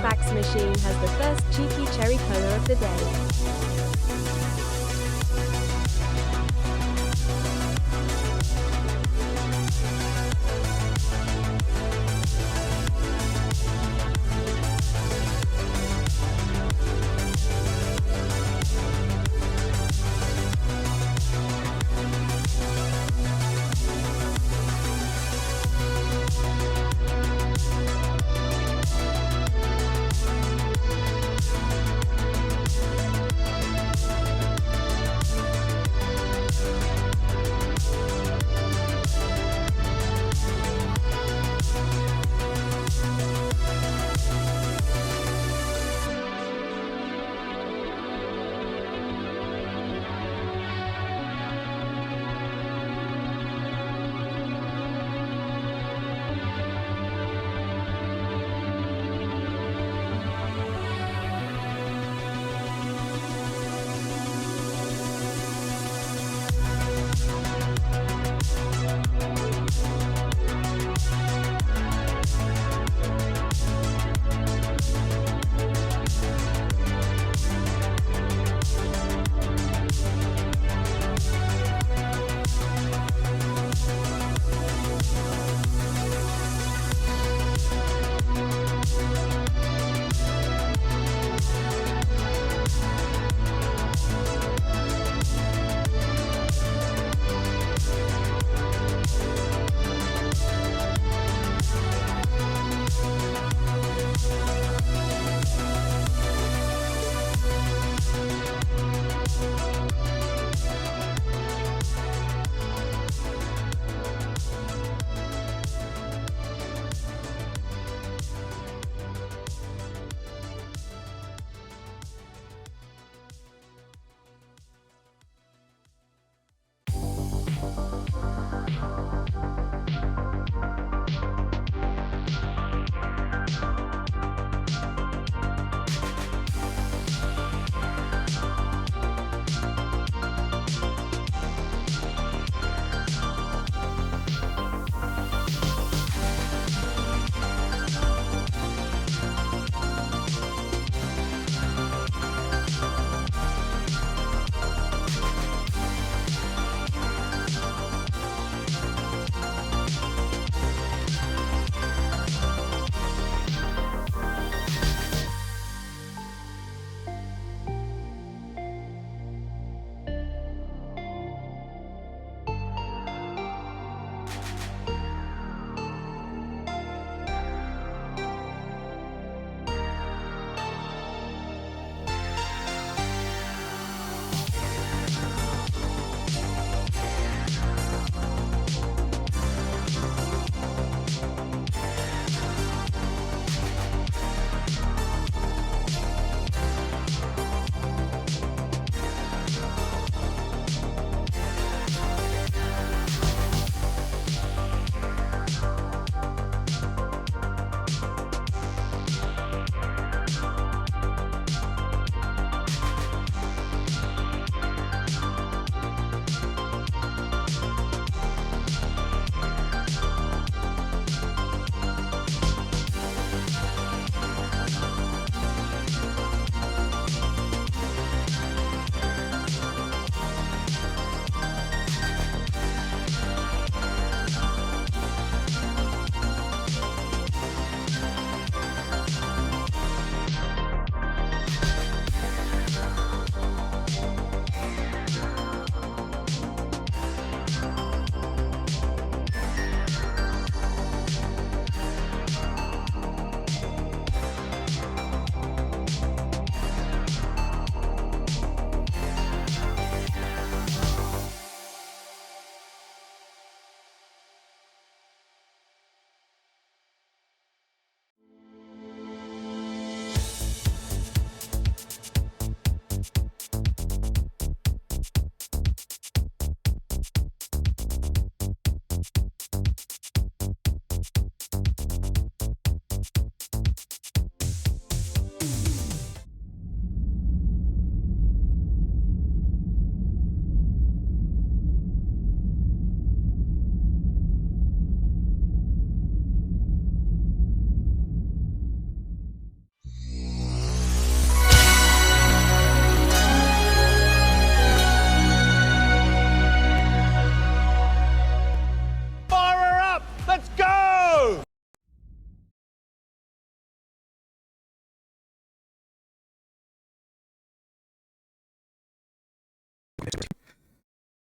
fax machine has the first cheeky cherry cola of the day.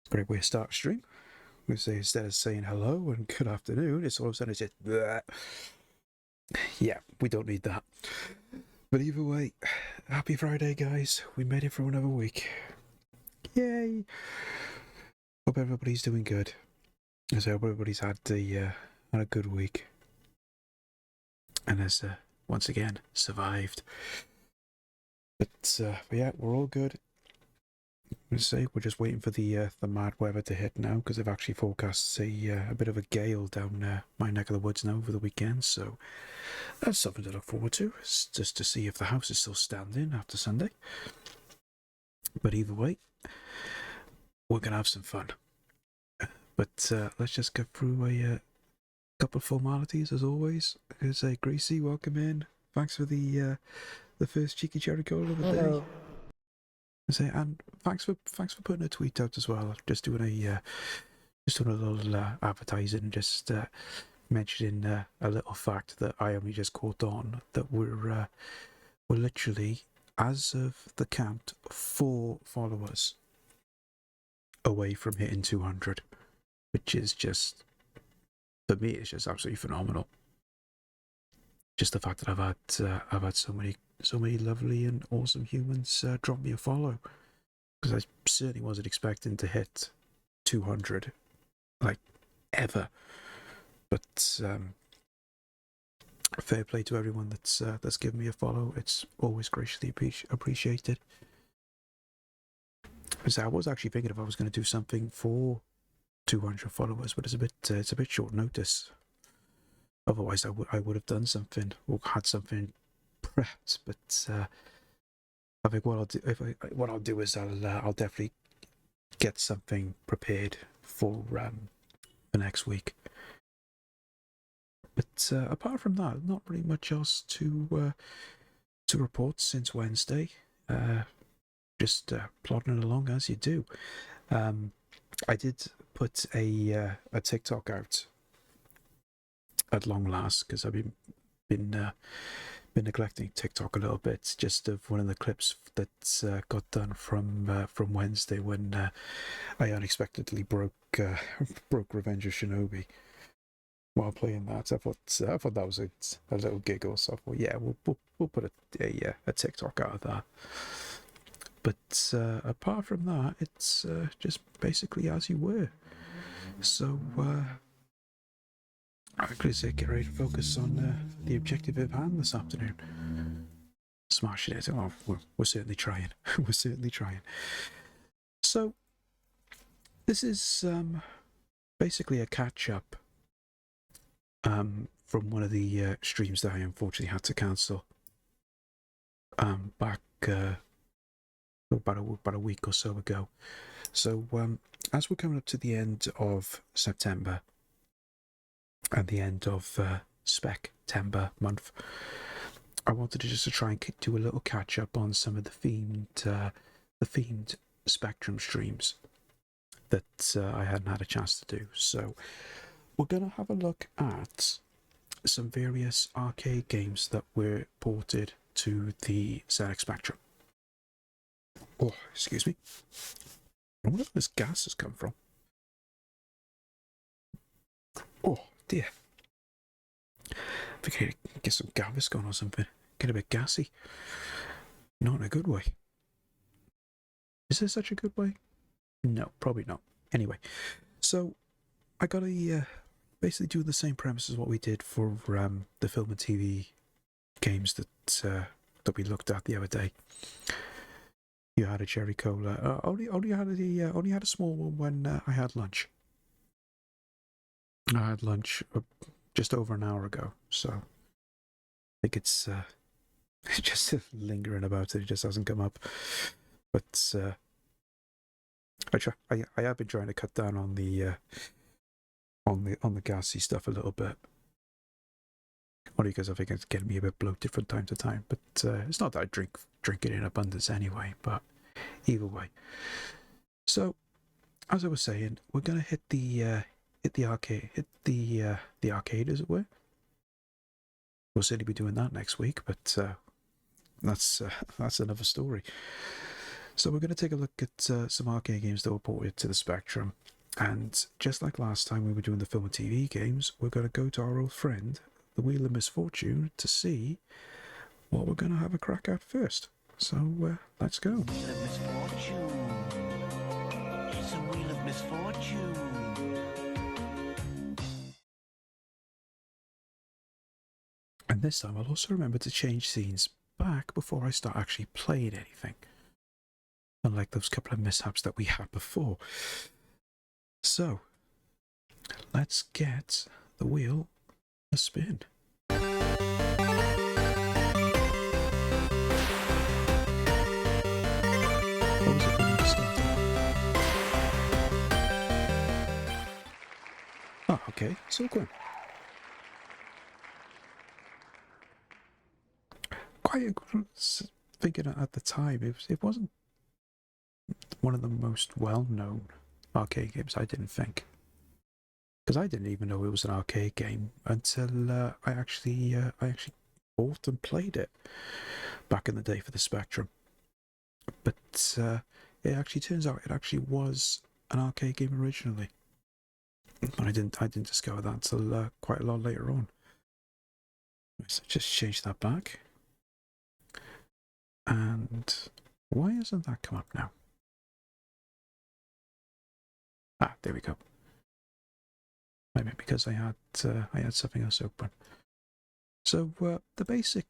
Great way to start a stream. We say instead of saying hello and good afternoon, it's all of a sudden it's just bleh. Yeah, we don't need that. But either way, happy Friday, guys. We made it through another week. Yay! Hope everybody's doing good. I hope everybody's had a good week and has once again survived. But yeah, we're all good. Let's say we're just waiting for the mad weather to hit now, because they've actually forecast a bit of a gale down my neck of the woods now over the weekend. So that's something to look forward to. It's just to see if the house is still standing after Sunday. But either way, we're gonna have some fun. But let's just go through a couple of formalities as always. I say, Gracie, welcome in. Thanks for the first cheeky cherry cola of the day. I say, and thanks for putting a tweet out as well. Just doing a little advertising and just mentioning a little fact that I only just caught on, that we're literally, as of the count, 4 followers away from hitting 200, which is just, for me, it's just absolutely phenomenal. Just the fact that I've had so many lovely and awesome humans drop me a follow, because I certainly wasn't expecting to hit 200, like, ever. But fair play to everyone that's given me a follow. It's always graciously appreciated. So I was actually thinking if I was going to do something for 200 followers, but it's a bit short notice. Otherwise, I would have done something or had something prepped. But I think what I'll do is I'll definitely get something prepared for next week. But apart from that, not really much else to report since Wednesday. Just plodding along as you do. I did put a TikTok out at long last, because I've been neglecting TikTok a little bit, just of one of the clips that got done from Wednesday when I unexpectedly broke Revenge of Shinobi while playing that. I thought that was a little giggle, so I thought, yeah, we'll put a TikTok out of that. But apart from that, it's just basically as you were. So I could say get ready to focus on the objective at hand this afternoon. Smashing it. Oh, we're certainly trying. We're certainly trying. So this is basically a catch-up from one of the streams that I unfortunately had to cancel back about a week or so ago. So as we're coming up to the end of September and the end of SPECtember month, I wanted to just try and do a little catch up on some of the themed Spectrum streams that I hadn't had a chance to do. So we're going to have a look at some various arcade games that were ported to the ZX Spectrum. Oh, excuse me. I wonder where this gas has come from. Oh, dear. I think I need to get some Gaviscon or something. Get a bit gassy. Not in a good way. Is there such a good way? No, probably not. Anyway, so I got to basically do the same premise as what we did for the film and TV games that we looked at the other day. You had a cherry cola. Only had a small one when I had lunch. I had lunch just over an hour ago, so I think it's just lingering about it. It just hasn't come up. But I have been trying to cut down on the gassy stuff a little bit. Only because I think it's getting me a bit bloated from time to time. But it's not that I drink it in abundance anyway. But either way. So, as I was saying, we're gonna hit the arcade, as it were. We'll certainly be doing that next week, but that's another story. So we're going to take a look at some arcade games that were ported to the Spectrum. And just like last time we were doing the film and TV games, we're going to go to our old friend, the Wheel of Misfortune, to see what we're going to have a crack at first. So let's go. Wheel of Misfortune. It's a Wheel of Misfortune. And this time I'll also remember to change scenes back before I start actually playing anything. Unlike those couple of mishaps that we had before. So, let's get the wheel a spin. What was it when we started? Oh, okay, so good. Quite thinking at the time, it wasn't one of the most well-known arcade games, I didn't think. Because I didn't even know it was an arcade game until I actually bought and played it back in the day for the Spectrum. But it actually turns out it actually was an arcade game originally. And I didn't discover that until quite a lot later on. So just change that back. And why hasn't that come up now? Ah, there we go. Maybe because I had something else open. So the basic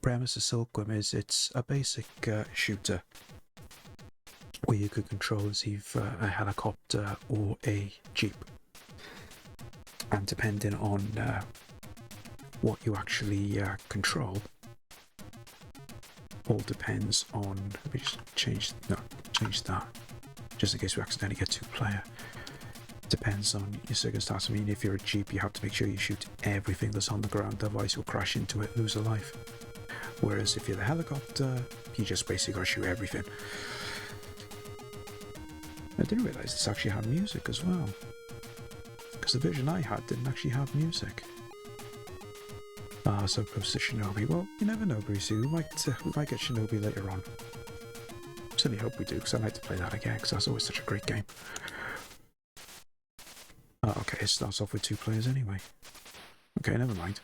premise of Silkworm is it's a basic shooter where you could control as either a helicopter or a jeep, and depending on what you actually control, all depends on. Let me just change that. Just in case we accidentally get two-player. Depends on your circumstance. I mean, if you're a jeep, you have to make sure you shoot everything that's on the ground, otherwise you'll crash into it, lose a life. Whereas if you're the helicopter, you just basically gotta shoot everything. I didn't realise this actually had music as well, because the version I had didn't actually have music. So close to Shinobi. Well, you never know, Brucey. We might get Shinobi later on. Certainly hope we do, because I'd like to play that again, because that's always such a great game. Oh, okay, it starts off with 2 players anyway. Okay, never mind.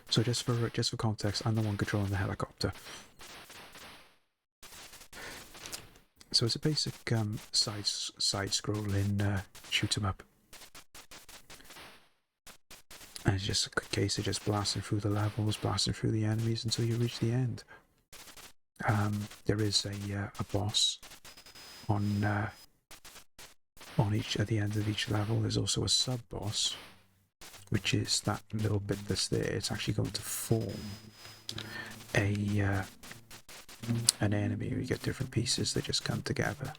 So just for context, I'm the one controlling the helicopter. So it's a basic side-scrolling shoot 'em up. And it's just a case of just blasting through the levels, blasting through the enemies until you reach the end. There is a boss on each, at the end of each level. There's also a sub boss, which is that little bit that's there. It's actually going to form an enemy. You get different pieces that just come together.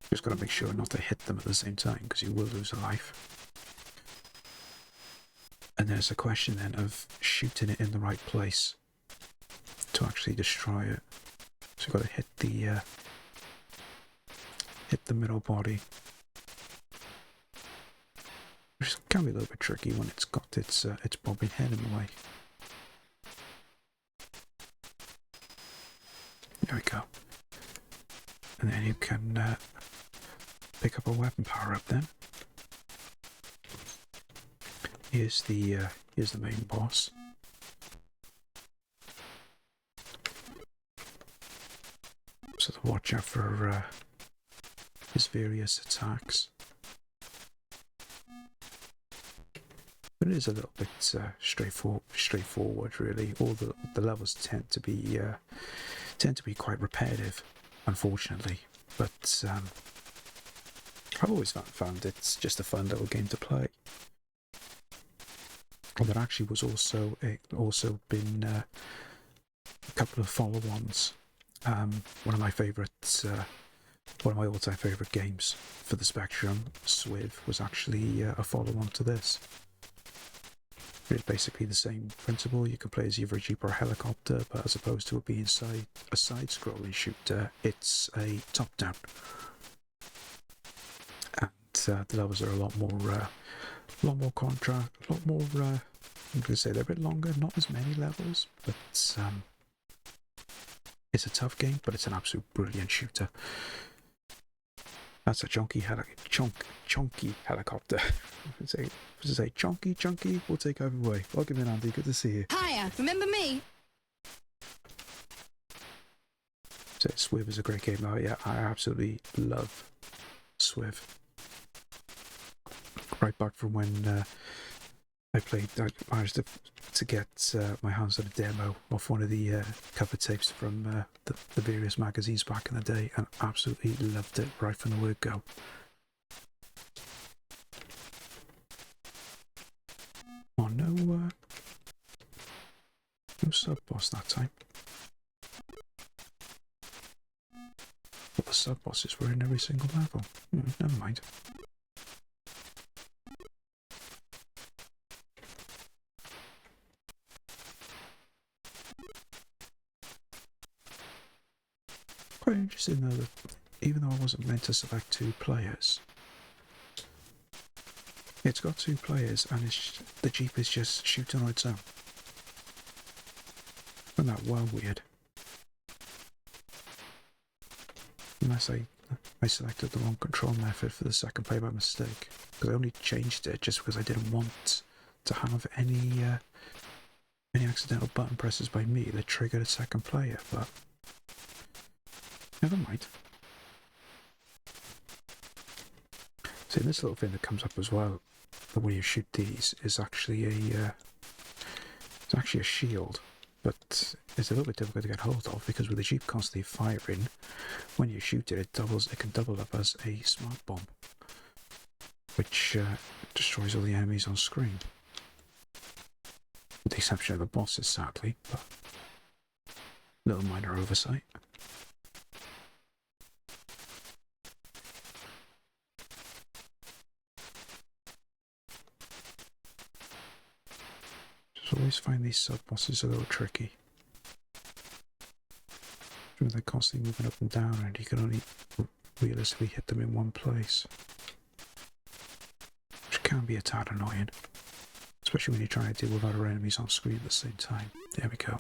Just got to make sure not to hit them at the same time, because you will lose a life. And there's a question then of shooting it in the right place to actually destroy it. So you've got to hit the middle body, which can be a little bit tricky when it's got its bobbing head in the way. There we go. And then you can pick up a weapon power up then. Here's the main boss. So to watch out for his various attacks. But it is a little bit straightforward, really. All the levels tend to be quite repetitive, unfortunately. But I've always found it's just a fun little game to play. And there actually was also been a couple of follow-ons. One of my all-time favourite games for the Spectrum, Swiv, was actually a follow-on to this. It's basically the same principle. You can play as either a jeep or a helicopter, but as opposed to it being a side-scrolling shooter, it's a top-down. And the levels are a lot more contrast, a lot more. I'm going to say they're a bit longer, not as many levels, but It's a tough game, but it's an absolute brilliant shooter. That's a chunky helicopter. say chunky, we'll take over away. Welcome in, Andy. Good to see you. Hiya, remember me? So Swiv is a great game. Oh yeah, I absolutely love Swiv. Right back from when I managed to get my hands on a demo of one of the cover tapes from the various magazines back in the day, and absolutely loved it right from the word go. Oh, no sub-boss that time. But the sub-bosses were in every single level. Never mind. Quite interesting though that even though I wasn't meant to select 2 players, it's got 2 players and the Jeep is just shooting on its own. Isn't that well weird? Unless I selected the wrong control method for the second play by mistake, because I only changed it just because I didn't want to have any accidental button presses by me that triggered a second player, but never mind. See, this little thing that comes up as well, when you shoot these, is actually a shield, but it's a little bit difficult to get hold of because with the Jeep constantly firing, when you shoot it, it can double up as a smart bomb, which destroys all the enemies on screen, with the exception of the bosses, sadly, but little minor oversight. Just always find these sub-bosses a little tricky. They're constantly moving up and down, and you can only realistically hit them in one place, which can be a tad annoying, especially when you're trying to deal with other enemies on screen at the same time. There we go.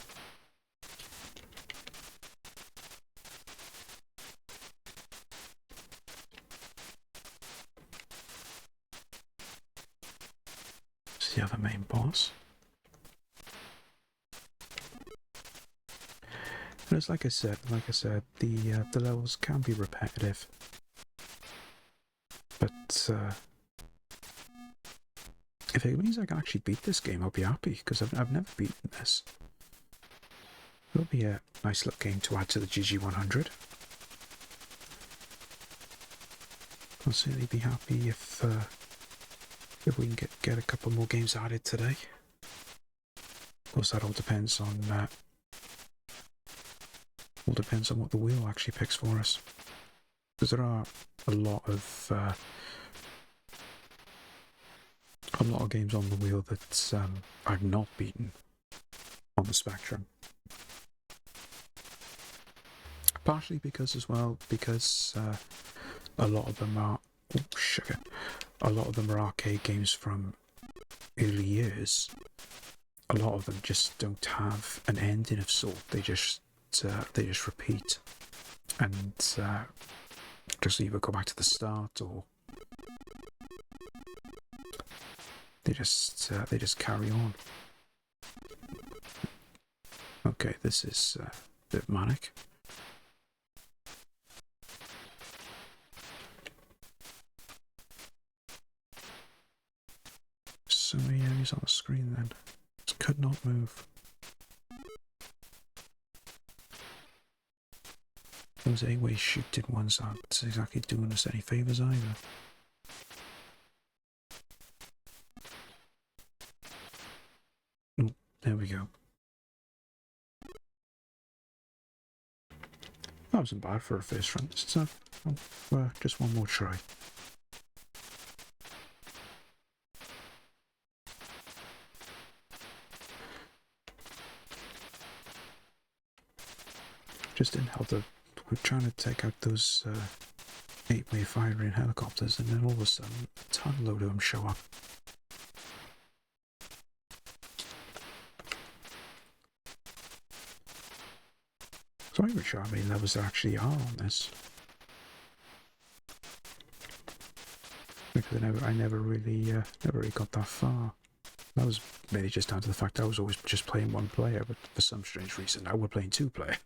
This is the other main boss. And it's like I said, the levels can be repetitive, but if it means I can actually beat this game, I'll be happy, because I've never beaten this. It'll be a nice little game to add to the GG100. I'll certainly be happy if we can get a couple more games added today. Of course, that all depends on what the wheel actually picks for us, because there are a lot of games on the wheel that I've not beaten on the Spectrum. Partially because a lot of them are arcade games from early years. A lot of them just don't have an ending of sort. They just repeat and just either go back to the start or they just carry on. Okay, this is a bit manic. So many enemies on the screen then. It could not move. Those A-way shooting ones aren't exactly doing us any favours either. Oh, there we go. That wasn't bad for a first run. So, just one more try. Just didn't help that we're trying to take out those 8-way firing helicopters, and then all of a sudden a ton load of them show up. So I'm not even sure how many levels there actually are on this. Because I never really got that far. That was mainly just down to the fact I was always just playing one player, but for some strange reason now we're playing two player.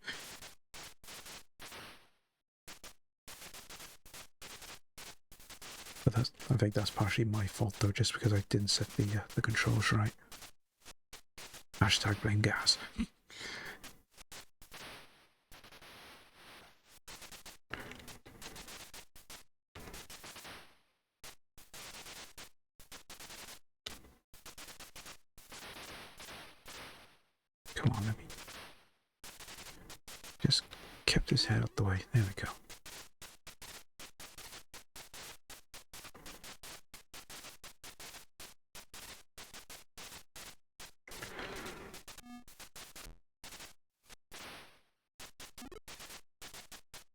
But I think that's partially my fault though, just because I didn't set the controls right. Hashtag blame gas. Come on, let me just kept his head out the way. There we go.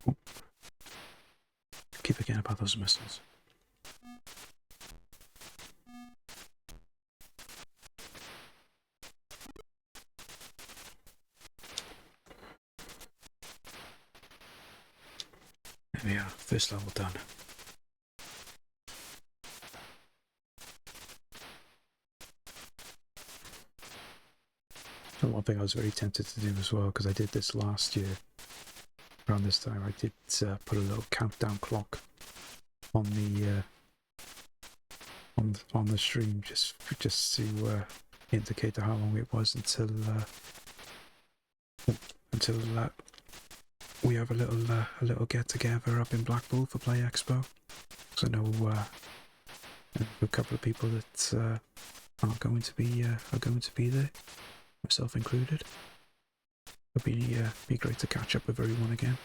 Oh. Keep forgetting about those missiles. There we are, first level done. And one thing I was very tempted to do as well, because I did this last year, around this time, I did put a little countdown clock on the on the stream, just to indicate how long it was until we have a little get together up in Blackpool for Play Expo. Because I know a couple of people that are going to be there, myself included. It'd be great to catch up with everyone again.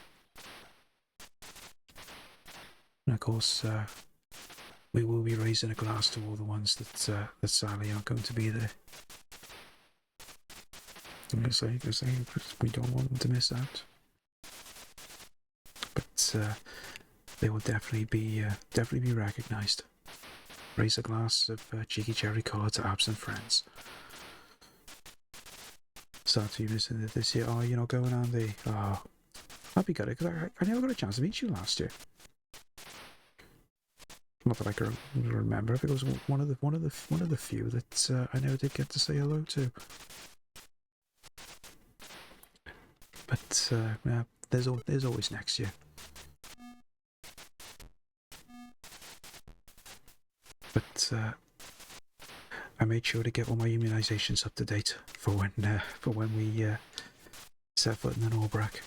And of course, we will be raising a glass to all the ones that sadly aren't going to be there. I'm gonna say we don't want them to miss out. But they will definitely be recognised. Raise a glass of cheeky cherry colour to absent friends. Sad to you missing it this year. Oh, you're not going, Andy. Oh, that'd be good because I never got a chance to meet you last year. Not that I can remember. I think it was one of the few that I never did get to say hello to. But yeah, there's always next year. But I made sure to get all my immunisations up to date for when we set foot in the Norbrack.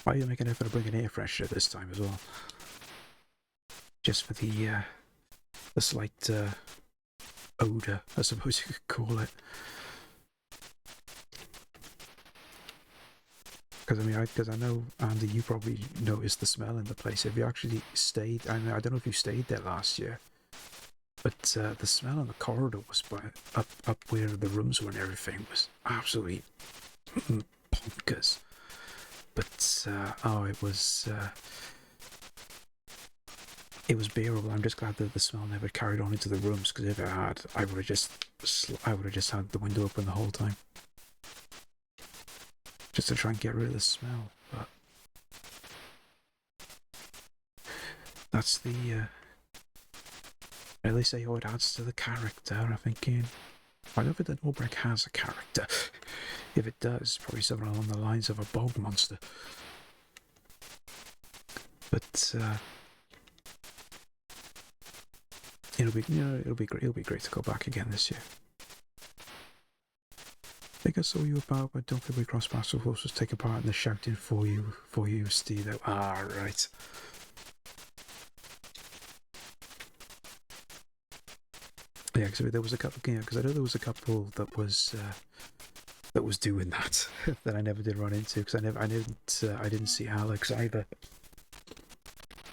I'll make an effort to bring an air freshener this time as well, just for the slight odour, I suppose you could call it. Because I know, Andy, you probably noticed the smell in the place. If you actually stayed, I don't know if you stayed there last year, but the smell in the corridor was up where the rooms were and everything was absolutely bonkers. But it was bearable. I'm just glad that the smell never carried on into the rooms, because if it had, I would have just had the window open the whole time, just to try and get rid of the smell. But that's the they say, oh, it adds to the character. I'm thinking, I don't think that Norbrack has a character. If it does, probably something along the lines of a bog monster. But it'll be great to go back again this year. I think I saw you about, but don't think we crossed paths with us. Take a part in the shouting for you, Steve. Ah, right. Yeah, because there was a couple. Yeah, because I know there was a couple that was doing that that I never did run into, because I didn't see Alex either.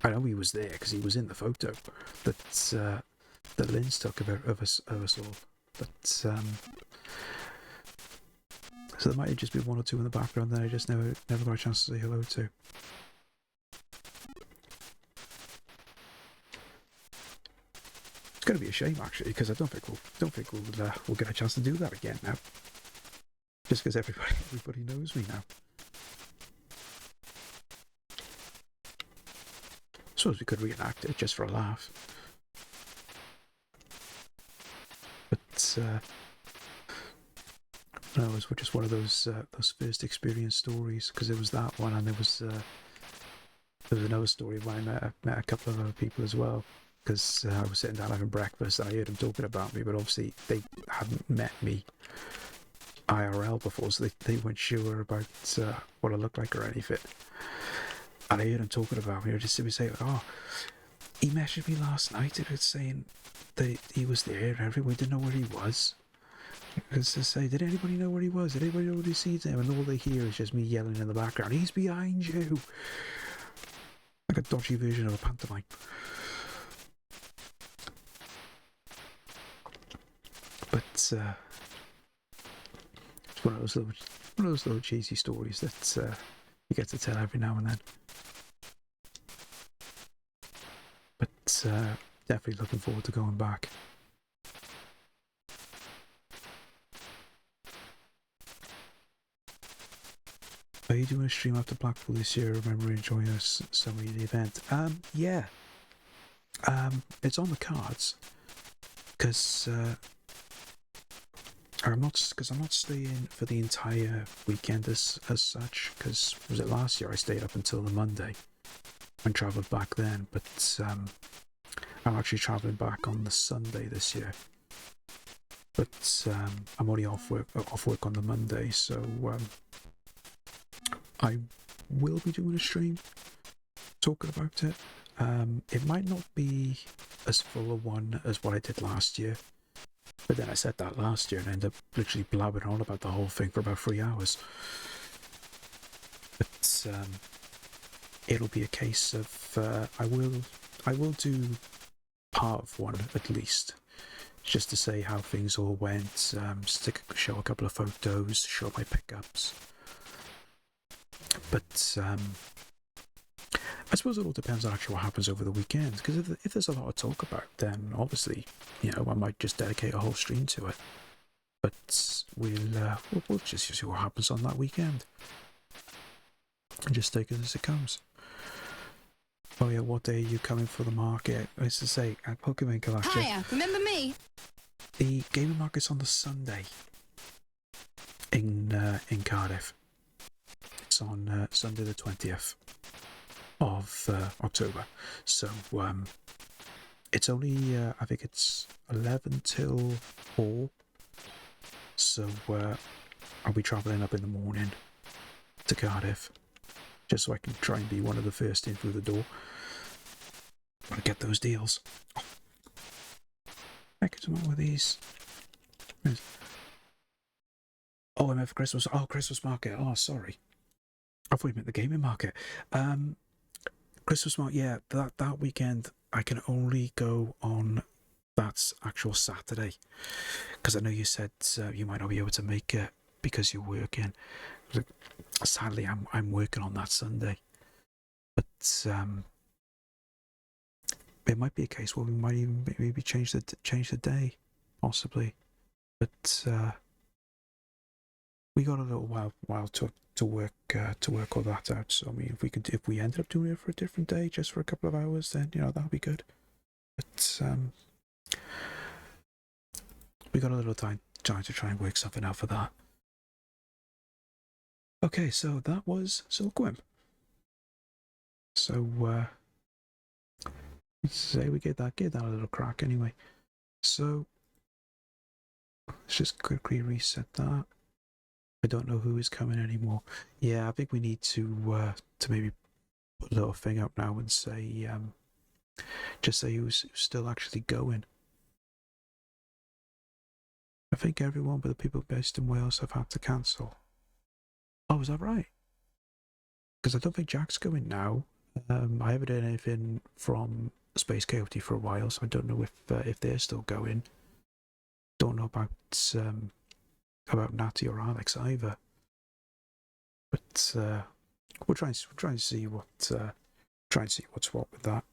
I know he was there because he was in the photo that Lynn's took of us all. But so there might have just been one or two in the background that I just never got a chance to say hello to. It's going to be a shame actually, because I don't think we'll get a chance to do that again now. Just because everybody knows me now. Suppose we could reenact it just for a laugh. But no, it was just one of those first experience stories, because there was that one, and there was another story where I met a couple of other people as well, because I was sitting down having breakfast and I heard them talking about me, but obviously they hadn't met me IRL before, so they weren't sure about what I looked like or anything. And I heard him talking about me. I just simply say, "Oh, he messaged me last night and it's saying that he was there and everyone didn't know where he was." Because to say, did anybody know where he was? Did anybody already see him? And all they hear is just me yelling in the background, "He's behind you!" Like a dodgy version of a pantomime. But it's one of those little cheesy stories that you get to tell every now and then. But definitely looking forward to going back. Are you doing a stream after Blackpool this year? I remember enjoying some of the event. Yeah. It's on the cards. Because I'm not staying for the entire weekend as such. Because was it last year I stayed up until the Monday and travelled back then. But I'm actually travelling back on the Sunday this year. But I'm only off work on the Monday, so I will be doing a stream talking about it. It might not be as full a one as what I did last year, but then I said that last year and ended up literally blabbering on about the whole thing for about 3 hours. But it'll be a case of I will do part of one at least, just to say how things all went, show a couple of photos, show my pickups. But I suppose it all depends on actually what happens over the weekend, because if there's a lot to talk about, then obviously, I might just dedicate a whole stream to it. But we'll just see what happens on that weekend and just take it as it comes. Oh yeah, what day are you coming for the market? As I say, at Pokemon Collection. Hiya, remember me? The gaming market's on the Sunday in Cardiff. It's on Sunday the 20th of October. So it's only I think it's 11 till 4. So I'll be travelling up in the morning to Cardiff, just so I can try and be one of the first in through the door and get those deals. Heck, what's wrong with these? Oh, I meant for Christmas. Oh, Christmas market. Oh, sorry. I thought you meant the gaming market. Christmas market, yeah, that weekend I can only go on that actual Saturday, because I know you said you might not be able to make it because you're working. Sadly, I'm working on that Sunday, but it might be a case where we might even maybe change the day, possibly. But we got a little while to work all that out. So I mean, if we ended up doing it for a different day, just for a couple of hours, then that'll be good. But we got a little time to try and work something out for that. Okay, so that was Silkworm. So let's say we get that a little crack anyway. So let's just quickly reset that. I don't know who is coming anymore. Yeah, I think we need to maybe put a little thing up now and say just say who's still actually going. I think everyone but the people based in Wales have had to cancel. Oh, is that right? Because I don't think Jack's going now. I haven't heard anything from Space Coyote for a while, so I don't know if they're still going. Don't know about Natty or Alex either. But we'll try and see what's what with that.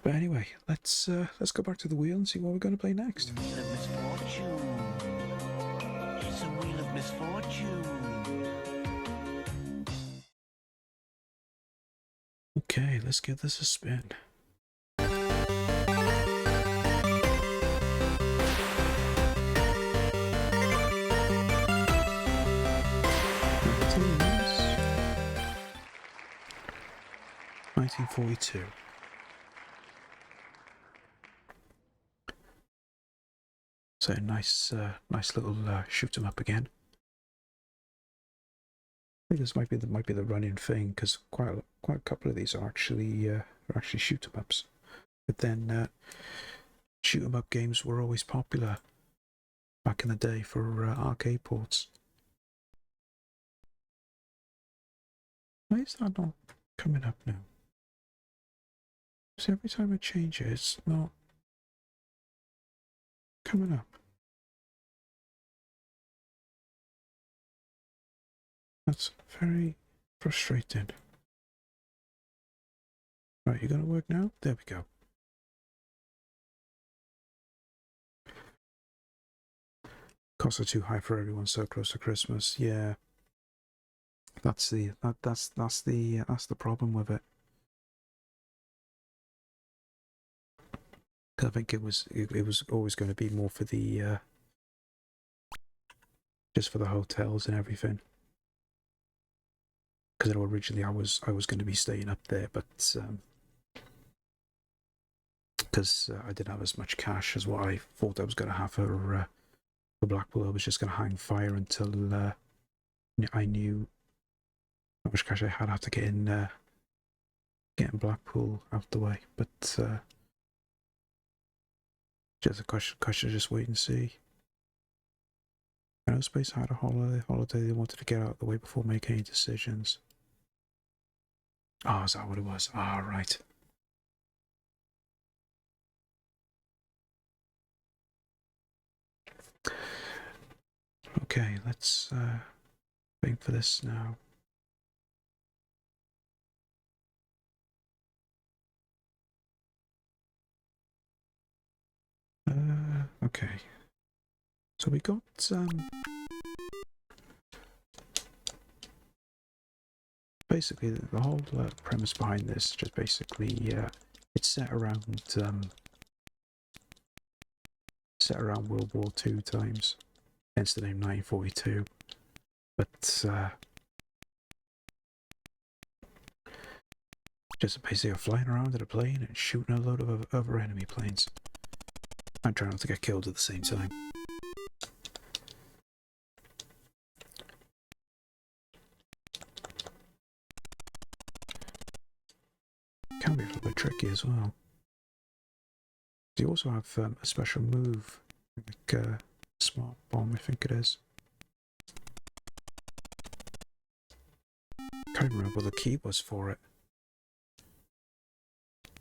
But anyway, let's go back to the wheel and see what we're going to play next. Wheel of misfortune. It's a Okay, let's give this a spin. Yes. 1942. So nice, nice little shoot 'em up again. I think this might be the running thing because quite a couple of these are actually shoot 'em ups. But then shoot 'em up games were always popular back in the day for arcade ports. Why is that not coming up now? So every time I change it, it's not coming up. That's very frustrating. Right, you gonna work now? There we go. Costs are too high for everyone so close to Christmas. Yeah, that's the problem with it. I think it was always going to be more for the just for the hotels and everything. Because originally I was going to be staying up there, but because I didn't have as much cash as what I thought I was going to have for Blackpool, I was just going to hang fire until I knew how much cash I had after getting Blackpool out the way. But just a question, just wait and see. Aerospace had a holiday they wanted to get out of the way before making any decisions. Oh, is that what it was? Ah, right. Okay, let's wait for this now. Okay. So we got basically the whole premise behind this, just basically it's set around World War II times, hence the name 1942. But just basically flying around in a plane and shooting a load of other enemy planes. I'm trying not to get killed at the same time. Can be a little bit tricky as well. You also have a special move, like smart bomb, I think it is. Can't remember what the key was for it,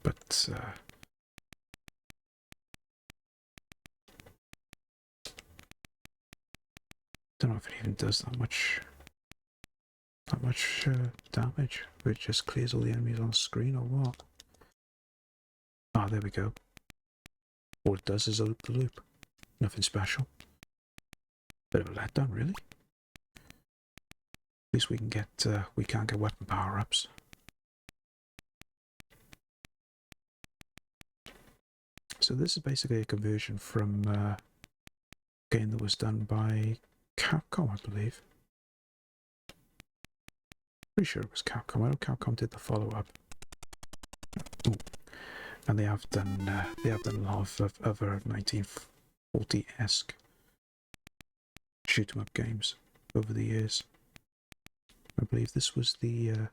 but don't know if it even does that much damage. If it just clears all the enemies on the screen or what. Ah, there we go. All it does is a loop the loop. Nothing special. Bit of a letdown, really. At least we can get weapon power-ups. So this is basically a conversion from a game that was done by Capcom, I believe. Pretty sure it was Capcom. I know Capcom did the follow-up. And they have done a lot of other 1940-esque shoot-'em-up games over the years. I believe this was the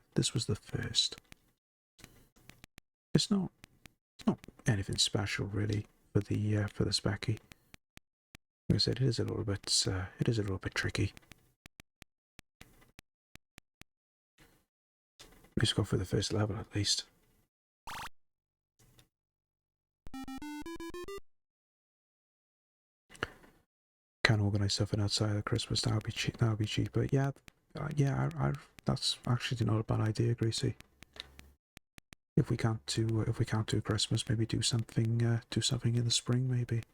first. It's not anything special really for the Specky. Like I said, it is a little bit tricky. Let's go for the first level at least. Can organise something outside of Christmas. That'll be cheap. That'll be cheaper. Yeah, that's actually not a bad idea, Greasy. If we can't do Christmas, maybe do something in the spring, maybe.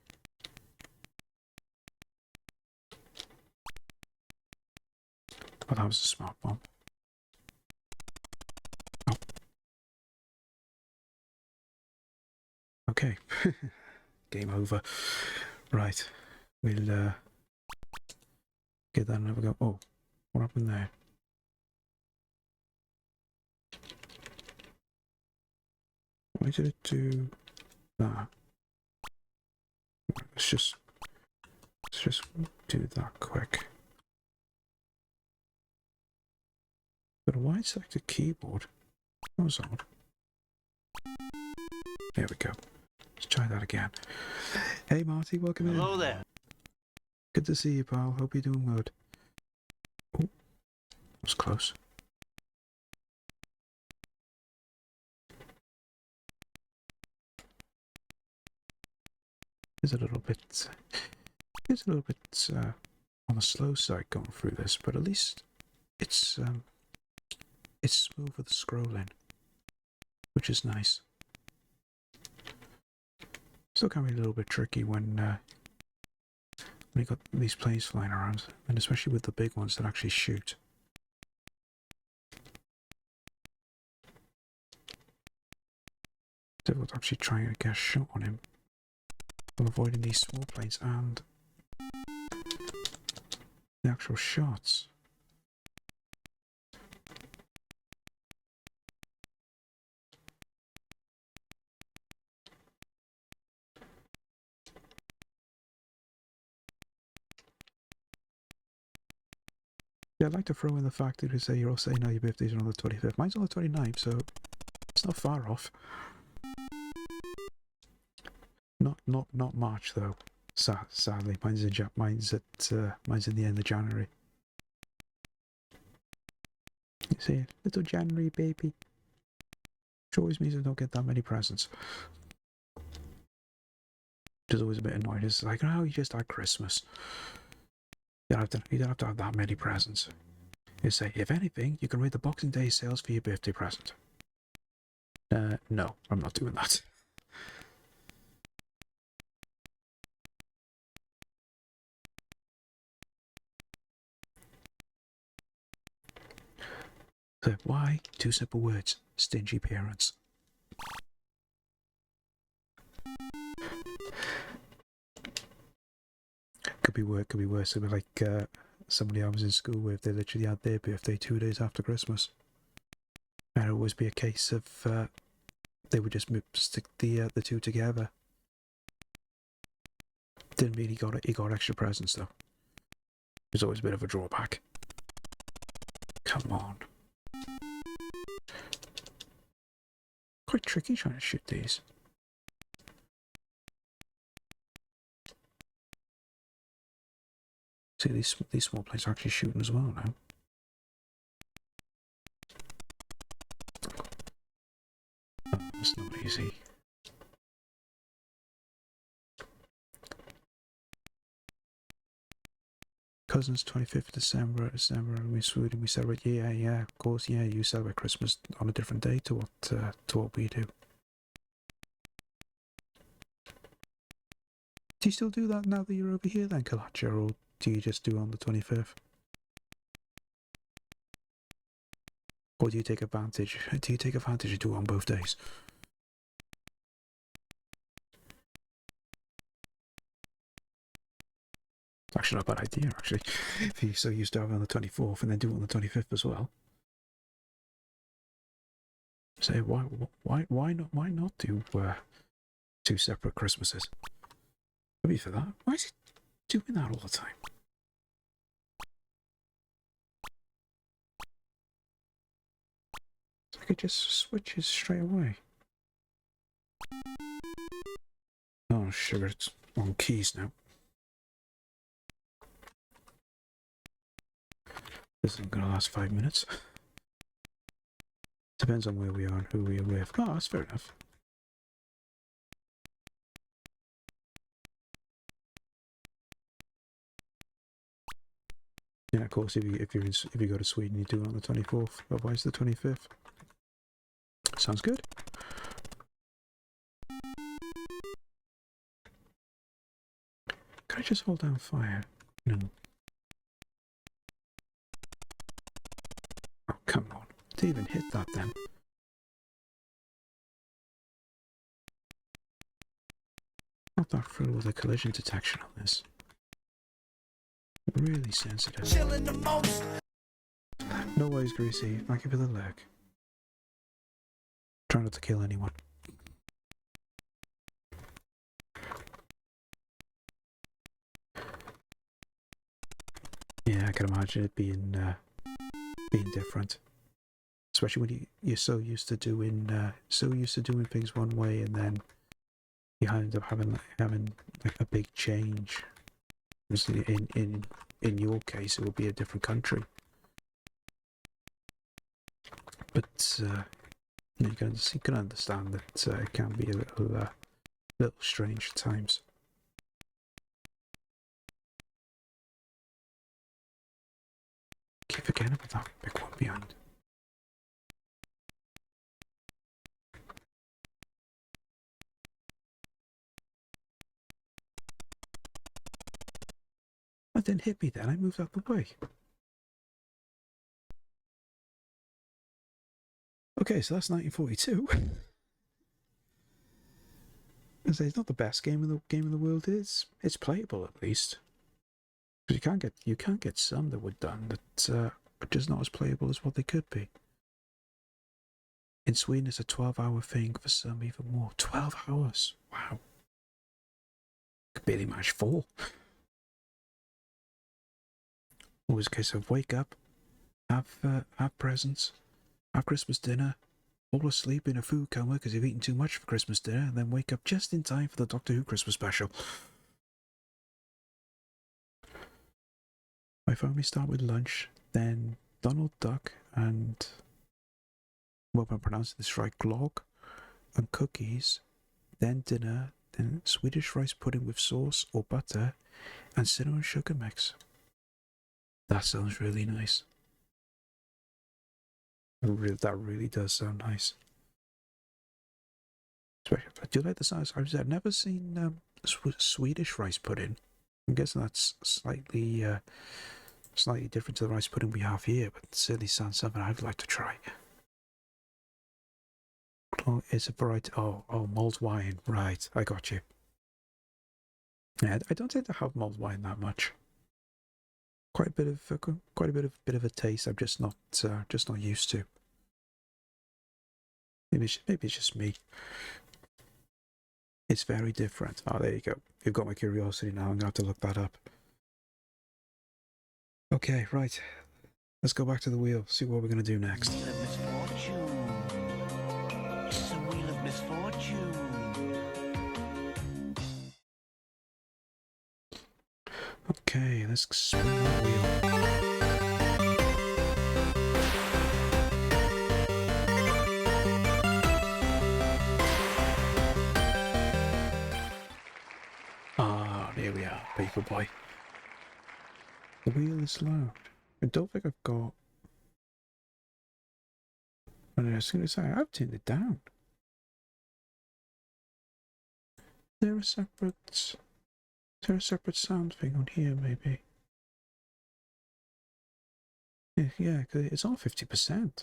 But that was a smart bomb. Oh, Okay. Game over. Right. We'll get that and have a go. Oh, what happened there? Why did it do that? Let's just do that quick. Got a wide selected keyboard. That was odd. There we go. Let's try that again. Hey Marty, welcome in. Hello there. Good to see you, pal. Hope you're doing good. Oh, that was close. It's a little bit on the slow side going through this, but at least it's smooth with the scrolling, which is nice. Still can be a little bit tricky when you got these planes flying around, and especially with the big ones that actually shoot. Difficult actually trying to get a shot on him while avoiding these small planes and the actual shots. Yeah, I'd like to throw in the fact that you say you're all saying now your birthday's on the 25th. Mine's on the 29th, so it's not far off. Not March though. Sadly, mine's in the end of January. You see, little January baby. Which always means I don't get that many presents. Which is always a bit annoying. It's like, oh, you just had Christmas. You don't have to have that many presents. You say, if anything, you can rate the Boxing Day sales for your birthday present. No, I'm not doing that. So why? Two simple words. Stingy parents. Could be worse. It'd be like somebody I was in school with, they literally had their birthday 2 days after Christmas. And it would always be a case of they would just stick the two together. Didn't mean he got extra presents though. There's always a bit of a drawback. Come on. Quite tricky trying to shoot these. See, these small planes are actually shooting as well now. Oh, that's not easy. Cousins, 25th December, and we celebrate. Yeah, of course, yeah. You celebrate Christmas on a different day to what we do. Do you still do that now that you're over here, then, Kalacha, or do you just do it on the 25th? Or do you take advantage? Do you take advantage and do it on both days? Actually, not a bad idea, actually. If you're so used to having on the 24th and then do it on the 25th as well. Say, why not do two separate Christmases? Maybe for that. Why is it doing that all the time? It's like it just switches straight away. Oh, sugar, it's on keys now. This isn't going to last 5 minutes. Depends on where we are and who we are with. Oh, that's fair enough. Yeah, of course. If you go to Sweden, you do it on the 24th. Otherwise, the 25th. Sounds good. Can I just hold down fire? No. Oh, come on. Didn't even hit that then. Not that thrilled with the collision detection on this. Really sensitive. Chilling the most. No worries, Greasy. Thank you for the leg. Try not to kill anyone. Yeah, I can imagine it being different, especially when you're so used to doing things one way, and then you end up having like a big change. In your case, it will be a different country, but you can understand that it can be a little strange at times. Keep forgetting about that big one behind. That didn't hit me then. I moved out the way. Okay, so that's 1942. It's not the best game in the world. It's playable at least. Because you can't get some that were done that are just not as playable as what they could be. In Sweden, it's a 12-hour thing. For some, even more. 12 hours. Wow. Could barely manage 4. Always a case of wake up, have presents, have Christmas dinner, fall asleep in a food coma because you've eaten too much for Christmas dinner, and then wake up just in time for the Doctor Who Christmas special. My family start with lunch, then Donald Duck and, well, I'm pronouncing this right, glog and cookies, then dinner, then Swedish rice pudding with sauce or butter, and cinnamon sugar mix. That sounds really nice. That really does sound nice. I do like the size. I've never seen Swedish rice pudding. I'm guessing that's slightly different to the rice pudding we have here, but it certainly sounds something I'd like to try. Oh, it's a variety. Oh, mulled wine. Right, I got you. Yeah, I don't tend to have mulled wine that much. Quite a bit of a taste. I'm just not used to. Maybe it's just me. It's very different. Oh, there you go. You've got my curiosity now. I'm going to have to look that up. Okay, right. Let's go back to the wheel, see what we're going to do next. Wheel of misfortune. It's a wheel of misfortune. Okay, let's spin that wheel. Ah, there we are, paper boy. The wheel is loud. I don't think I've got... And as soon as I've turned it down. Is there a separate sound thing on here, maybe? Yeah, because it's on 50%. I don't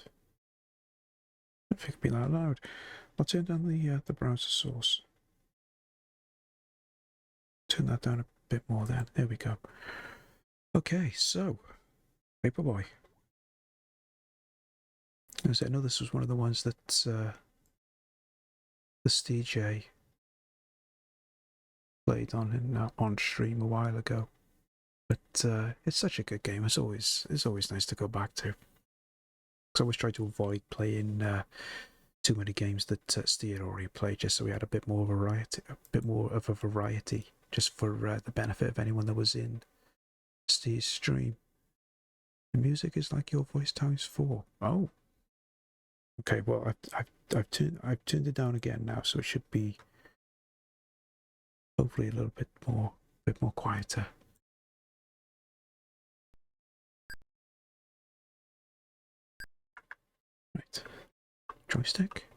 think it'd be that loud. I'll turn down the browser source. Turn that down a bit more then. There we go. Okay, so Paperboy. I know this was one of the ones that the DJ played on stream a while ago, but it's such a good game. It's always nice to go back to. Because I always try to avoid playing too many games that Steve had already played, just so we had a bit more of a variety, just for the benefit of anyone that was in Steve's stream. The music is like your voice times 4. Oh. Okay, well I've turned it down again now, so it should be hopefully a little bit more quieter. Right. Joystick.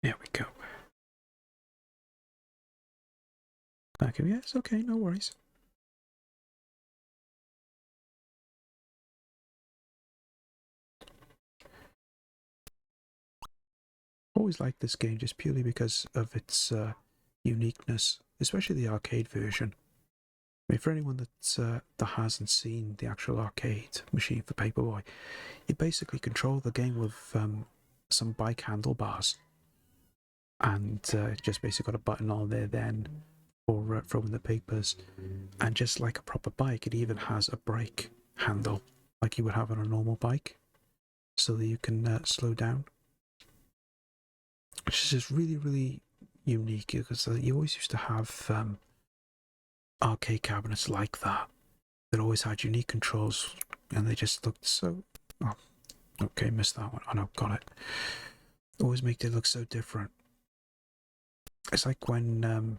There we go. Okay, yes, okay, no worries. always liked this game just purely because of its uniqueness, especially the arcade version. I mean, for anyone that hasn't seen the actual arcade machine for Paperboy, you basically control the game with some bike handlebars, and just basically got a button on there then for throwing the papers, and just like a proper bike, it even has a brake handle like you would have on a normal bike, so that you can slow down, which is just really, really unique, because you always used to have arcade cabinets like that always had unique controls, and they just looked so... Oh, okay, missed that one. Oh no, got it. Always make it look so different. It's like when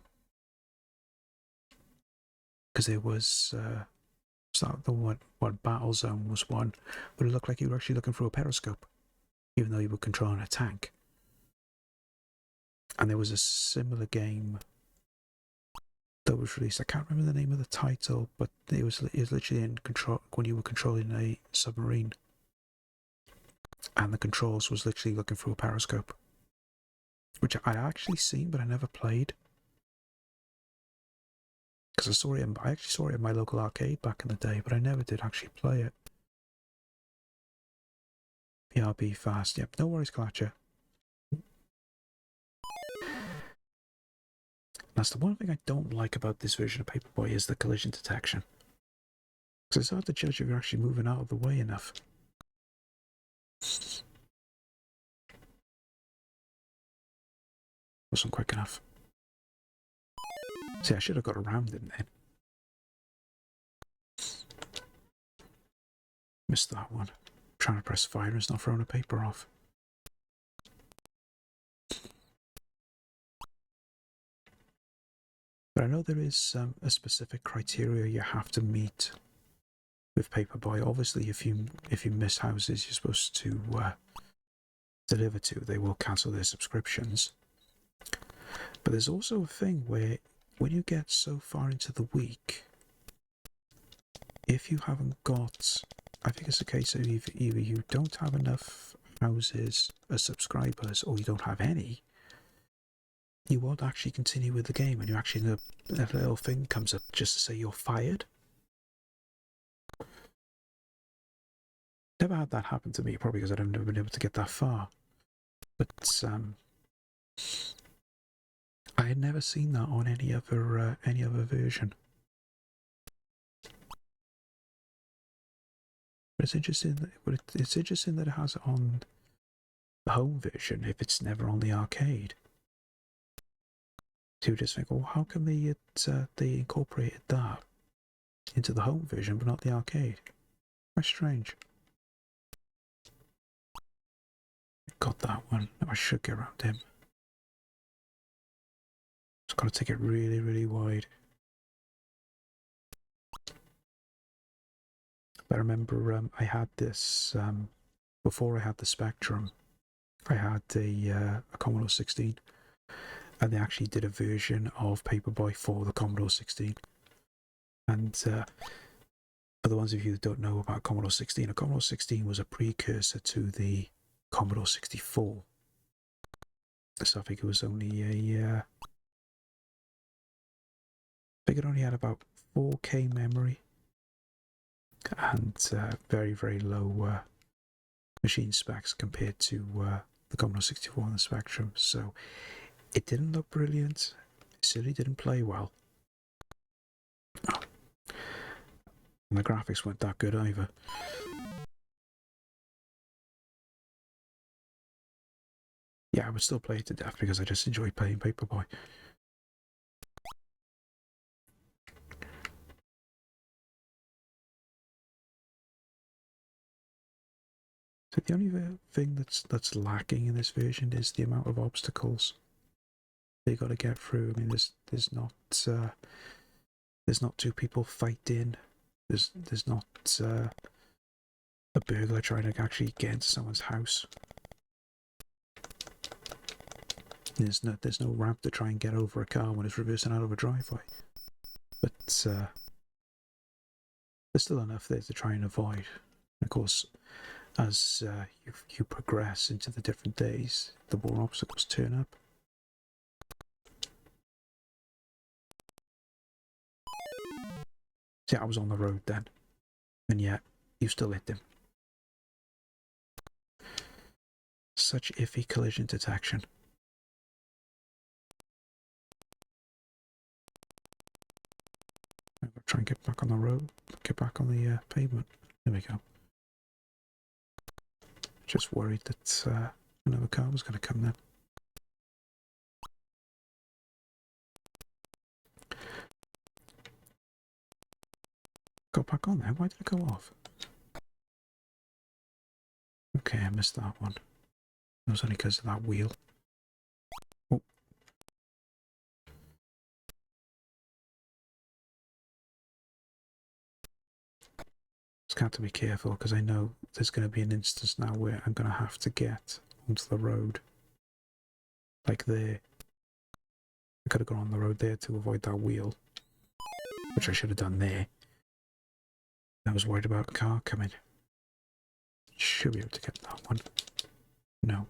because there was the what Battle Zone was one, but it looked like you were actually looking through a periscope, even though you were controlling a tank. And there was a similar game that was released. I can't remember the name of the title, but it was literally in control when you were controlling a submarine, and the controls was literally looking through a periscope, which I'd actually seen but I never played, because I actually saw it in my local arcade back in the day, but I never did actually play it. PRB fast. Yep, no worries, Clutcher. That's the one thing I don't like about this version of Paperboy, is the collision detection. Because it's hard to judge if you're actually moving out of the way enough. Wasn't quick enough. See, I should have got around him then. Missed that one. Trying to press fire and it's not throwing a paper off. But I know there is a specific criteria you have to meet with Paperboy. Obviously, if you miss houses you're supposed to deliver to, they will cancel their subscriptions. But there's also a thing where when you get so far into the week, if you haven't got, I think it's a case of either you don't have enough houses as subscribers, or you don't have any, you won't actually continue with the game, and you actually, a little thing comes up just to say you're fired. Never had that happen to me, probably because I've never been able to get that far. But I had never seen that on any other version. But it's interesting. It's interesting that it has it on the home version if it's never on the arcade. So you just think, well, how come they incorporated that into the home version but not the arcade? That's strange. Got that one. Now I should get around him. Just got to take it really, really wide. I remember I had this before I had the Spectrum. I had a Commodore 16, and they actually did a version of Paperboy for the Commodore 16. And for the ones of you that don't know about Commodore 16, a Commodore 16 was a precursor to the Commodore 64. So I think it was only I think it only had about 4K memory and very, very low machine specs compared to the Commodore 64 and the Spectrum. So it didn't look brilliant. It certainly didn't play well. Oh. And the graphics weren't that good either. Yeah, I would still play it to death because I just enjoy playing Paperboy. So the only thing that's lacking in this version is the amount of obstacles they got to get through. I mean, there's not two people fighting. There's not a burglar trying to actually get into someone's house. There's no ramp to try and get over a car when it's reversing out of a driveway. But there's still enough there to try and avoid. Of course, as you progress into the different days, the more obstacles turn up. See, I was on the road then, and yet you still hit him. Such iffy collision detection. I'm gonna try and get back on the road, get back on the pavement. There we go. Just worried that another car was going to come then. Got back on there. Why did it go off? Okay, I missed that one. It was only because of that wheel. Oh. Just got to be careful because I know there's going to be an instance now where I'm going to have to get onto the road. Like there. I could have gone on the road there to avoid that wheel, which I should have done there. I was worried about a car coming. Should be able to get that one. No.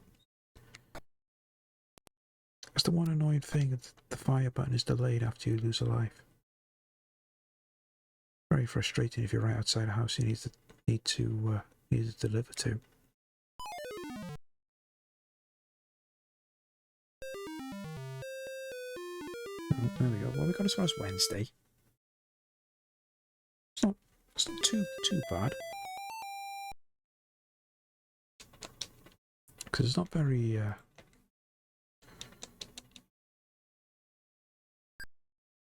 That's the one annoying thing, that the fire button is delayed after you lose a life. Very frustrating if you're right outside a house you need to deliver to. Oh, there we go. Well, we got as far as Wednesday. It's not too bad. Because it's not very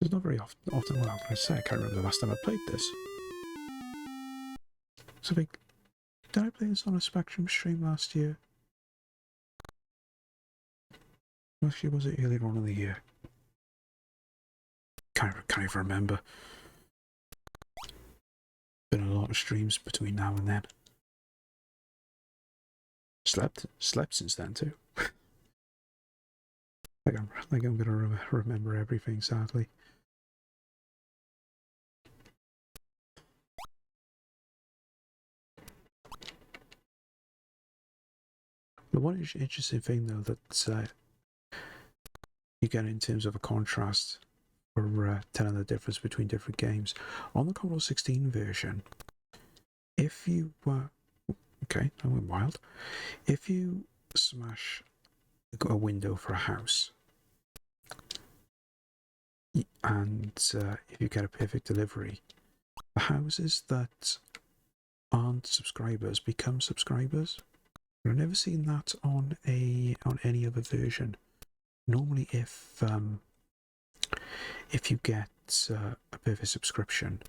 it's not very often. Well, I'm going to say I can't remember the last time I played this. So did I play this on a Spectrum stream last year? Actually, was it earlier on in the year? Can't even remember. Been a lot of streams between now and then. Slept since then too. like I'm gonna remember everything, sadly. The one interesting thing though that you get in terms of a contrast for telling the difference between different games on the Commodore 16 version, if you okay, I went wild. If you smash a window for a house and if you get a perfect delivery, the houses that aren't subscribers become subscribers. I've never seen that on any other version. Normally, if you get a perfect subscription,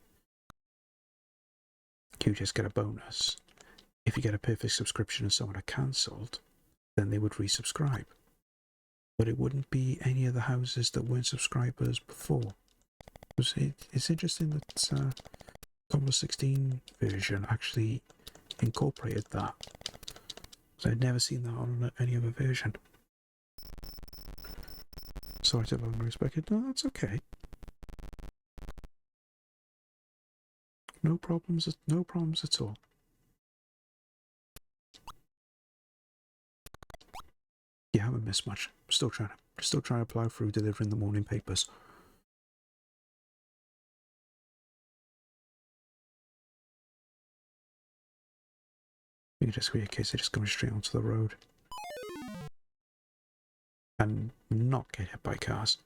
you just get a bonus. If you get a perfect subscription and someone had cancelled, then they would resubscribe. But it wouldn't be any of the houses that weren't subscribers before. It's interesting that Commodore 16 version actually incorporated that. So I'd never seen that on any other version. Sorry to have unexpected. No, that's okay. No problems at all. Yeah, I haven't missed much. Still trying to plough through delivering the morning papers. You can just be a case of just coming straight onto the road and not get hit by cars.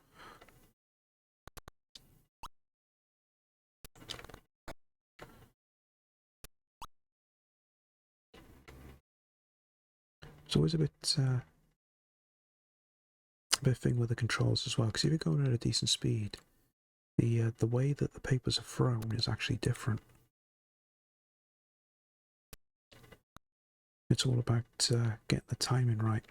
It's always a bit thing with the controls as well, because if you're going at a decent speed, the way that the papers are thrown is actually different. It's all about getting the timing right.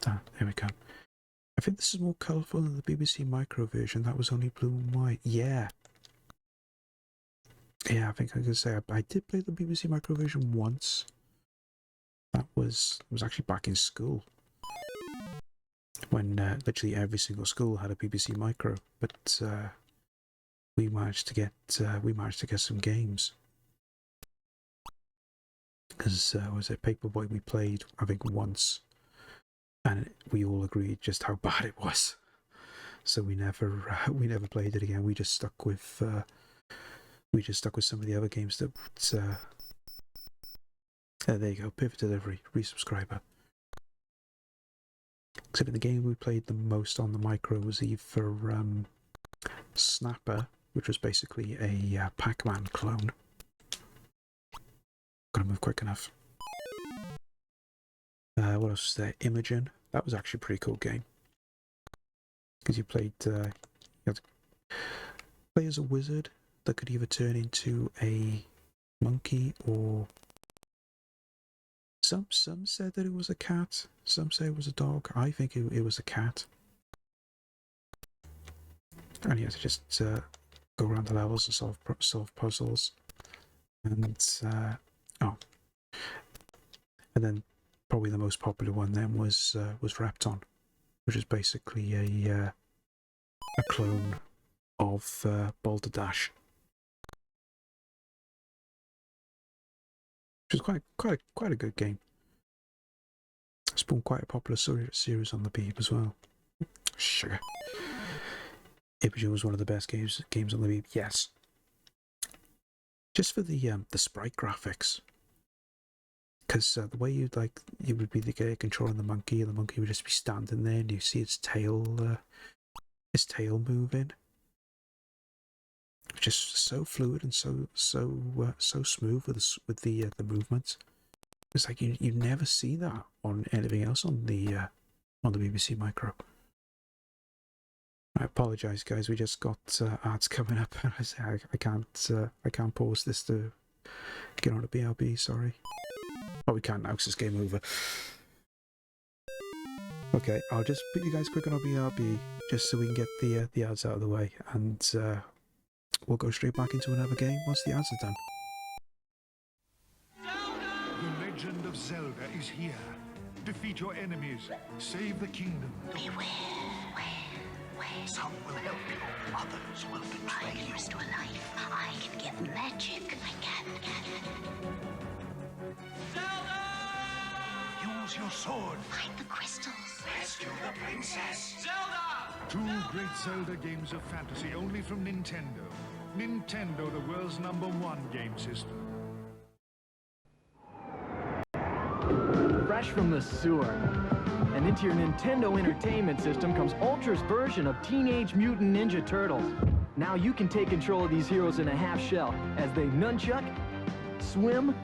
There we go. I think this is more colourful than the BBC Micro version. That was only blue and white. Yeah. Yeah, I think I could say I did play the BBC Micro version once. That was actually back in school, when literally every single school had a BBC Micro. But we managed to get some games. Because was it Paperboy we played I think once, and we all agreed just how bad it was. So we never played it again. We just stuck with some of the other games that. There you go. Pivot Delivery, resubscriber. Except the game we played the most on the micro was either Snapper, which was basically a Pac-Man clone. Gotta move quick enough. What else was there? Imogen. That was actually a pretty cool game. Because you played, you had to play as a wizard that could either turn into a monkey or some said that it was a cat. Some say it was a dog. I think it was a cat. And you had to just go around the levels and solve puzzles. And and then probably the most popular one then was Repton, which is basically a clone of Balderdash, which is quite a good game. Spawned quite a popular series on the Beeb as well. Sugar. Imogen was one of the best games on the Beeb. Yes. Just for the sprite graphics. Because the way you would be the guy controlling the monkey, and the monkey would just be standing there, and you see its tail moving. Just so fluid and so smooth with the movements. It's like you never see that on anything else on the BBC Micro. I apologise, guys. We just got ads coming up, and I say I can't pause this to get on a BRB. Sorry. Oh, we can't now because it's game over. Okay, I'll just put you guys quick on a BRB just so we can get the ads out of the way, and we'll go straight back into another game once the ads are done. The legend of Zelda is here. Defeat your enemies. Save the kingdom. Beware. Some will help you, others will betray I can you. restore life. I can give magic. I can. Use your sword. Find the crystals. Rescue the princess. Two great Zelda games of fantasy only from Nintendo. Nintendo, the world's #1 game system. Fresh from the sewer. And into your Nintendo Entertainment System comes Ultra's version of Teenage Mutant Ninja Turtles. Now you can take control of these heroes in a half shell as they nunchuck, swim,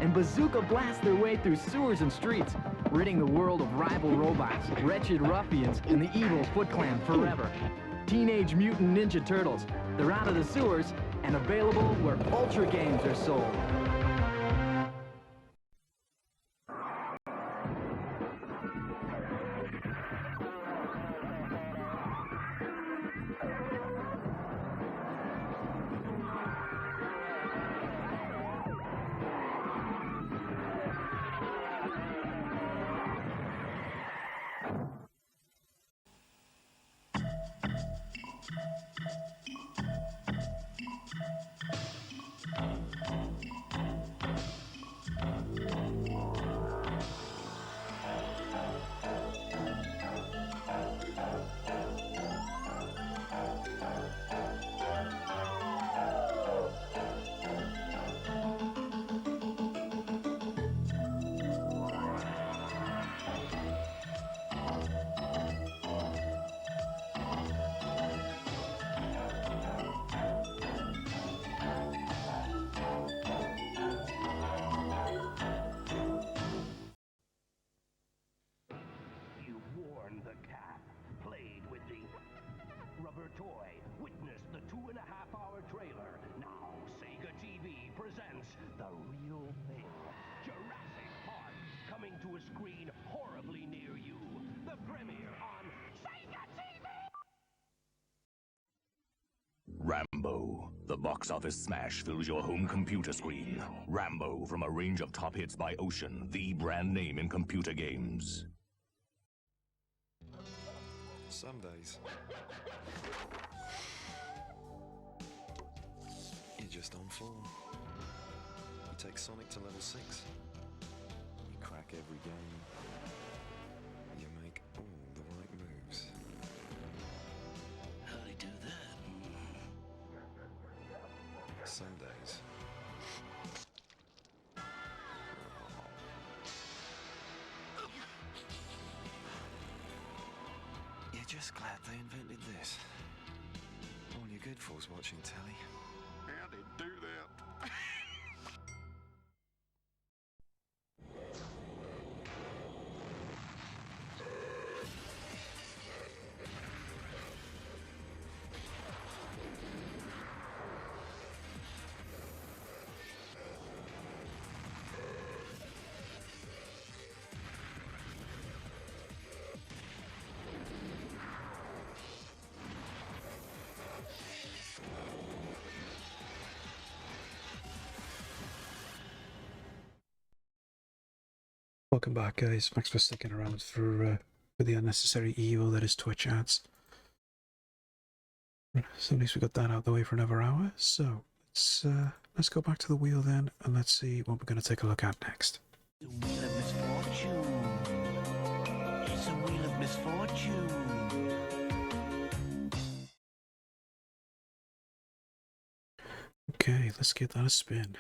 and bazooka blast their way through sewers and streets, ridding the world of rival robots, wretched ruffians, and the evil Foot Clan forever. Teenage Mutant Ninja Turtles. They're out of the sewers and available where Ultra games are sold. You worn the cap, played with the rubber toy, witnessed the 2.5-hour trailer. Now Sega TV presents the real thing. Jurassic Park, coming to a screen horribly near you. The premiere on Sega TV! Rambo. The box office smash fills your home computer screen. Rambo, from a range of top hits by Ocean, the brand name in computer games. Some days. take Sonic to level 6. You crack every game. You make all the right moves. How do you do that? Some days. You're just glad they invented this. All you're good for's watching telly. How did they do that? Welcome back, guys. Thanks for sticking around for the unnecessary evil that is Twitch ads. So at least we got that out of the way for another hour. So let's go back to the wheel then, and let's see what we're going to take a look at next. The wheel of misfortune. It's a wheel of misfortune. Okay, let's give that a spin.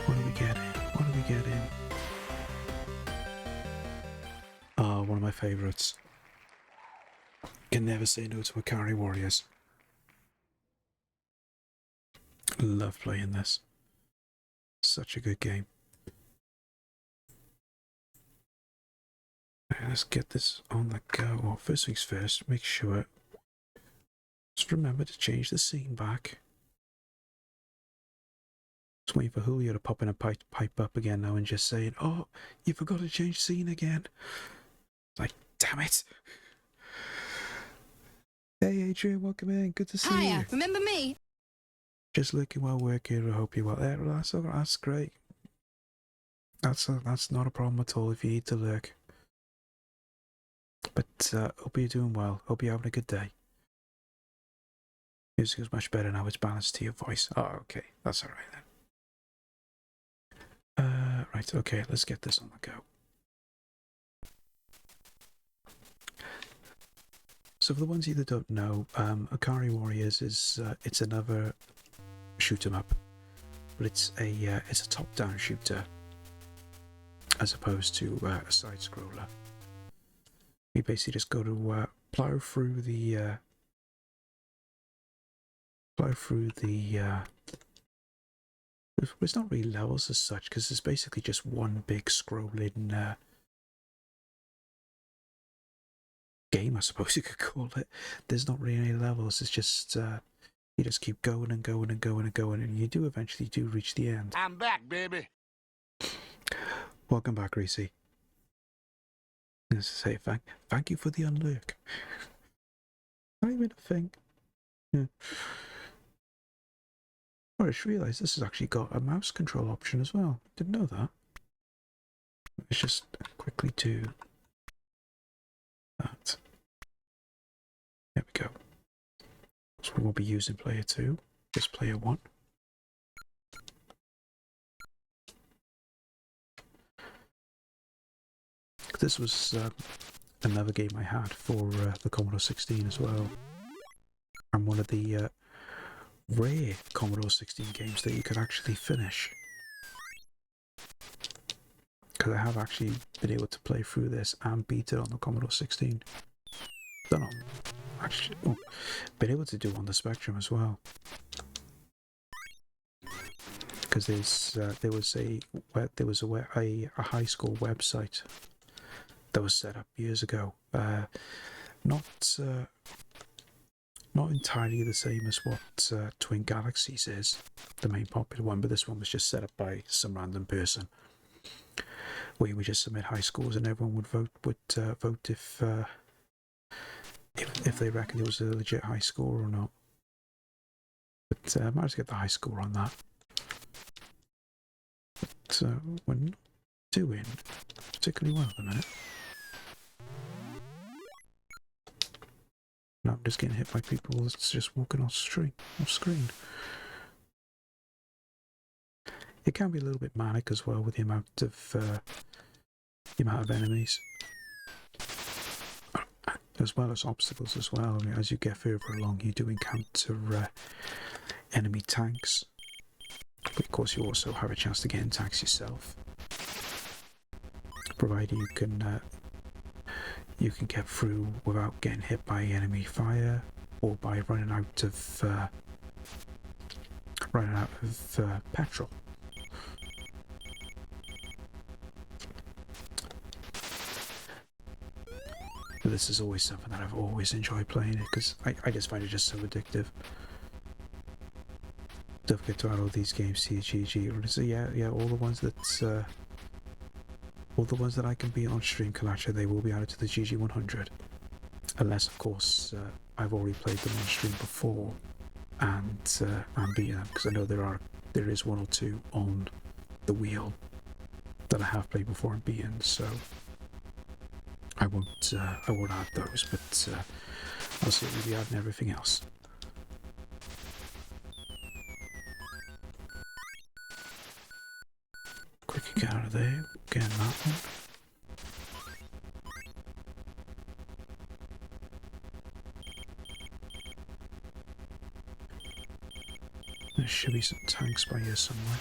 What do we get in? What do we get in? Ah, one of my favourites. Can never say no to Akari Warriors. Love playing this. Such a good game. Right, let's get this on the go. Well, first things first, make sure. Just remember to change the scene back. Just waiting for Julio to pop in a pipe up again now and just saying, "Oh, you forgot to change scene again." Like, damn it. Hey Adrian, welcome in. Good to see you. Hiya, remember me? Just looking well working. I hope you're well. There, that's great. That's not a problem at all if you need to lurk. But hope you're doing well. Hope you're having a good day. Music is much better now. It's balanced to your voice. Oh, okay. That's all right then. Right. Okay. Let's get this on the go. So for the ones of you that don't know, Akari Warriors is it's another shoot 'em up, but it's a top-down shooter as opposed to a side scroller. You basically just go to plow through the it's not really levels as such because it's basically just one big scrolling game, I suppose you could call it. There's not really any levels. It's just you just keep going and going and going and going, and you do eventually reach the end. I'm back, baby. Welcome back, Reese. Let's say thank you for the unlurk. Not even a thing. Yeah. Oh, I just realised this has actually got a mouse control option as well. Didn't know that. Let's just quickly do that. There we go. So we won't be using player 2, just player 1. This was another game I had for the Commodore 16 as well. And one of the rare Commodore 16 games that you could actually finish. Because I have actually been able to play through this and beat it on the Commodore 16. Don't know. Actually, been able to do on the Spectrum as well. Because there was a high school website that was set up years ago. Not entirely the same as what Twin Galaxies is, the main popular one, but this one was just set up by some random person, where you would just submit high scores and everyone would vote if they reckoned it was a legit high score or not. But I managed to get the high score on that. But we're not doing particularly well at the minute. No, just getting hit by people that's just walking off screen. It can be a little bit manic as well with the amount of enemies, as well as obstacles as well. I mean, as you get further along, you do encounter enemy tanks, but of course you also have a chance to get in tanks yourself, provided you can get through without getting hit by enemy fire or by running out of petrol. But this is always something that I've always enjoyed playing it, because I just find it just so addictive. Don't forget to add all these games to your GG. So yeah, all the ones that I can beat on Stream Collector, they will be added to the GG 100, unless of course I've already played them on stream before and beaten them, because I know there is one or two on the wheel that I have played before and beaten, so I won't add those, but I'll certainly be adding everything else. Quickly get out of there, get in that one. There should be some tanks by here somewhere.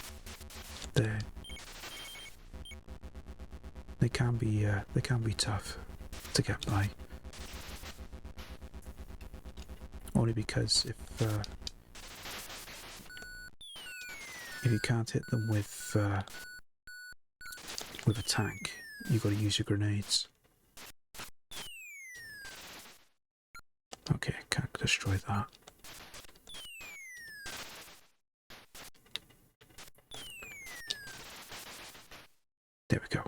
There. They can be tough to get by. Only because if you can't hit them with a tank, you've got to use your grenades. Okay, can't destroy that. There we go.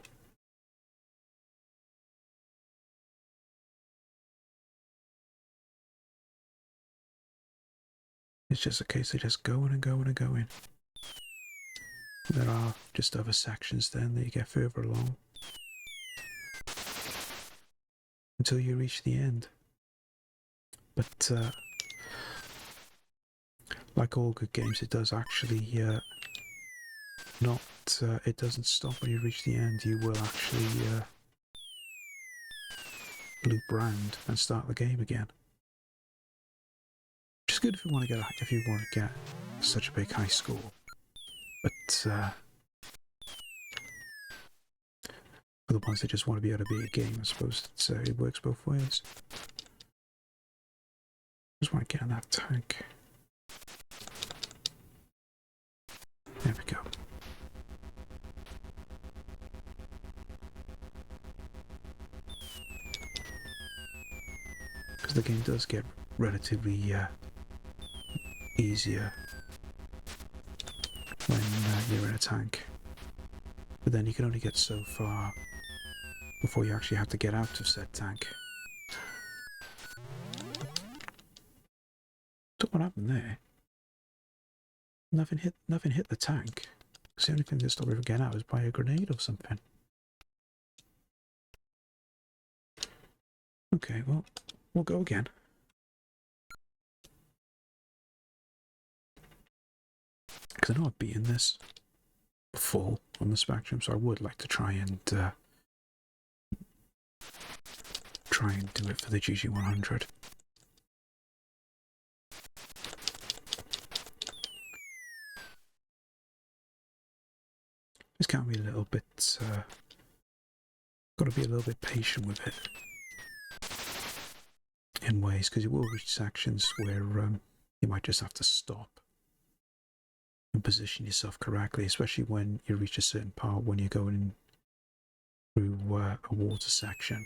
It's just a case of just going and going and going. There are just other sections then that you get further along until you reach the end. But like all good games, it does actually it doesn't stop when you reach the end. You will actually loop round and start the game again. Which is good if you want to get such a big high score. But for the ones that just want to be able to beat a game, I suppose it works both ways. Just want to get in that tank. There we go. Because the game does get relatively easier when you're in a tank, but then you can only get so far before you actually have to get out of said tank. Don't know what happened there. Nothing hit the tank. It's the only thing that stopped me from getting out was by a grenade or something. Okay, well, we'll go again. Because I know I've beaten this before on the Spectrum, so I would like to try and do it for the GG 100. Just can't be a little bit. Got to be a little bit patient with it in ways, because you will reach sections where you might just have to stop and position yourself correctly, especially when you reach a certain part when you're going through a water section.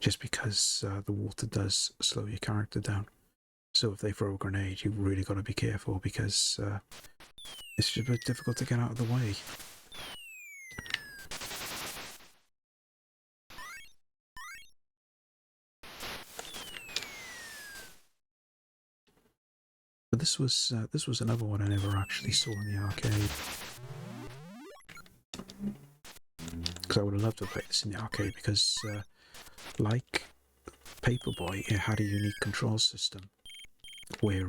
Just because the water does slow your character down. So if they throw a grenade, you've really got to be careful, because it's just a bit difficult to get out of the way. But this was another one I never actually saw in the arcade. Because I would have loved to have played this in the arcade, because like Paperboy, it had a unique control system where,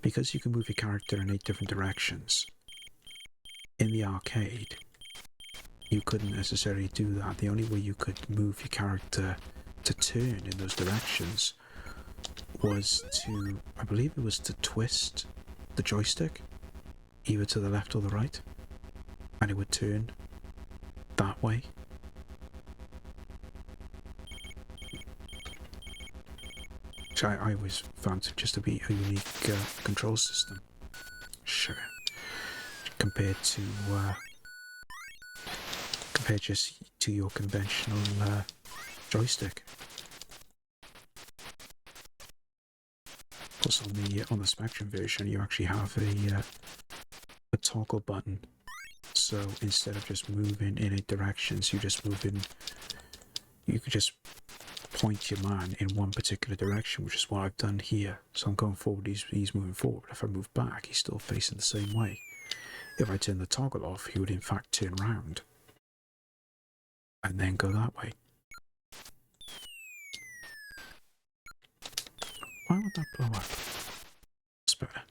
because you can move your character in 8 different directions, in the arcade, you couldn't necessarily do that. The only way you could move your character to turn in those directions was to, I believe it was to twist the joystick, either to the left or the right, and it would turn that way. Which I always found just to be a unique control system. Sure. Compared just to your conventional joystick. Plus on the Spectrum version you actually have a toggle button. So instead of just moving in 8 directions, you could just point your man in one particular direction, which is what I've done here. So I'm going forward, he's moving forward. If I move back, he's still facing the same way. If I turn the toggle off, he would in fact turn round and then go that way. Why would that blow up? It's better.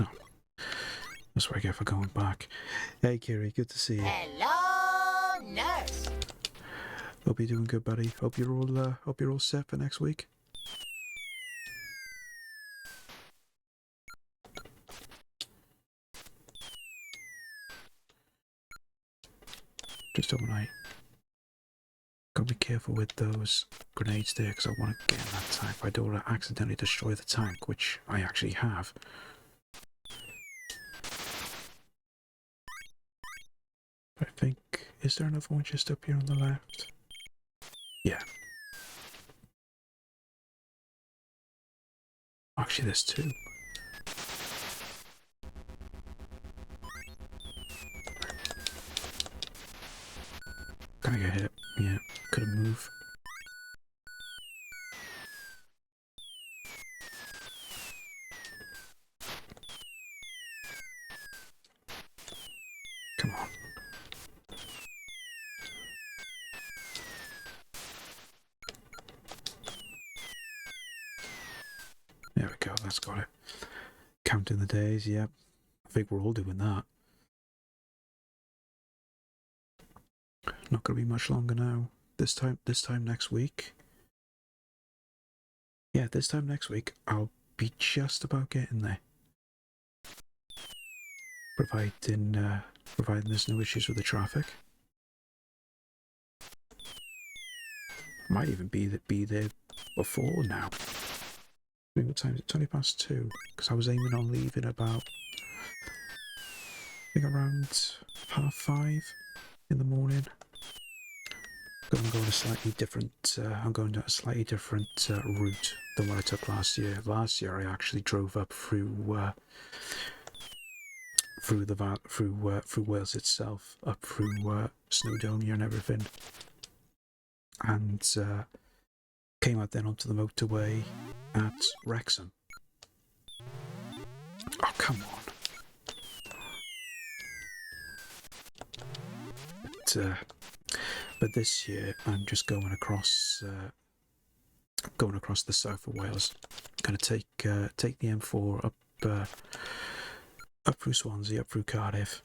Oh. That's what I get for going back. Hey Kiri, good to see you. Hello, nurse. Hope you're doing good, buddy. Hope you're all set for next week. Just overnight. Gotta be careful with those grenades there, because I want to get in that tank. I don't want to accidentally destroy the tank, which I actually have. I think, is there another one just up here on the left? Yeah. Actually, there's 2. Can I get hit? Yeah. Couldn't move. Come on. There we go, that's got it. Counting the days, yep. I think we're all doing that. Not gonna be much longer now. This time next week. Yeah, this time next week I'll be just about getting there. Providing there's no issues with the traffic. Might even be there before now. I mean, what time is it? 2:20, because I was aiming on leaving about, I think around 5:30 in the morning. I'm going a slightly different. I'm going down a slightly different route than what I took last year. Last year, I actually drove up through Wales itself, up through Snowdonia and everything, and came out then onto the motorway at Wrexham. Oh, come on! But this year I'm just going across the south of Wales. I'm gonna take the M4 up through Swansea, up through Cardiff.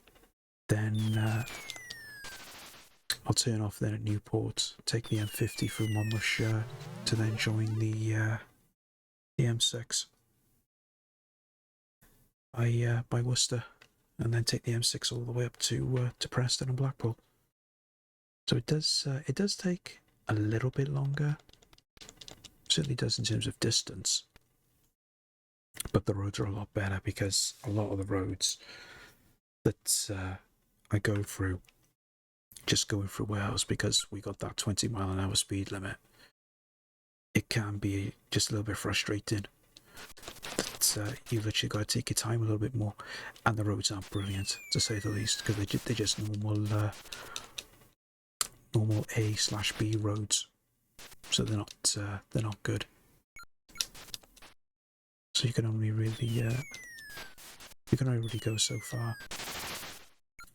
Then I'll turn off then at Newport, take the M50 through Monmouthshire to then join the M6 by Worcester, and then take the M6 all the way up to Preston and Blackpool. So it does take a little bit longer. Certainly does in terms of distance. But the roads are a lot better, because a lot of the roads that I go through, just going through Wales, because we got that 20-mile-an-hour speed limit, it can be just a little bit frustrating. That you've literally got to take your time a little bit more, and the roads aren't brilliant, to say the least, because they're just normal A/B roads, so they're not good. So you can only really go so far,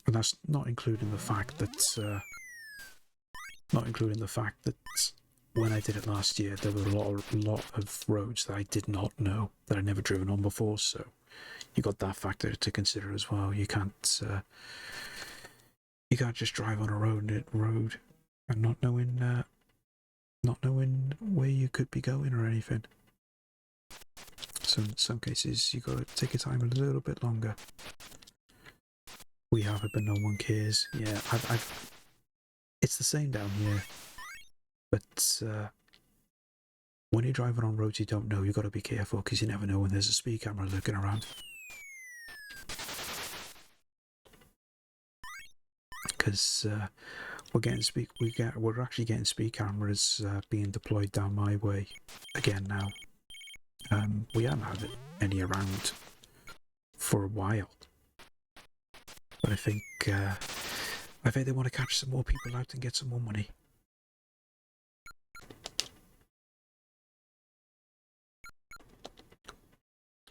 and that's not including the fact that Not including the fact that when I did it last year, there were a lot of roads that I did not know, that I'd never driven on before, so you got that factor to consider as well. You can't just drive on a road and not knowing where you could be going or anything. So in some cases, you got to take your time a little bit longer. We have it, but no one cares. Yeah, it's the same down here. But when you're driving on roads you don't know, you got to be careful because you never know when there's a speed camera looking around. Because we're actually getting speed cameras being deployed down my way again now. We haven't had any around for a while, but I think they want to catch some more people out and get some more money.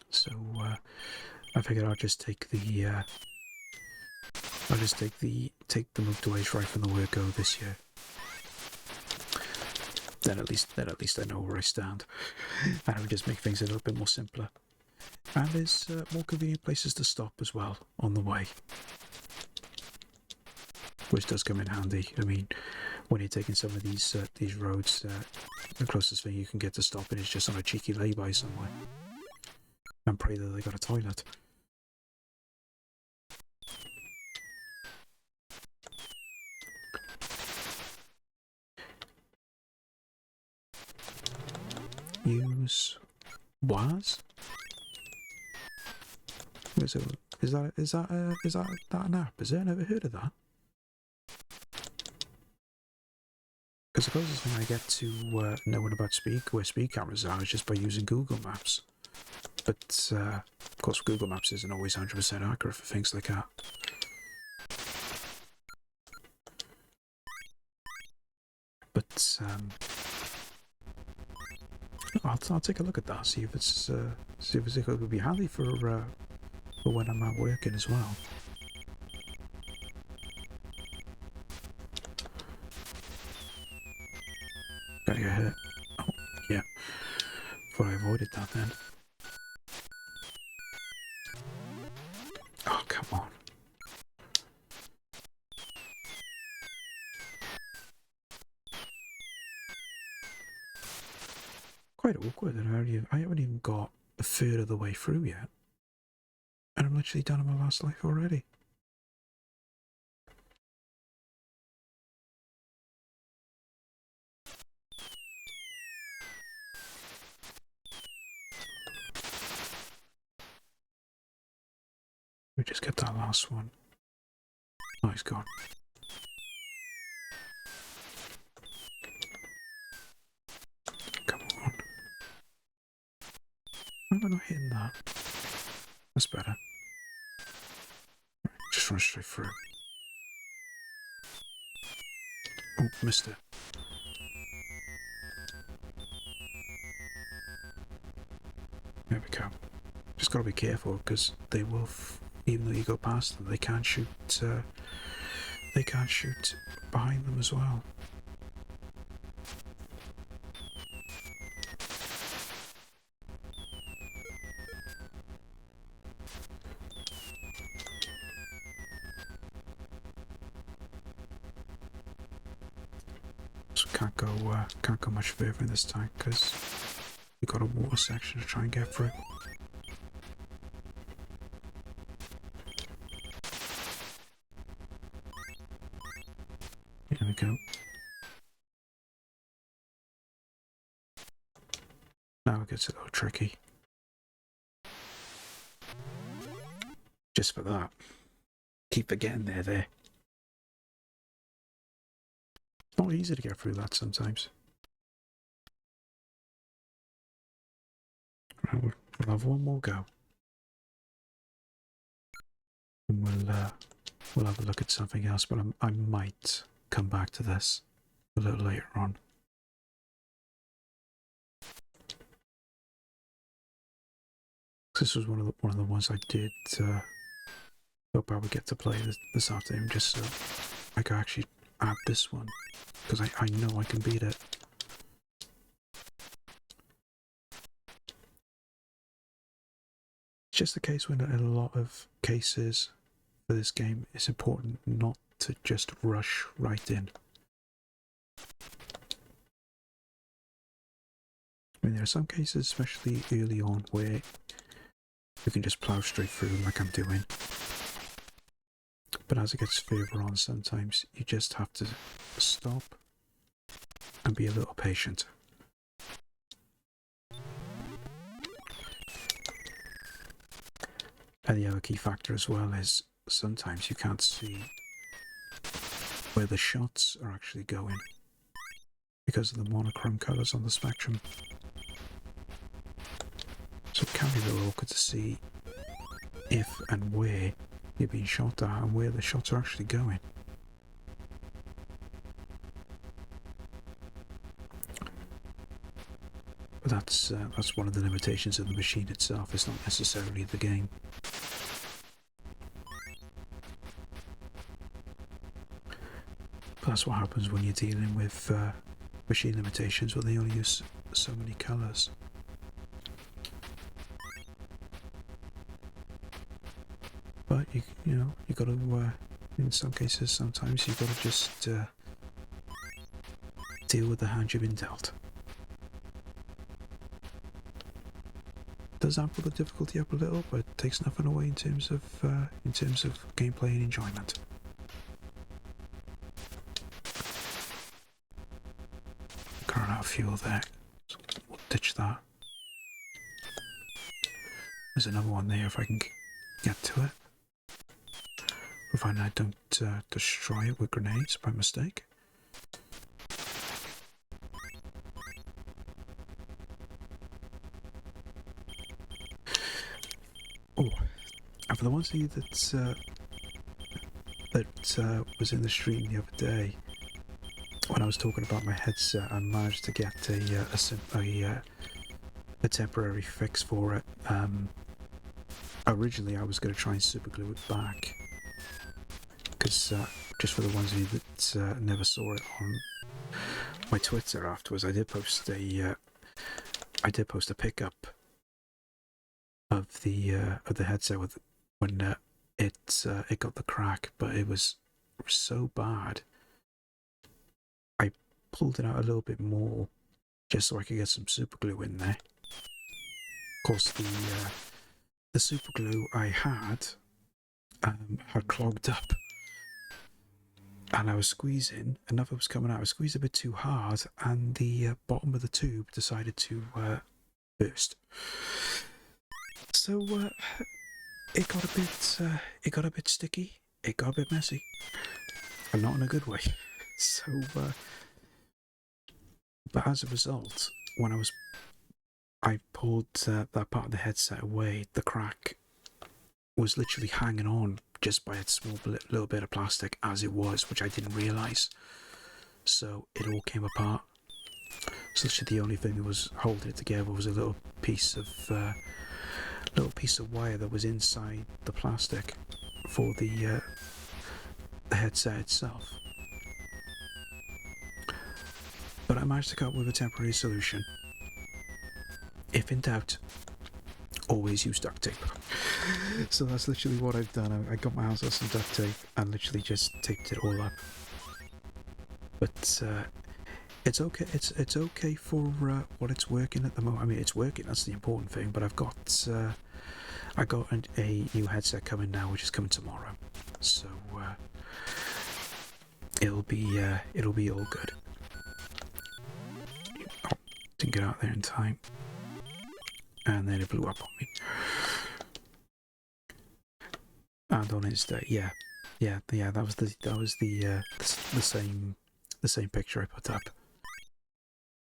So I figured I'll just take the motorways right from the word go this year. Then at least I know where I stand, and it would just make things a little bit more simpler. And there's more convenient places to stop as well on the way, which does come in handy. I mean, when you're taking some of these roads, the closest thing you can get to stopping is just on a cheeky lay-by somewhere, and pray that they got a toilet. Use was? Is that an app? Is it? I never heard of that. Because the closest thing I get to knowing about where speed cameras are is just by using Google Maps. But of course, Google Maps isn't always 100% accurate for things like that. But I'll take a look at that. See if it would be handy for when I'm out working as well. Gotta get hit. Oh, yeah. Thought I avoided that then. Oh, come on. Quite awkward that I haven't even got a third of the way through yet. And I'm literally done in my last life already. We just get that last one. Oh, he's gone. Come on. Why am I not hitting that? That's better. Right, just run straight through. Oh, missed it. There we go. Just gotta be careful because they will, even though you go past them, they can't shoot. They can't shoot behind them as well. So can't go much further in this tank because we've got a water section to try and get through. There we go. Now it gets a little tricky. Just for that. Keep forgetting they're there. Not easy to get through that sometimes. Right, we'll have one more go. And we'll have a look at something else, but I might come back to this a little later on. This was one of the ones I did hope I would get to play this afternoon, just so I could actually add this one, because I know I can beat it. It's just the case when in a lot of cases for this game, it's important not to just rush right in. I mean, there are some cases, especially early on, where you can just plow straight through like I'm doing. But as it gets further on, sometimes you just have to stop and be a little patient. And the other key factor as well is sometimes you can't see where the shots are actually going because of the monochrome colours on the spectrum. So it can be a little awkward to see if and where you're being shot at and where the shots are actually going. But that's one of the limitations of the machine itself. It's not necessarily the game. But that's what happens when you're dealing with machine limitations where they only use so many colours. But you know, you got to in some cases, sometimes you got to just deal with the hand you've been dealt. Does amp the difficulty up a little, but it takes nothing away in terms of gameplay and enjoyment. Current out of fuel there, so we'll ditch that. There's another one there if I can get to it. Provided I don't destroy it with grenades by mistake. Oh, and for the ones of you that was in the stream the other day, when I was talking about my headset, I managed to get a temporary fix for it. Originally, I was going to try and super glue it back. Because just for the ones of you that never saw it on my Twitter afterwards, I did post a pickup of the headset with when it got the crack, but it was so bad. I pulled it out a little bit more just so I could get some super glue in there. Of course, the super glue I had clogged up. And I was squeezing, enough was coming out. I squeezed a bit too hard, and the bottom of the tube decided to burst. So it got a bit sticky. It got a bit messy, and not in a good way. So, but as a result, when I pulled that part of the headset away, the crack was literally hanging on just by a small little bit of plastic as it was, which I didn't realise. So it all came apart. So literally the only thing that was holding it together was a little piece of wire that was inside the plastic for the headset itself. But I managed to come up with a temporary solution. If in doubt, always use duct tape. So that's literally what I've done. I got my hands on some duct tape and literally just taped it all up. But it's okay. It's okay for what it's working at the moment. I mean, it's working. That's the important thing. But I got a new headset coming now, which is coming tomorrow. So it'll be all good. Oh, didn't get out there in time. And then it blew up on me. And on his day, yeah, that was the same picture I put up.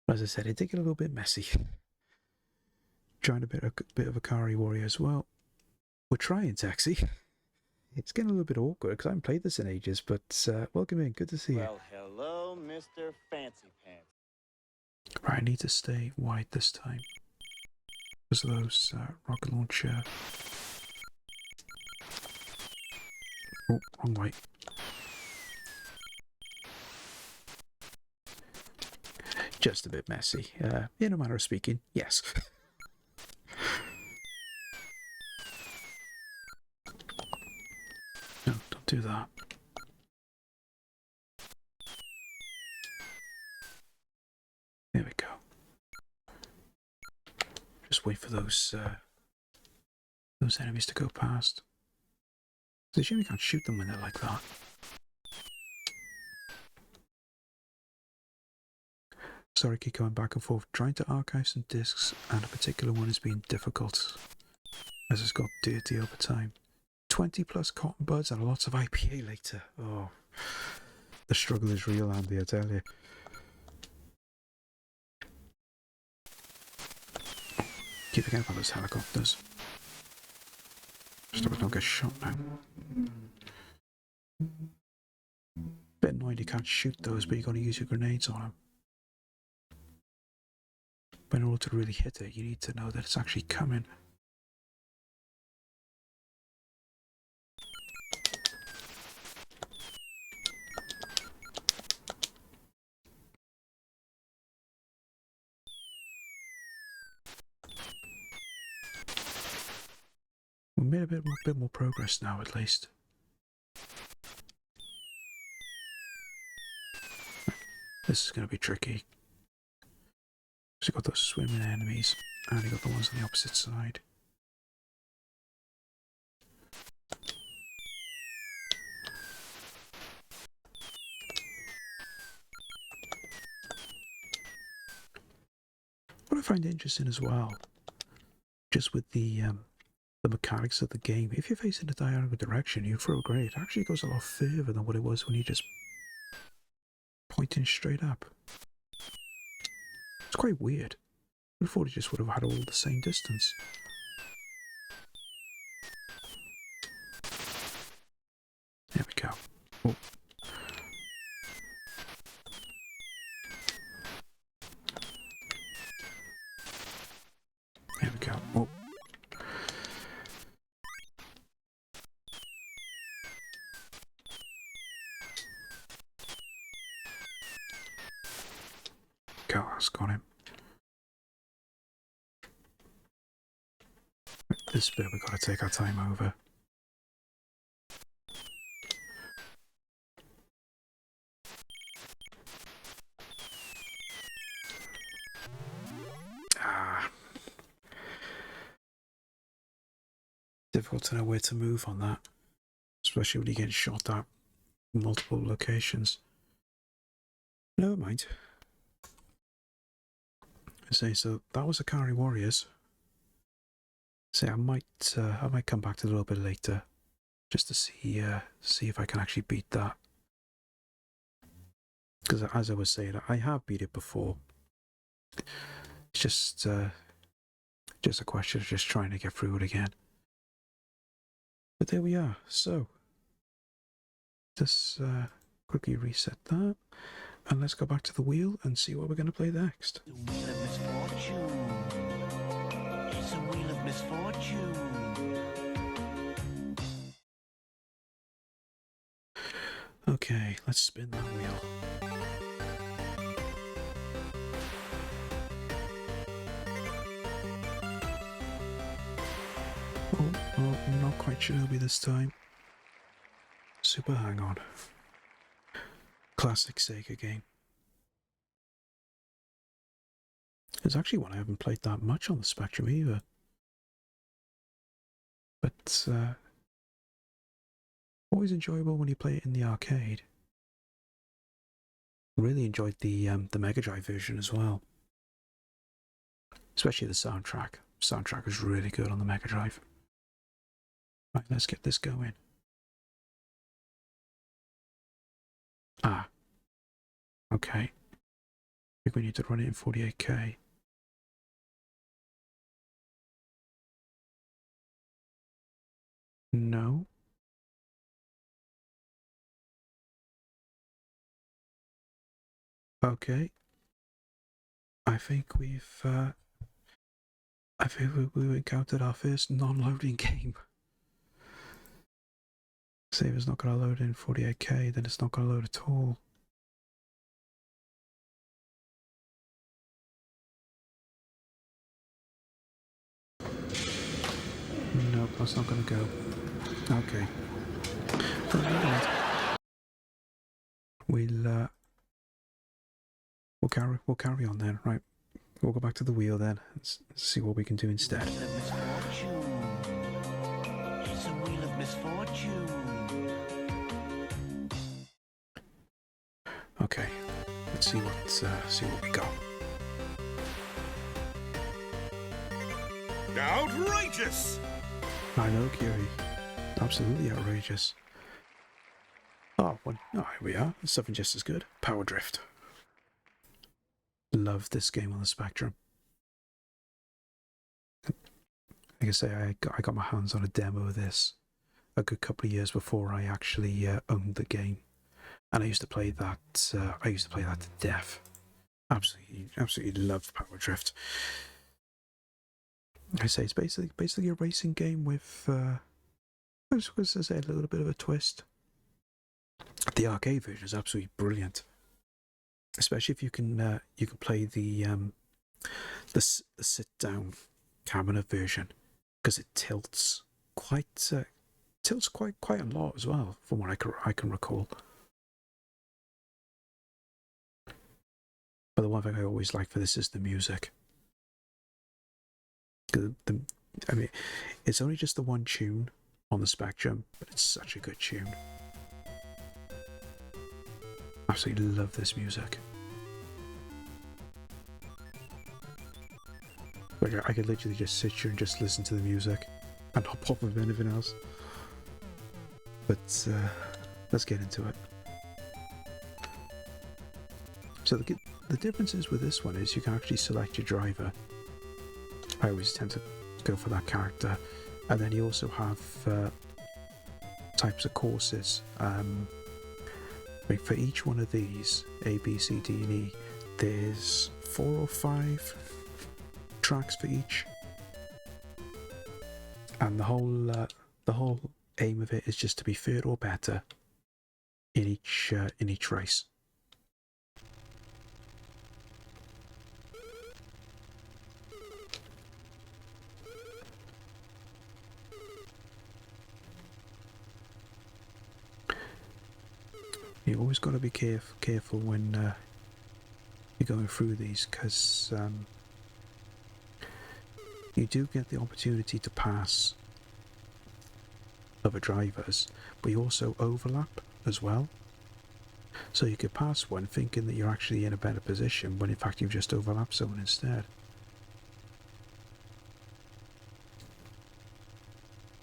As I said, it did get a little bit messy. Trying a bit of a Kari warrior as well. We're trying, Taxi. It's getting a little bit awkward because I haven't played this in ages, but welcome in. Good to see you. Well, hello, Mr. Fancy Pants. Right, I need to stay wide this time. Because of those rocket launcher. Oh, wrong way. just a bit messy. In a manner of speaking, yes. No, don't do that. There we go. Just wait for those enemies to go past. It's a shame you can't shoot them when they're like that. Sorry, keep going back and forth. Trying to archive some discs, and a particular one has been difficult, as it's got dirty over time. 20 plus cotton buds and lots of IPA later. Oh, the struggle is real, Andy, I tell you. Keep forgetting about those helicopters. Just hope I don't get shot now. Bit annoying you can't shoot those, but you got to use your grenades on them. But in order to really hit it, you need to know that it's actually coming. We made a bit more progress now, at least. This is going to be tricky. So you got those swimming enemies, and you got the ones on the opposite side. What I find interesting as well, just with the mechanics of the game, if you're facing a diagonal direction, you throw a grenade, it actually goes a lot further than what it was when you just pointing straight up. It's quite weird. I thought it just would have had all the same distance. There we go. Oh. There we go. Oh. Go, that's got him. This bit we've got to take our time over. Difficult to know where to move on that, especially when you get shot at multiple locations. Never mind. So that was Akari Warriors. I might come back to it a little bit later, just to see if I can actually beat that. Because as I was saying, I have beat it before. It's just a question of just trying to get through it again. But there we are. So just quickly reset that, and let's go back to the wheel and see what we're going to play next. The wheel of misfortune. It's a wheel of misfortune. Okay, let's spin that wheel. Oh, I'm not quite sure it'll be this time. Super Hang On. Classic Sega game. It's actually one I haven't played that much on the Spectrum either. But always enjoyable when you play it in the arcade. Really enjoyed the Mega Drive version as well. Especially the soundtrack. Soundtrack was really good on the Mega Drive. Right, let's get this going. Ah. Okay. I think we need to run it in 48K. No. Okay. I think we've encountered our first non-loading game. See, if it's not going to load in 48K, then it's not going to load at all. That's not going to go. Okay. We'll carry on then, right? We'll go back to the wheel then and see what we can do instead. Wheel of misfortune. It's a wheel of misfortune. Okay, let's see what we got. Outrageous! I know, Kiri. Absolutely outrageous. Oh, here we are. Something just as good. Power Drift. Love this game on the Spectrum. Like I say, I got my hands on a demo of this a good couple of years before I actually owned the game, and I used to play that. I used to play that to death. Absolutely love Power Drift. Like I say, it's basically a racing game with, I was going to say, a little bit of a twist. The arcade version is absolutely brilliant, especially if you can play the sit down cabinet version, because it tilts quite a lot as well, from what I can recall. But the one thing I always like for this is the music. I mean, it's only just the one tune on the Spectrum, but it's such a good tune. Absolutely love this music. Like, I could literally just sit here and just listen to the music and not pop with anything else. But let's get into it. So the differences with this one is you can actually select your driver. I always tend to go for that character, and then you also have types of courses. Like for each one of these, A, B, C, D, and E, there's 4 or 5 tracks for each, and the whole aim of it is just to be third or better in each race. You always got to be careful when you're going through these, because you do get the opportunity to pass other drivers, but you also overlap as well. So you could pass one thinking that you're actually in a better position, when in fact you've just overlapped someone instead.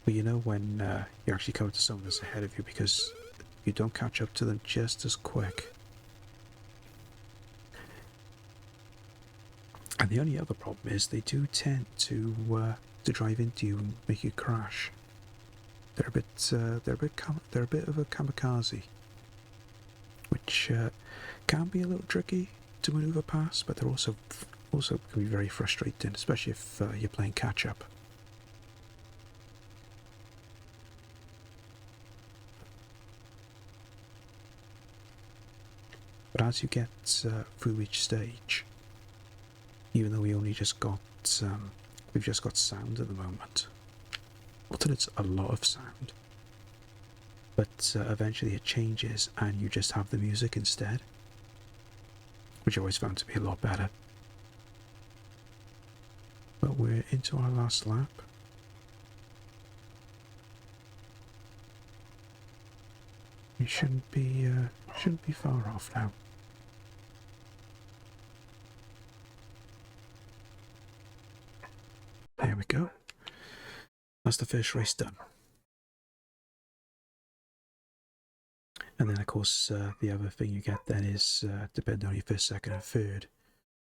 But you know when you actually come to someone that's ahead of you, because you don't catch up to them just as quick. And the only other problem is they do tend to drive into you and make you crash. They're a bit of a kamikaze, which can be a little tricky to maneuver past, but they're also can be very frustrating, especially if you're playing catch up. But as you get through each stage, even though we only just got we've just got sound at the moment, not that it's a lot of sound, but eventually it changes and you just have the music instead, which I always found to be a lot better. But we're into our last lap. We shouldn't be far off now. There we go. That's the first race done. And then of course the other thing you get then is, depending on your first, second and third,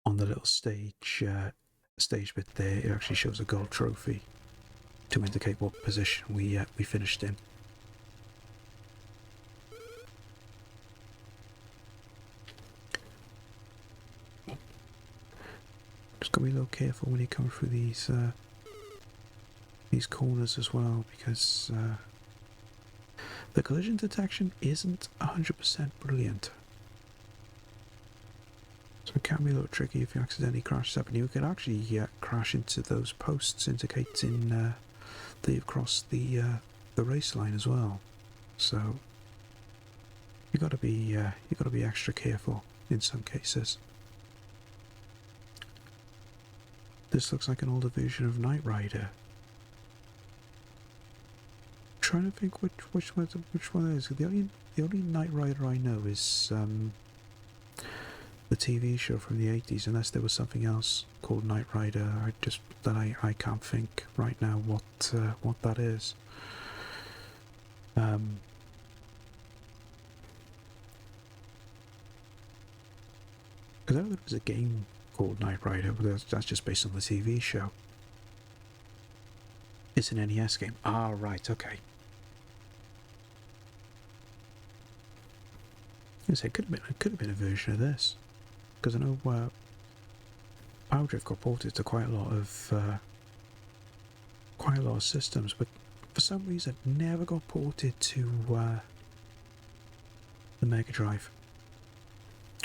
on the little stage bit there, it actually shows a gold trophy to indicate what position we finished in. Just gotta be a little careful when you come through these corners as well, because the collision detection isn't 100% brilliant. So it can be a little tricky if you accidentally crash up, and you could actually crash into those posts indicating they've crossed the race line as well. So you got to be extra careful in some cases. This looks like an older version of Knight Rider. Trying to think which one it is. The only Knight Rider I know is the TV show from the 80s, unless there was something else called Knight Rider. I can't think right now what that is. Because I know there was a game called Knight Rider, but that's just based on the TV show. It's an NES game. Ah, right, okay. It could have been a version of this, because I know Power Drift got ported to quite a lot of systems, but for some reason it never got ported to the Mega Drive,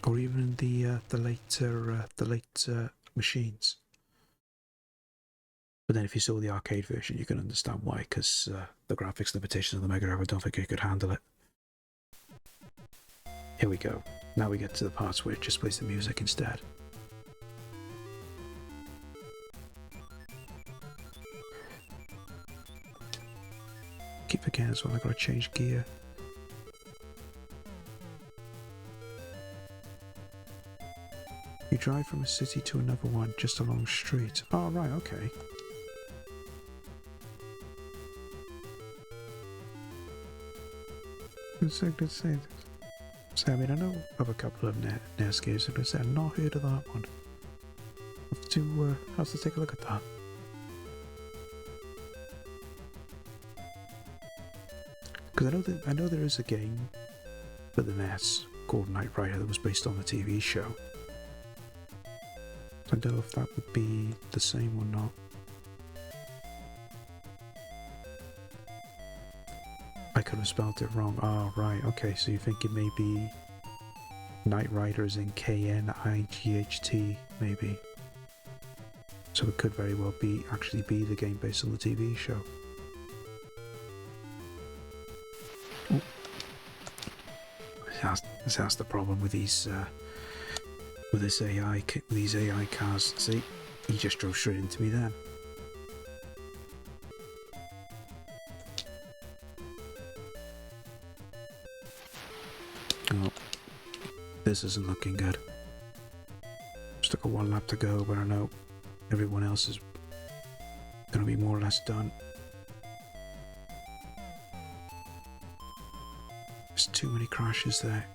or even the later machines. But then if you saw the arcade version, you can understand why, because the graphics limitations of the Mega Drive, I don't think it could handle it. Here we go. Now we get to the parts where it just plays the music instead. Keep forgetting as well, I gotta change gear. You drive from a city to another one just along the street. Oh, right, okay. Good say. So, I mean, I know of a couple of NES games, but I've not heard of that one. I'll have to take a look at that. Because I know there is a game for the NES called Knight Rider that was based on the TV show. I don't know if that would be the same or not. I could have spelled it wrong. Oh, right, okay, so you think it may be Knight Rider as in Knight, maybe. So it could very well actually be the game based on the TV show. Oh. That's the problem with these these AI cars. See, he just drove straight into me then. Oh, this isn't looking good. Still got one lap to go, but I know everyone else is going to be more or less done. There's too many crashes there.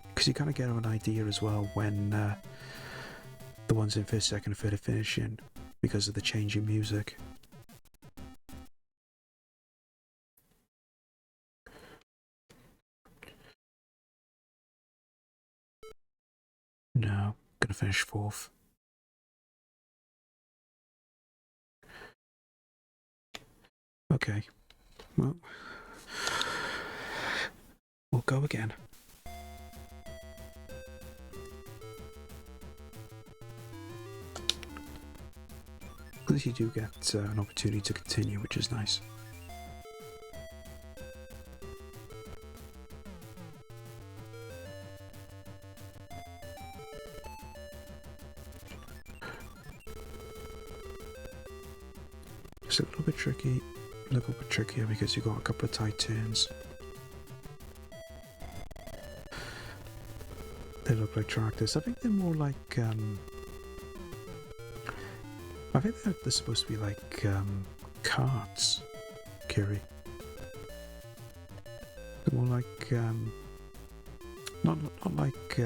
Because you kind of get an idea as well when the ones in first, second, and third are finishing because of the change in music. No, gonna finish fourth. Okay, well, we'll go again. At least you do get an opportunity to continue, which is nice. It's a little bit trickier because you've got a couple of tight turns. They look like tractors. I think they're more like I think they're supposed to be like carts, Kiri. They're more like not like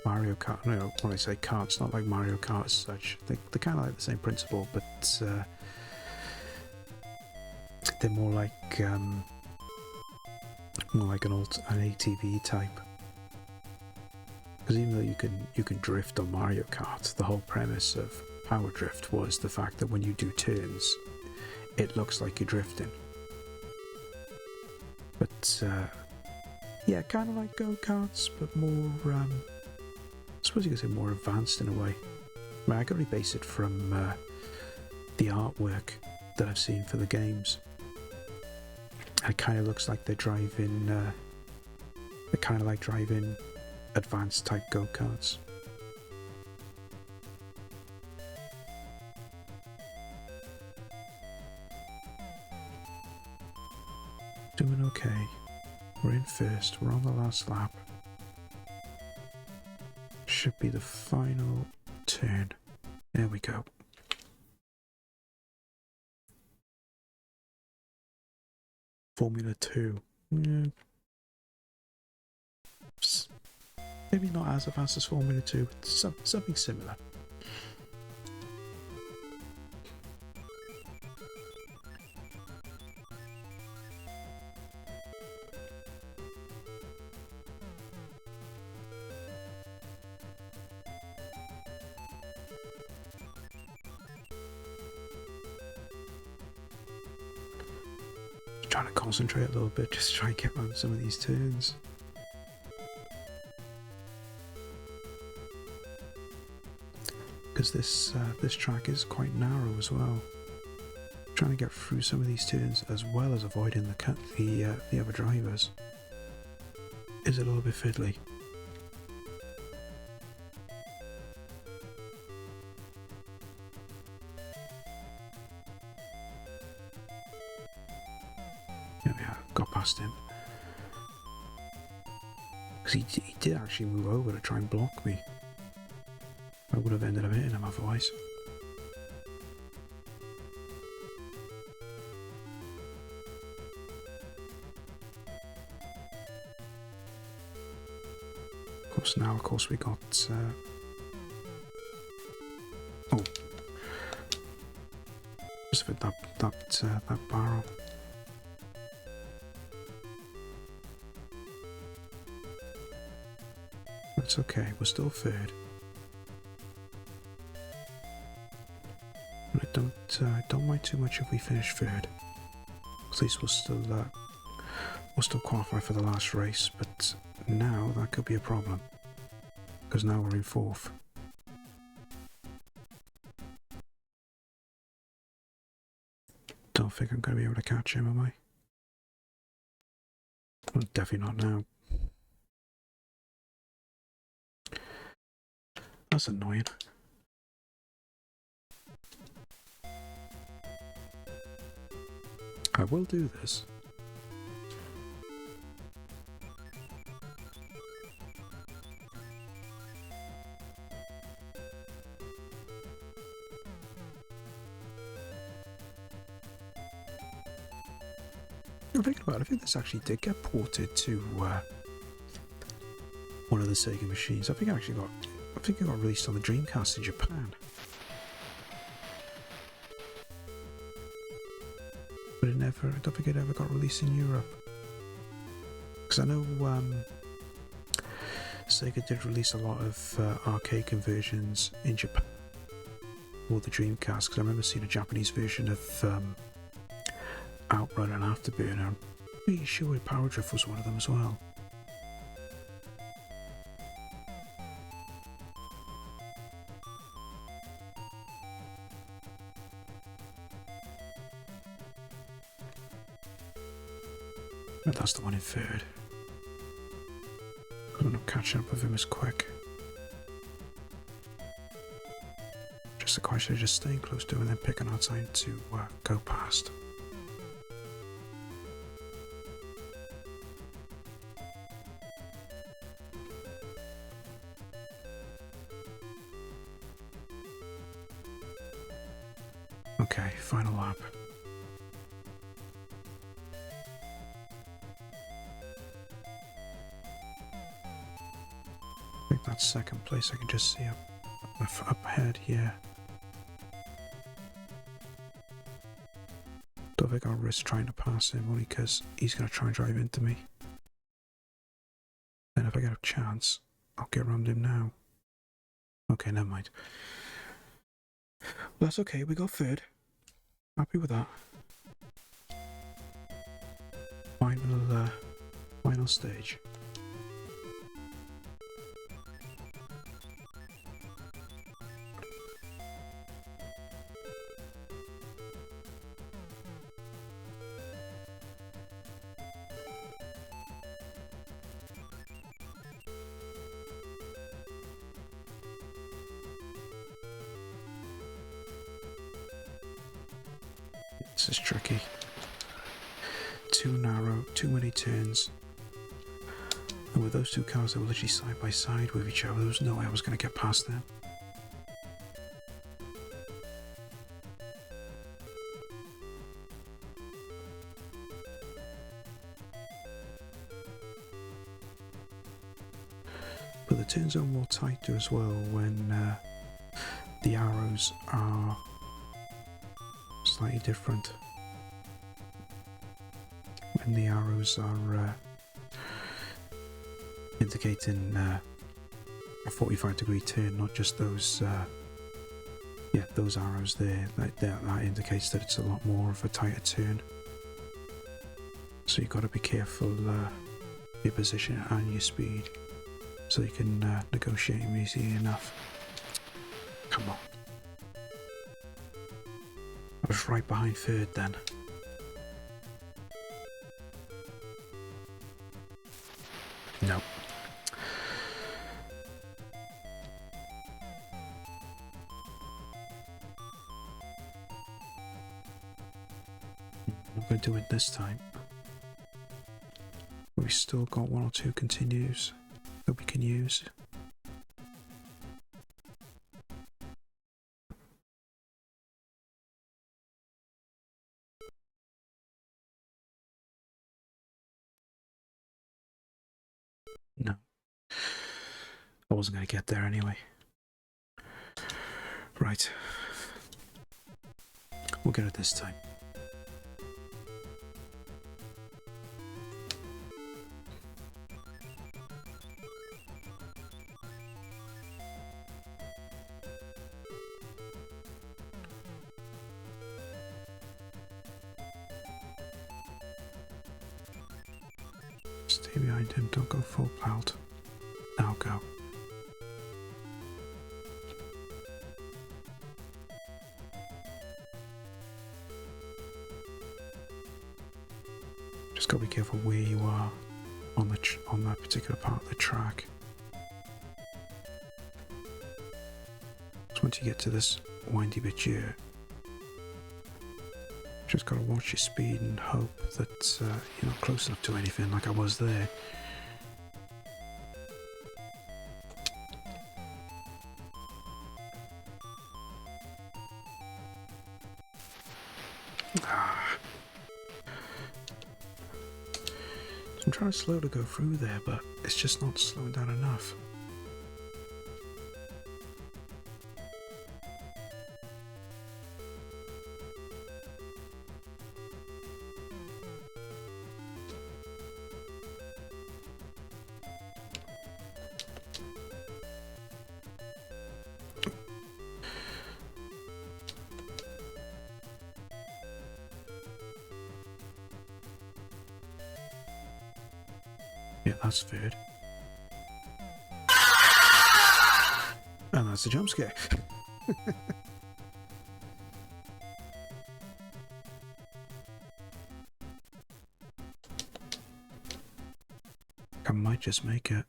Mario Kart. No, when I say carts, not like Mario Kart as such. They're kind of like the same principle, but they're more like an ATV type. Because even though you can drift on Mario Kart, the whole premise of Power Drift was the fact that when you do turns, it looks like you're drifting. But yeah, kind of like go-karts, but more, I suppose you could say more advanced in a way. I mean, I could only base it from the artwork that I've seen for the games. It kind of looks like they're driving, they're kind of like driving advanced type go-karts. Doing okay. We're in first, we're on the last lap. Should be the final turn. There we go. Formula 2. Yeah. Maybe not as fast as Formula 2, but something similar. Trying to concentrate a little bit, just try and get around some of these turns. Because this track is quite narrow as well. Trying to get through some of these turns as well as avoiding the other drivers is a little bit fiddly. There we are, got past him. Because he did actually move over to try and block me. I would have ended up hitting him otherwise. Of course we got oh, just with that barrel. That's okay, we're still third. And I don't mind too much if we finish third. At least we'll still qualify for the last race, but now that could be a problem. Because now we're in fourth. Don't think I'm going to be able to catch him, am I? Well, definitely not now. That's annoying. I will do this. I'm thinking about it, I think this actually did get ported to one of the Sega machines. I think it got released on the Dreamcast in Japan. But I don't think it ever got released in Europe. Because I know Sega did release a lot of arcade conversions in Japan for the Dreamcast, because I remember seeing a Japanese version of Outrun and Afterburner. I'm pretty sure Power Drift was one of them as well. But that's the one in third. I'm not catching up with him as quick. Just a question of just staying close to him and then picking our time to go past. Okay, final lap. I think that's second place. I can just see up ahead here. Don't think I'll risk trying to pass him, only because he's going to try and drive into me. Then if I get a chance, I'll get around him now. Okay, never mind. Well, that's okay, we got third. Happy with that. Final stage. this is tricky. Too narrow, too many turns. And with those two cars that were literally side by side with each other, there was no way I was going to get past them. But the turns are more tighter as well when the arrows are slightly different. When the arrows are indicating a 45-degree turn, not just those those arrows there, that indicates that it's a lot more of a tighter turn. So you've got to be careful your position and your speed, so you can negotiate them easily enough. Come on. I was right behind third then. No. I'm not going to do it this time. We've still got one or two continues that we can use. No. I wasn't going to get there anyway. Right. We'll get it this time. Stay behind him, don't go full plout. Now go. Just gotta be careful where you are on that particular part of the track. So once you get to this windy bit here, just gotta watch your speed and hope that you're not close enough to anything like I was there. I'm trying to slow to go through there, but it's just not slowing down enough. Yeah, that's third. And that's a jump scare. I might just make it.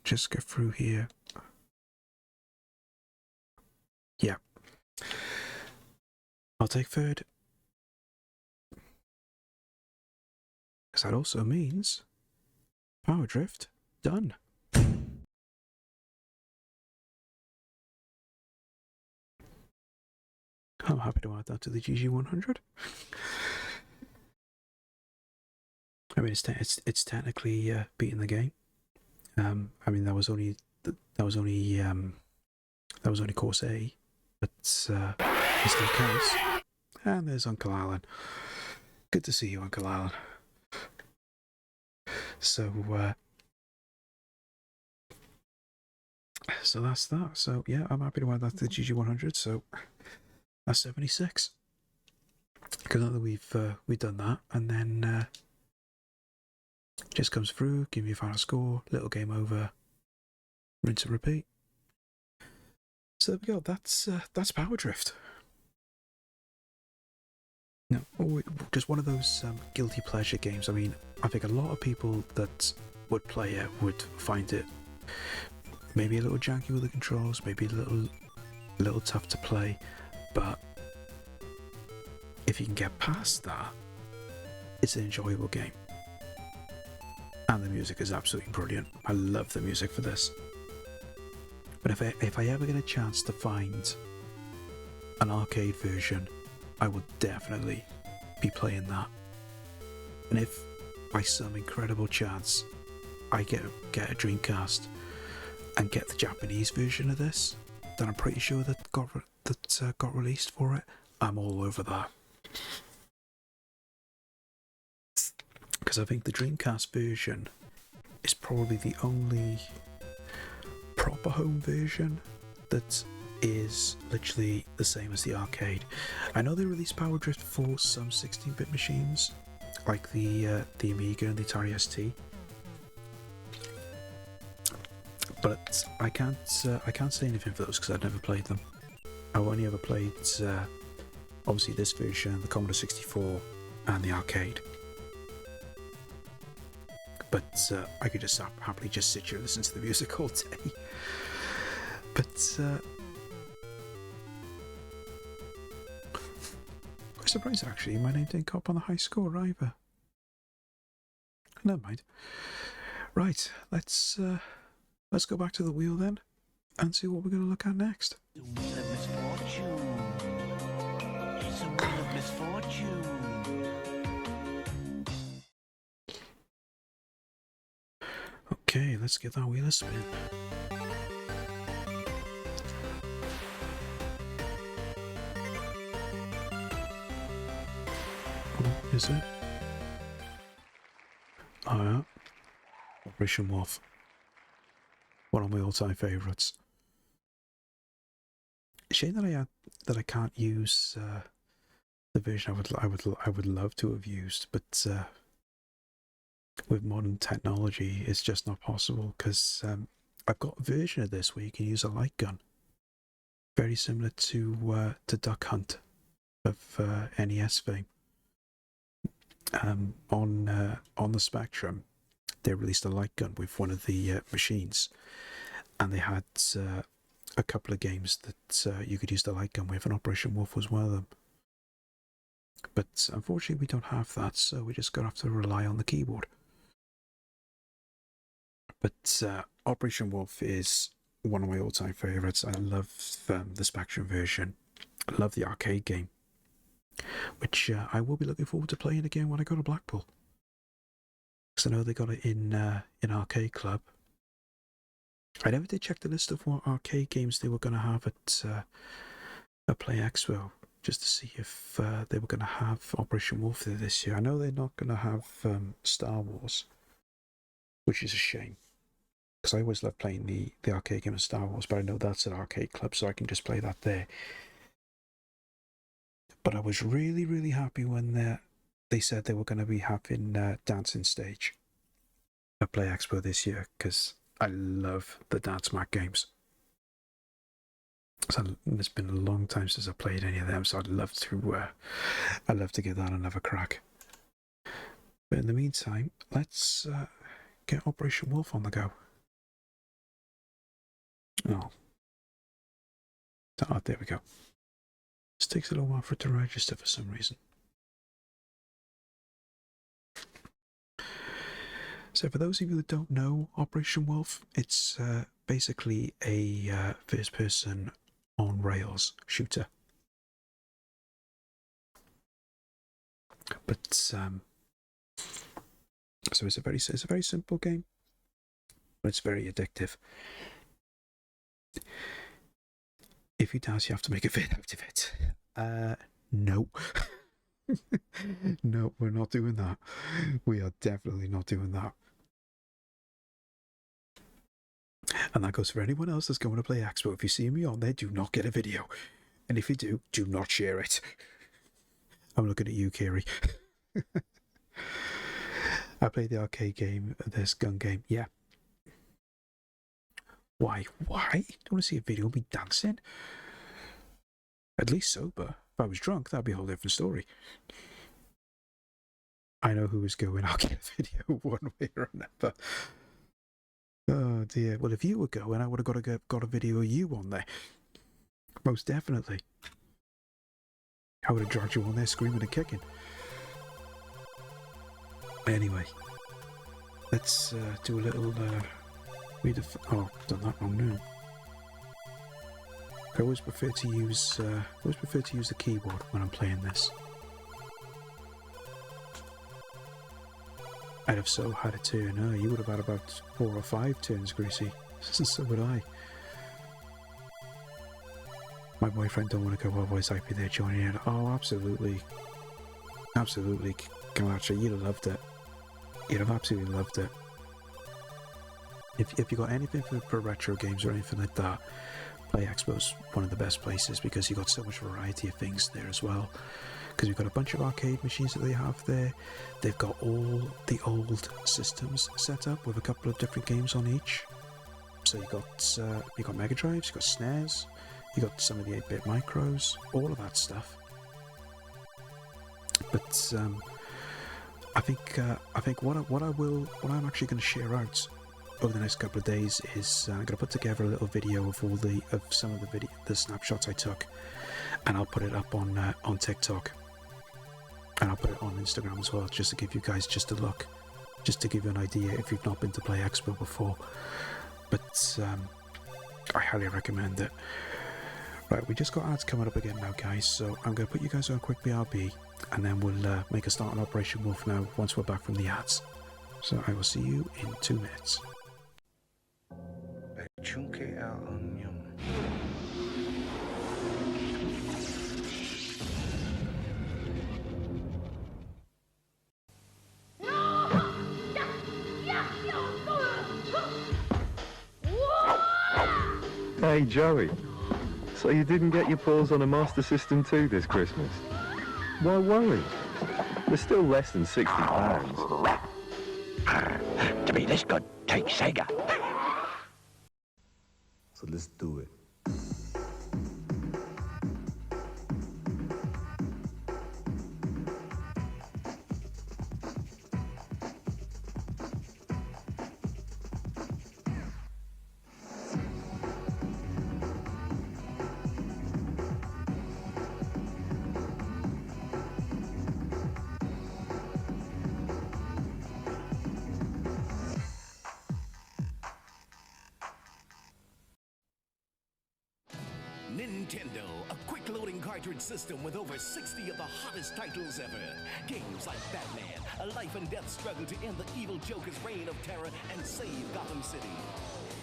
Just get through here. Yeah. I'll take third. Because that also means power drift done. I'm happy to add that to the GG100. I mean, it's technically beating the game. I mean, that was only course A, but it still counts. And there's Uncle Alan. Good to see you, Uncle Alan. So that's that. So yeah, I'm happy to add that to the GG100. So that's 76. Because now that we've done that, and then just comes through, give me a final score, little game over, rinse and repeat. So there we go. That's Power Drift. No, just one of those guilty pleasure games. I mean, I think a lot of people that would play it would find it maybe a little janky with the controls, maybe a little tough to play, but if you can get past that, it's an enjoyable game. And the music is absolutely brilliant. I love the music for this. But if I ever get a chance to find an arcade version, I will definitely be playing that. And if by some incredible chance I get a Dreamcast and get the Japanese version of this, then I'm pretty sure that got released for it, I'm all over that. Because I think the Dreamcast version is probably the only proper home version that is literally the same as the arcade. I know they released Power Drift for some 16-bit machines, like the Amiga and the Atari ST, but I can't say anything for those because I've never played them. I've only ever played obviously this version, the Commodore 64, and the arcade. But I could just happily just sit here and listen to the music all day. But quite surprised actually, my name didn't come up on the high score either. Never mind. Right, let's go back to the wheel then and see what we're going to look at next. The wheel of misfortune. It's a wheel of misfortune. Okay, let's get that wheel a spin. Oh, is it? Oh yeah. Operation Wolf. One of my all-time favourites. Shame that I can't use the version I would love to have used, but with modern technology, it's just not possible because I've got a version of this where you can use a light gun, very similar to Duck Hunt of NES fame. On the Spectrum, they released a light gun with one of the machines, and they had a couple of games that you could use the light gun with, and Operation Wolf was one of them. But unfortunately, we don't have that, so we just gonna have to rely on the keyboard. But Operation Wolf is one of my all-time favourites. I love the Spectrum version. I love the arcade game, which I will be looking forward to playing again when I go to Blackpool. Because I know they got it in Arcade Club. I never did check the list of what arcade games they were going to have at Play Expo, just to see if they were going to have Operation Wolf there this year. I know they're not going to have Star Wars, which is a shame. Because I always love playing the arcade game of Star Wars, but I know that's at Arcade Club, so I can just play that there. But I was really, really happy when they said they were going to be having Dancing Stage at Play Expo this year, because I love the Dance Mat games. So it's been a long time since I played any of them, so I'd love to give that another crack. But in the meantime, let's get Operation Wolf on the go. Oh, there we go. This takes a little while for it to register for some reason. So for those of you that don't know Operation Wolf, it's basically a first-person on rails shooter. But so it's a very simple game, but it's very addictive. If you dance, you have to make a vid out of it. No. No, we're not doing that. We are definitely not doing that. And that goes for anyone else that's going to Play Expo. If you see me on there, do not get a video. And if you do not share it. I'm looking at you, Kiri. I played the arcade game, this gun game. Yeah. Why? Don't want to see a video of me dancing? At least sober. If I was drunk, that'd be a whole different story. I know who was going. I'll get a video one way or another. Oh dear. Well, if you were going, I would have got a video of you on there. Most definitely. I would have dragged you on there screaming and kicking. Anyway, let's do a little oh, done that wrong now. I always prefer to use the keyboard when I'm playing this. I'd have so had a turn. You would have had about 4 or 5 turns, Greasy. So would I. My boyfriend don't want to go, oh, voice IP there, joining in. Oh, absolutely. Absolutely, Kalacha, you'd have loved it. You'd have absolutely loved it. If you got anything for retro games or anything like that, Play Expo's one of the best places because you got so much variety of things there as well. Because we've got a bunch of arcade machines that they have there. They've got all the old systems set up with a couple of different games on each. So you got Mega Drives, you got SNES, you got some of the 8-bit micros, all of that stuff. But I think what I'm actually going to share out over the next couple of days is I'm going to put together a little video of some of the snapshots I took, and I'll put it up on TikTok, and I'll put it on Instagram as well, just to give you guys just a look, just to give you an idea if you've not been to Play Expo before. But I highly recommend it. Right, we just got ads coming up again now, guys, so I'm going to put you guys on a quick BRB, and then we'll make a start on Operation Wolf now once we're back from the ads. So I will see you in 2 minutes. Hey Joey, so you didn't get your paws on a Master System 2 this Christmas? Why worry? They're still less than £60. To be this good, take Sega. So let's do it. Nintendo, a quick-loading cartridge system with over 60 of the hottest titles ever. Games like Batman, a life-and-death struggle to end the evil Joker's reign of terror and save Gotham City.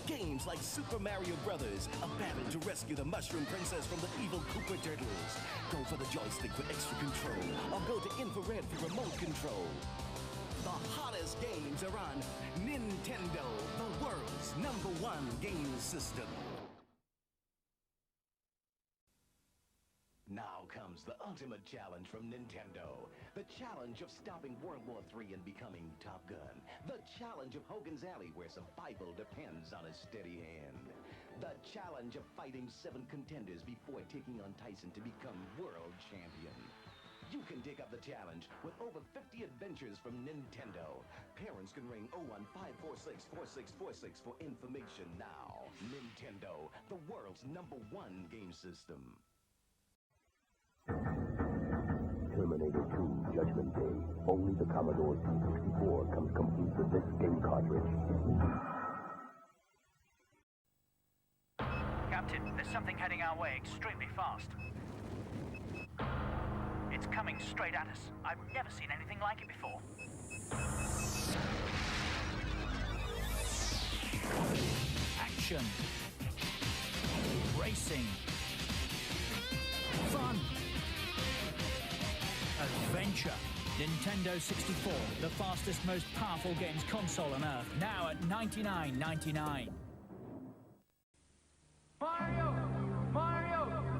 Games like Super Mario Brothers, a battle to rescue the Mushroom Princess from the evil Koopa Turtles. Go for the joystick for extra control, or go to infrared for remote control. The hottest games are on Nintendo, the world's #1 game system. Now comes the ultimate challenge from Nintendo. The challenge of stopping World War III and becoming Top Gun. The challenge of Hogan's Alley, where survival depends on a steady hand. The challenge of fighting 7 contenders before taking on Tyson to become world champion. You can take up the challenge with over 50 adventures from Nintendo. Parents can ring 015464646 for information now. Nintendo, the world's #1 game system. Terminator 2 Judgment Day. Only the Commodore C64 comes complete with this game cartridge. Captain, there's something heading our way extremely fast. It's coming straight at us. I've never seen anything like it before. Action. Racing. Fun. Adventure. Nintendo 64, the fastest, most powerful games console on Earth, now at $99.99. Mario!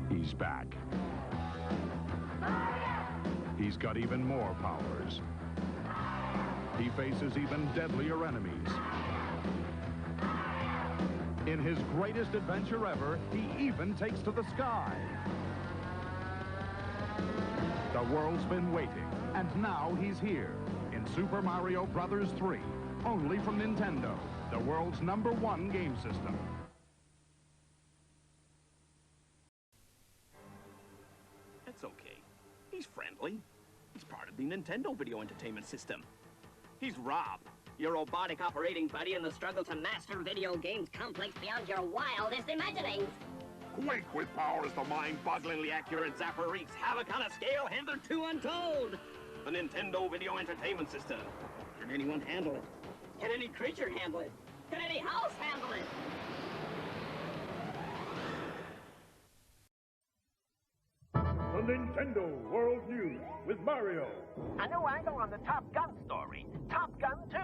He's back. He's got even more powers. He faces even deadlier enemies. In his greatest adventure ever, he even takes to the sky. The world's been waiting, and now he's here in Super Mario Bros. 3, only from Nintendo, the world's #1 game system. It's okay. He's friendly. He's part of the Nintendo video entertainment system. He's Rob, your robotic operating buddy in the struggle to master video games complex beyond your wildest imaginings. Quake with powers the mind-bogglingly accurate Zapper wreaks havoc on a scale hitherto untold. The Nintendo video entertainment system. Can anyone handle it? Can any creature handle it? Can any house handle it? The Nintendo World News with Mario. A new angle on the Top Gun story. Top Gun 2.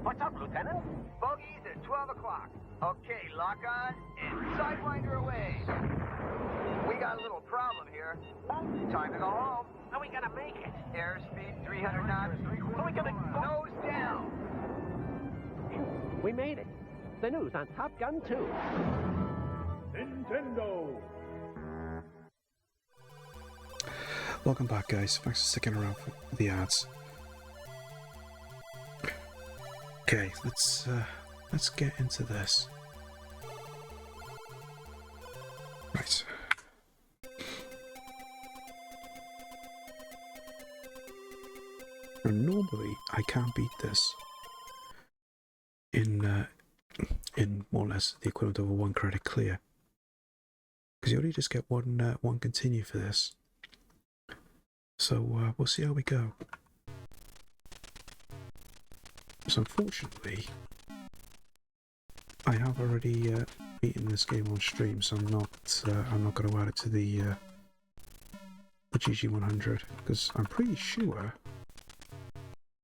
What's up, Lieutenant? Bogies at 12 o'clock. Okay, lock on and sidewinder away. We got a little problem here. Time to go home. Are we gonna make it? Airspeed 300 knots. Are we gonna nose down? We made it. The news on Top Gun 2. Nintendo. Welcome back, guys. Thanks for sticking around for the ads. Okay, let's get into this. Right. And normally I can't beat this in more or less the equivalent of a 1 credit clear, because you only just get one continue for this. So we'll see how we go. So unfortunately, I have already beaten this game on stream, so I'm not going to add it to the GG100, because I'm pretty sure.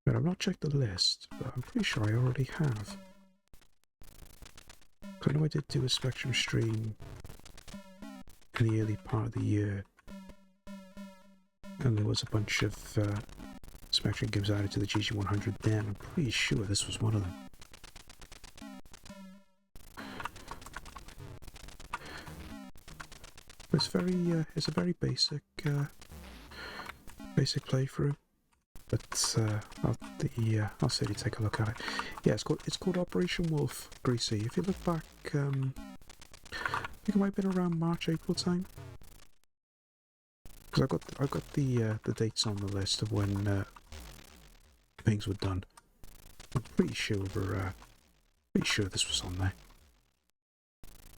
But I've not checked the list, but I'm pretty sure I already have. I know I did do a Spectrum stream in the early part of the year, and there was a bunch of Spectrum games added to the GG100 then. I'm pretty sure this was one of them. It's it's a very basic playthrough, but I'll certainly take a look at it. Yeah, it's called Operation Wolf, Greasy. If you look back, I think it might have been around March, April time. Because I've got the dates on the list of when things were done. I'm pretty sure this was on there.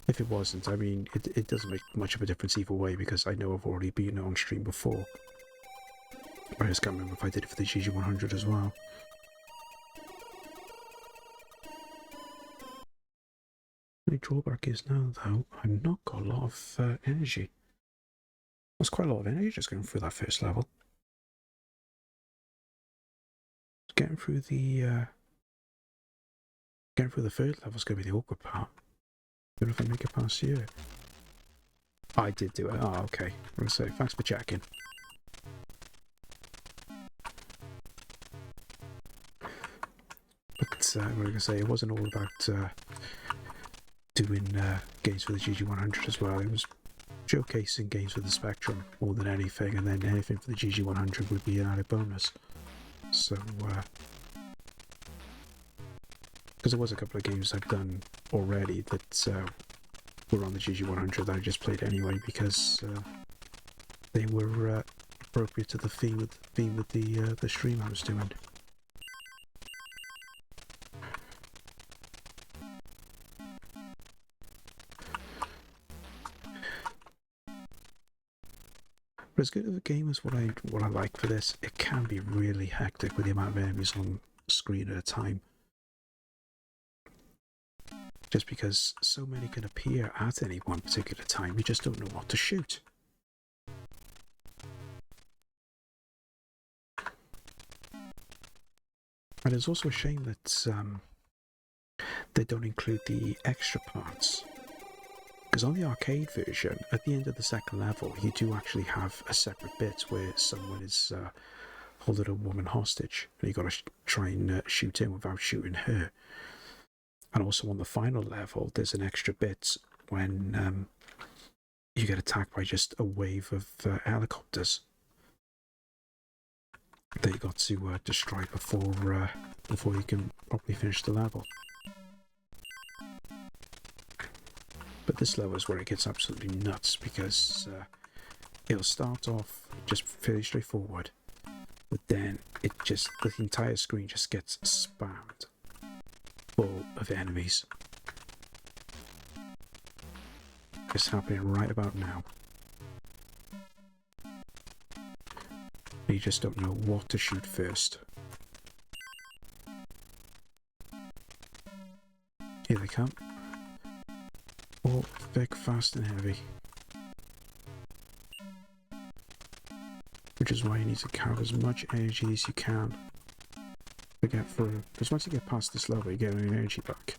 If it wasn't, I mean, it doesn't make much of a difference either way, because I know I've already been on stream before. I just can't remember if I did it for the GG100 as well. The drawback is now, though, I've not got a lot of energy. There's quite a lot of energy just going through that first level. Getting through the third level is going to be the awkward part. Even if I make it past here. I did do it. Oh, okay. I'm going to say thanks for checking. But I'm going to say it wasn't all about doing games for the GG100 as well. It was showcasing games for the Spectrum more than anything, and then anything for the GG100 would be an added bonus. So, because there was a couple of games I've done already that were on the GG100 that I just played anyway because they were appropriate to the theme with the stream I was doing. But as good of a game as what I like for this, it can be really hectic with the amount of enemies on screen at a time. Just because so many can appear at any one particular time, you just don't know what to shoot. And it's also a shame that they don't include the extra parts. Because on the arcade version, at the end of the second level, you do actually have a separate bit where someone is holding a woman hostage, and you've got to try and shoot him without shooting her. And also on the final level, there's an extra bit when you get attacked by just a wave of helicopters that you got to destroy before you can properly finish the level. But this level is where it gets absolutely nuts, because it'll start off just fairly straightforward, but then the entire screen just gets spammed full of enemies. It's happening right about now. You just don't know what to shoot first. Here they come. All thick, fast and heavy. Which is why you need to have as much energy as you can to get through. Because once you get past this level, you get your energy back.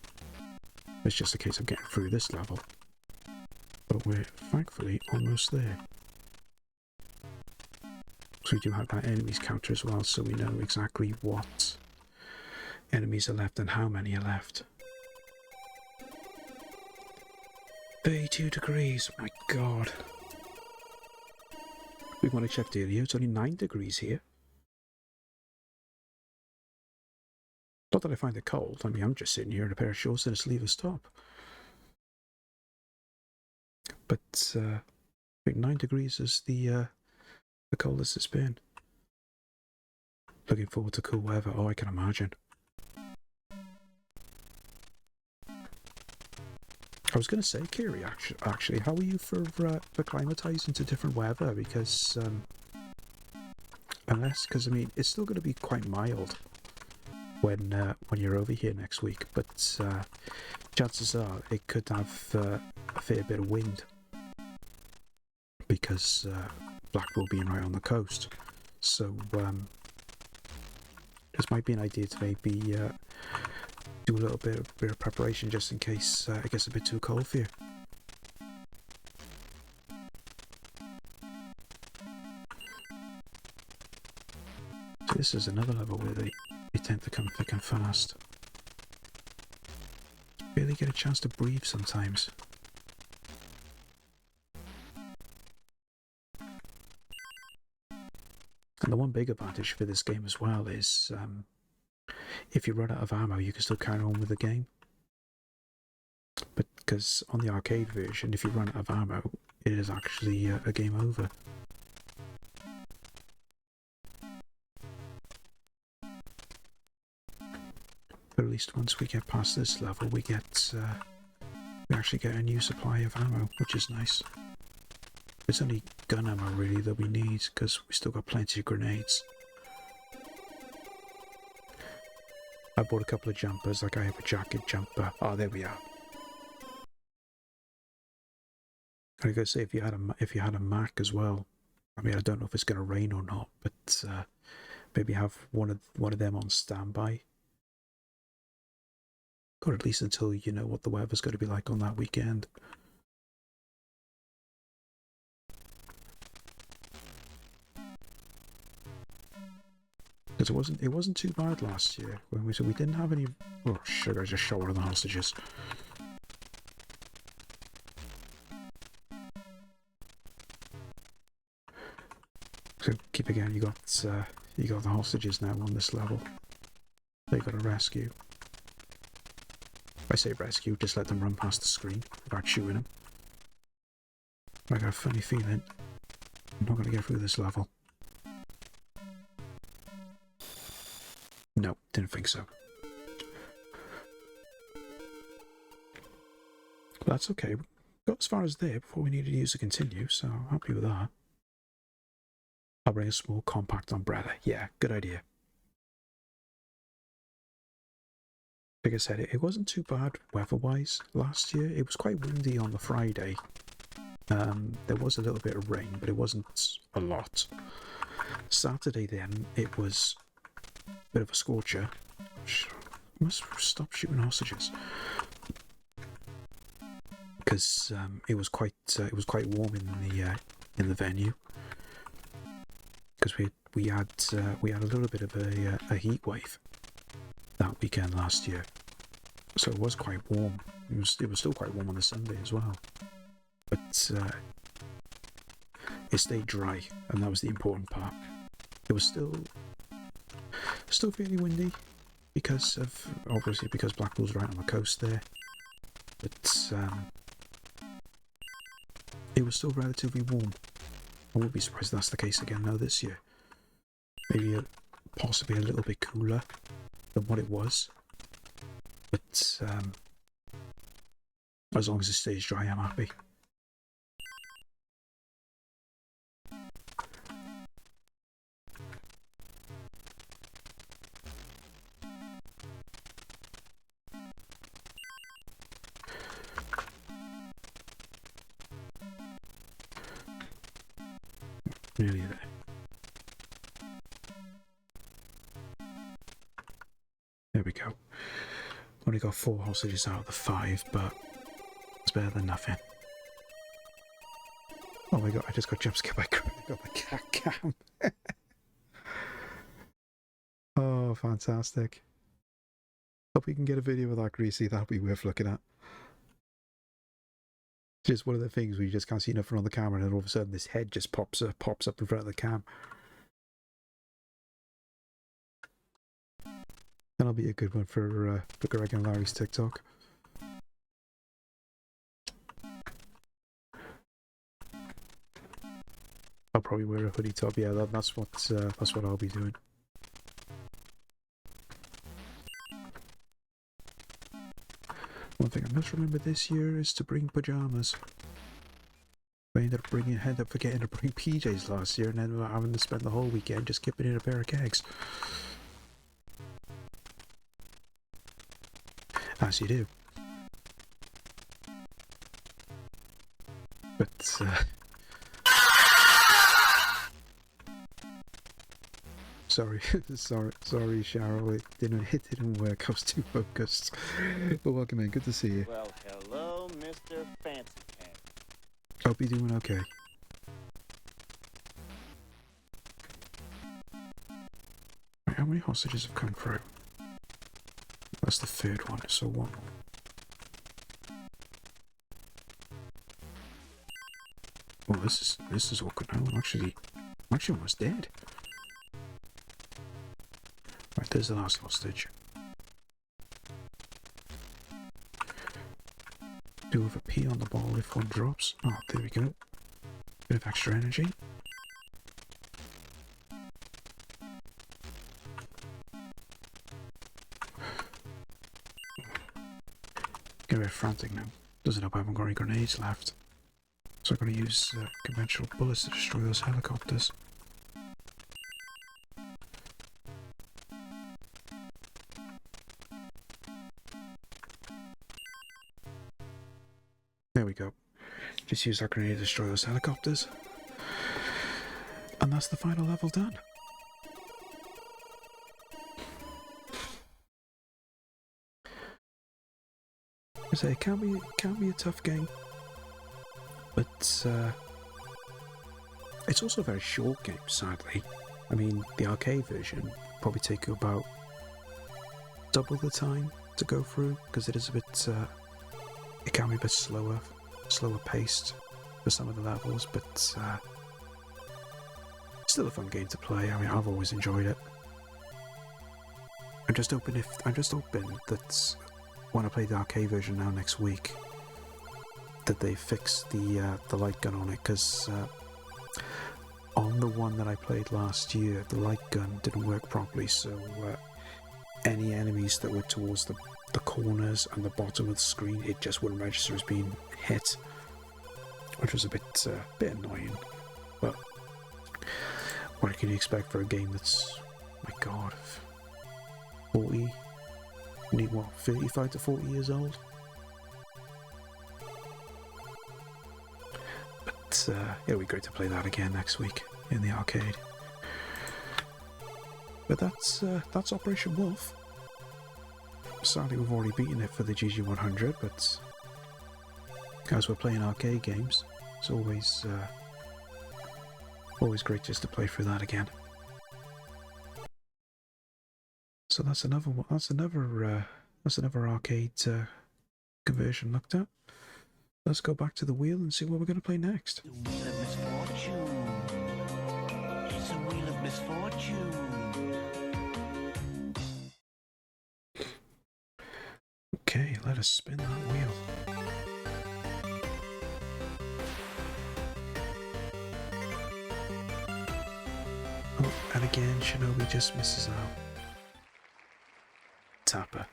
It's just a case of getting through this level. But we're thankfully almost there. So we do have that enemies counter as well, so we know exactly what enemies are left and how many are left. 32 degrees, my god. We want to check earlier, it's only 9 degrees here. Not that I find it cold, I mean I'm just sitting here in a pair of shorts and a sleeveless top. But I think 9 degrees is the coldest it's been. Looking forward to cool weather, oh I can imagine. I was going to say, Kiri, actually, how are you for acclimatizing to different weather? Because, I mean, it's still going to be quite mild when you're over here next week, but chances are it could have a fair bit of wind because Blackpool being right on the coast. So, this might be an idea to maybe do a little bit of preparation just in case it gets a bit too cold for you. So this is another level where they tend to come thick and fast. Barely get a chance to breathe sometimes. And the one big advantage for this game as well is if you run out of ammo, you can still carry on with the game. But because on the arcade version, if you run out of ammo, it is actually a game over. But at least once we get past this level, we actually get a new supply of ammo, which is nice. It's only gun ammo really that we need, because we still got plenty of grenades. I bought a couple of jumpers, like I have a jacket jumper. Oh, there we are. I gotta say, if you had a Mac as well, I mean, I don't know if it's gonna rain or not, but maybe have one of them on standby, or at least until you know what the weather's going to be like on that weekend. Because it wasn't too bad last year when we didn't have any. Oh sugar! I just shot one of the hostages. So keep again. You got the hostages now on this level. They got to rescue. I say rescue, just let them run past the screen without shooting them. I got a funny feeling I'm not going to get through this level. No, didn't think so. But that's okay. We got as far as there before we needed to use a continue, so I'm happy with that. I'll bring a small compact umbrella. Yeah, good idea. Like I said, it wasn't too bad weather-wise last year. It was quite windy on the Friday. There was a little bit of rain, but it wasn't a lot. Saturday then, it was a bit of a scorcher. I must stop shooting hostages. Because it was quite warm in the venue. Because we had a little bit of a heat wave that weekend last year, so it was quite warm. It was still quite warm on the Sunday as well, but it stayed dry, and that was the important part. It was still fairly windy because Blackpool's right on the coast there, but it was still relatively warm. wouldn't be surprised if that's the case again now this year. Maybe possibly a little bit cooler than what it was. But as long as it stays dry, I'm happy. Nearly there. There we go. Only got 4 hostages out of the 5, but it's better than nothing. Oh my god, I just got jump scared by the cat cam. Oh, fantastic. Hope we can get a video of that, Greasy. That'll be worth looking at. Just one of the things where you just can't see nothing on the camera, and then all of a sudden this head just pops up in front of the cam. That'll be a good one for Greg and Larry's TikTok. I'll probably wear a hoodie top. Yeah, that's what I'll be doing. One thing I must remember this year is to bring pajamas. I ended up forgetting to bring PJs last year, and then having to spend the whole weekend just skipping in a pair of kegs. As you do. But sorry, Cheryl. It didn't work. I was too focused. But welcome in. Good to see you. Well, hello, Mr. Fancy Pants. Hope you're doing okay. Right, how many hostages have come through? That's the 3rd one. So 1. Well, this is awkward now. I'm actually almost dead. Right, there's the last hostage. Do have a P on the ball if one drops. Oh, there we go. Bit of extra energy. Get a bit frantic now. Doesn't help I haven't got any grenades left. So I'm going to use conventional bullets to destroy those helicopters. There we go. Just use that grenade to destroy those helicopters. And that's the final level done. I say it can be a tough game, but it's also a very short game, sadly. I mean, the arcade version probably take you about double the time to go through, because it is a bit it can be a bit slower paced for some of the levels, but still a fun game to play. I mean, I've always enjoyed it. I'm just hoping that when I play the arcade version now next week, that they fix the light gun on it, because on the one that I played last year, the light gun didn't work properly, so any enemies that were towards the corners and the bottom of the screen, it just wouldn't register as being hit, which was a bit annoying. But what can you expect for a game that's, my god, 35 to 40 years old? But it'll be great to play that again next week in the arcade. But that's Operation Wolf. Sadly, we've already beaten it for the GG100, but as we're playing arcade games, it's always great just to play through that again. So that's another one. That's another arcade conversion looked at. Let's go back to the wheel and see what we're going to play next. The Wheel of Misfortune. It's a Wheel of Misfortune. Okay, let us spin that wheel. again, Shinobi just misses out. Tapper.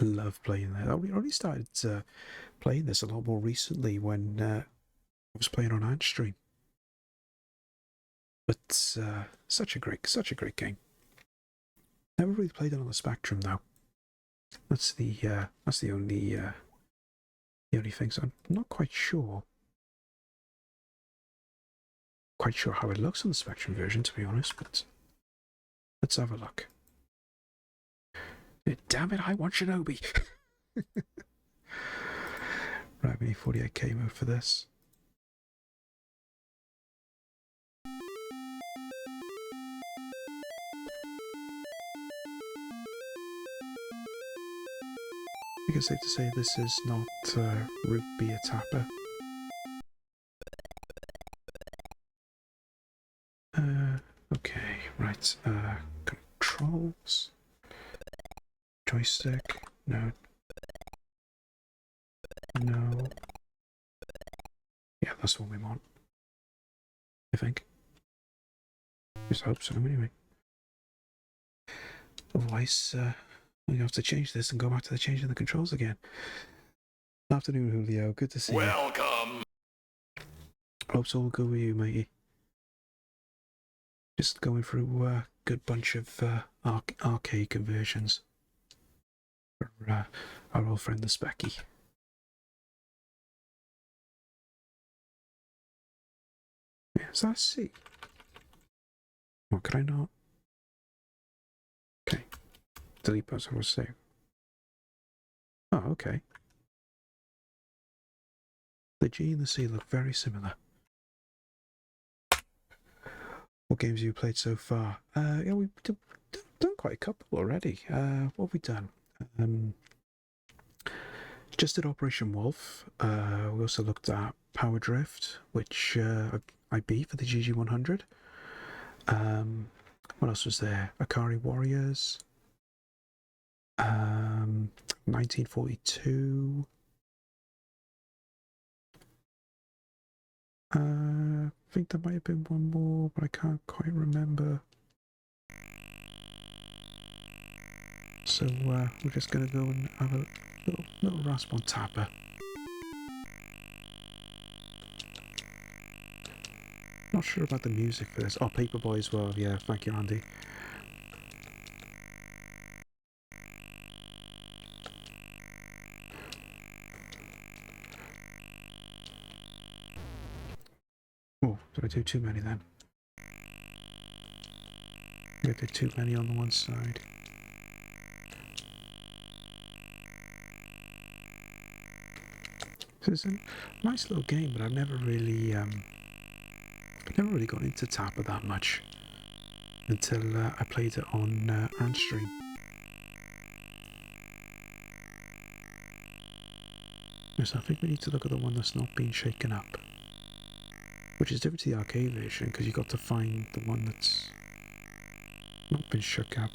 Love playing that. I only started playing this a lot more recently when I was playing on Antstream. But such a great game. Never really played it on the Spectrum though. That's the only thing. So I'm not quite sure how it looks on the Spectrum version, to be honest. But let's have a look. Damn it! I want Shinobi. Right, we need 48K mode for this. I think it's safe to say this is not root beer tapper. Okay, right. Controls. Joystick. No. No. Yeah, that's the one we want. I think. Just hope so, anyway. Otherwise, we have to change this and go back to the changing the controls again. Afternoon, Julio. Good to see you. Welcome. Hope's all good with you, matey. Just going through a good bunch of arcade conversions for our old friend the Specky. Yeah, is that a C? What could I not? Okay. Delete button will save. Oh, okay. The G and the C look very similar. What games have you played so far? Yeah, we've done quite a couple already. What have we done? Just did Operation Wolf. We also looked at Power Drift, which I beat for the GG100. What else was there? Akari Warriors. 1942. I think there might have been one more, but I can't quite remember. So we're just going to go and have a little rasp on Tapper. Not sure about the music for this. Oh, Paperboy as well. Yeah, thank you, Andy. Oh, did I do too many then? I did too many on the one side. So it's a nice little game, but I've never really got into Tapper that much until I played it on Antstream. So I think we need to look at the one that's not been shaken up, which is different to the arcade version because you got to find the one that's not been shook up.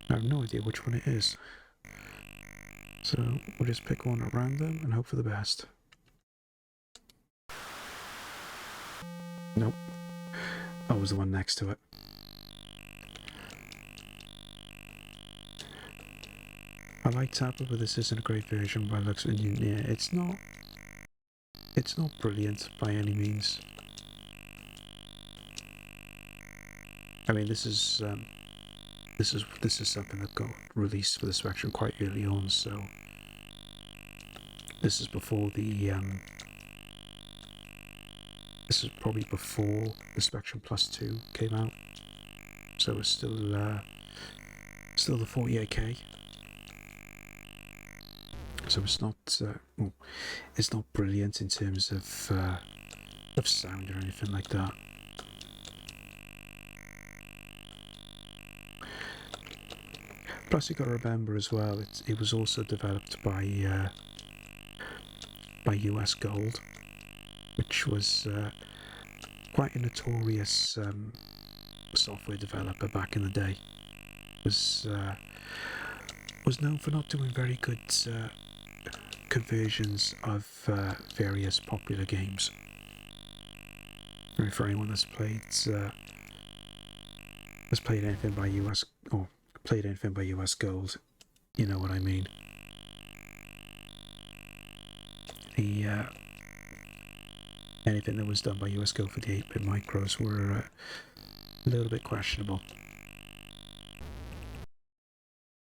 I have no idea which one it is, so we'll just pick one at random and hope for the best. Nope. Oh, it was the one next to it. I like Tapper, but this isn't a great version by looks of it. Yeah, it's not brilliant by any means. I mean, this is something that got released for the Spectrum quite early on, so this is before the this is probably before the Spectrum Plus 2 came out, so it's still the 48K. So it's not brilliant in terms of sound or anything like that. Plus, you got to remember as well, it was also developed by US Gold, which was quite a notorious software developer back in the day. Was known for not doing very good conversions of various popular games. I mean, for anyone that's played anything by US or played anything by US Gold, you know what I mean. The anything that was done by US Gold for the 8-bit micros were a little bit questionable.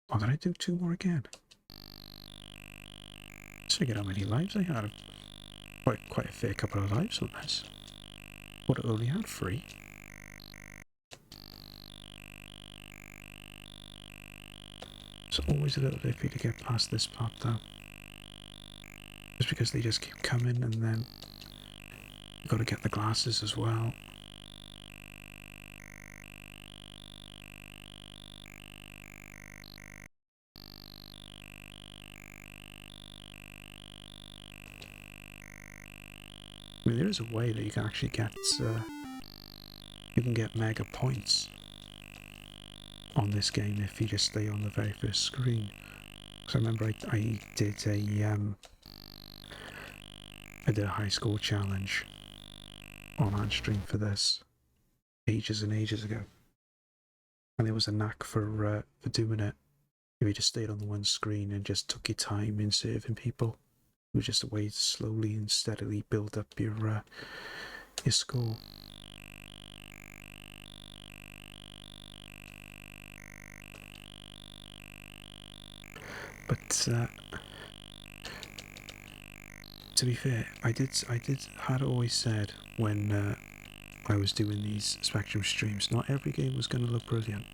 Oh, did I do 2 more again? Let's figure out how many lives I had. Quite a fair couple of lives on this. Would have only had 3. It's always a little iffy to get past this part though. Just because they just keep coming, and then you've got to get the glasses as well. I mean, there is a way that you can actually get mega points on this game if you just stay on the very first screen. Because I remember I did a high score challenge on stream for this ages and ages ago, and there was a knack for doing it. If you just stayed on the one screen and just took your time in serving people, it was just a way to slowly and steadily build up your score. But to be fair, I had always said when I was doing these Spectrum streams, not every game was going to look brilliant.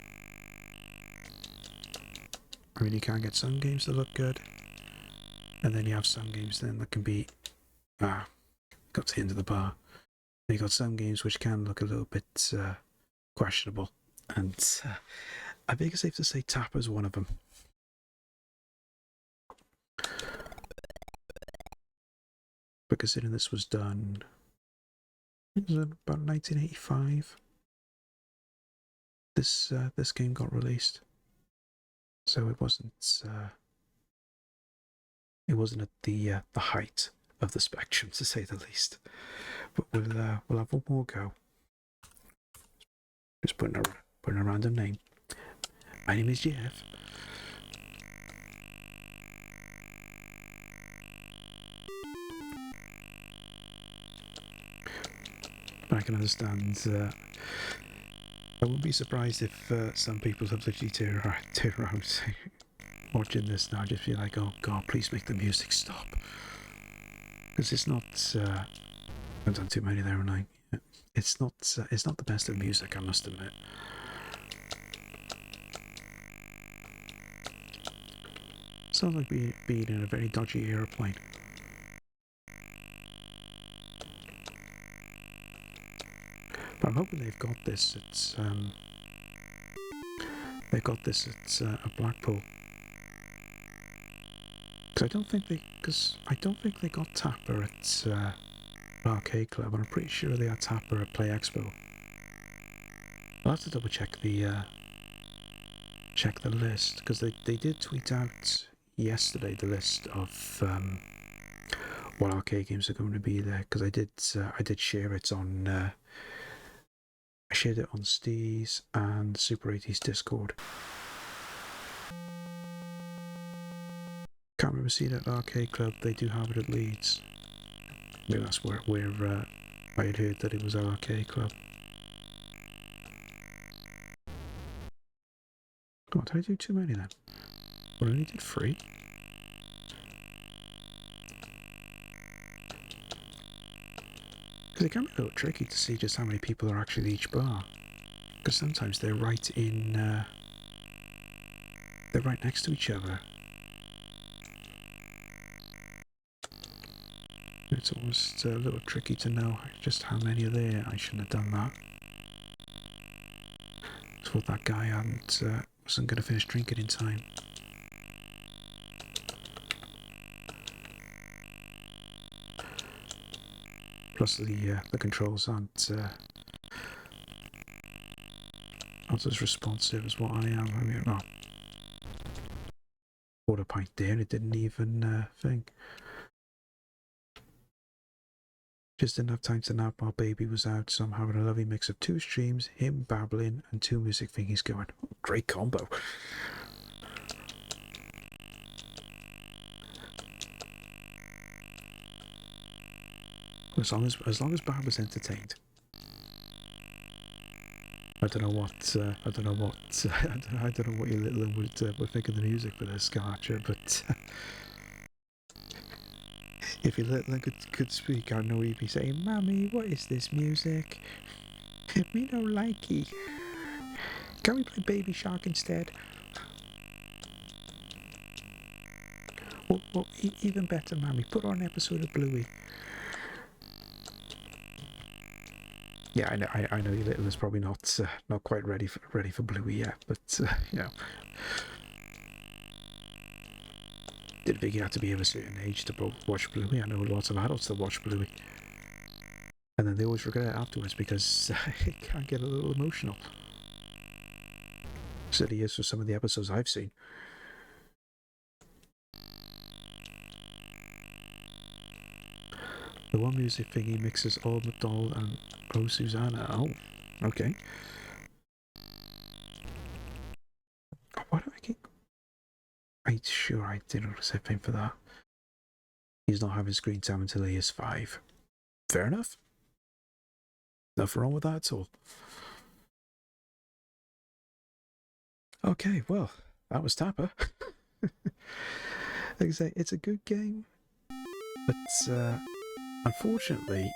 I mean, you can get some games that look good, and then you have some games then that can be got to the end of the bar. And you got some games which can look a little bit questionable, and I think it's safe to say Tapper's one of them. But considering this was done, was it about 1985? This game got released, so it wasn't at the height of the Spectrum, to say the least. But we'll have one more go. Just putting a random name. My name is Jeff. But I can understand. I wouldn't be surprised if some people have literally turned around watching this now, just feel like, oh god, please make the music stop. Because it's not. I've done too many there, haven't I? It's not the best of music, I must admit. Sounds like being in a very dodgy aeroplane. But I'm hoping they've got this at Blackpool. Because I don't think they got Tapper at Arcade Club, and I'm pretty sure they had Tapper at Play Expo. I'll have to double check the list, because they did tweet out yesterday the list of what arcade games are going to be there. Because I did share it on. I shared it on Steve's and Super 80's Discord. Can't remember seeing it at Arcade Club. They do have it at Leeds. Maybe that's where I had heard that it was at Arcade Club. Oh, did I do too many then? Well, I only did 3. Because it can be a little tricky to see just how many people are actually at each bar. Because sometimes they're right next to each other. It's almost a little tricky to know just how many are there. I shouldn't have done that. I thought that guy wasn't going to finish drinking in time. Plus the controls aren't as responsive as what I am. I mean, oh, poured a pint there and it didn't even think. Just didn't have time to nap while baby was out, so I'm having a lovely mix of 2 streams, him babbling, and 2 music thingies going. Oh, great combo. As long as Bab was entertained. I don't know what I don't know what your little one would think of the music for this Scarcher, but if your little one could speak, I know he'd be saying, "Mommy, what is this music? Me no likey. Can we play Baby Shark instead?" Well, even better, Mommy, put on an episode of Bluey. Yeah, I know your little is probably not quite ready for Bluey yet, but you know, didn't think you had to be of a certain age to watch Bluey. I know lots of adults that watch Bluey, and then they always regret it afterwards because it can get a little emotional. Certainly is for some of the episodes I've seen. The one music thingy mixes Old MacDonald and Oh Susanna. Oh, okay. Why do I keep... I'm sure I did notice anything for that. He's not having screen time until he is 5. Fair enough. Nothing wrong with that at all. Okay, well, that was Tapper. Like I say, it's a good game, but unfortunately,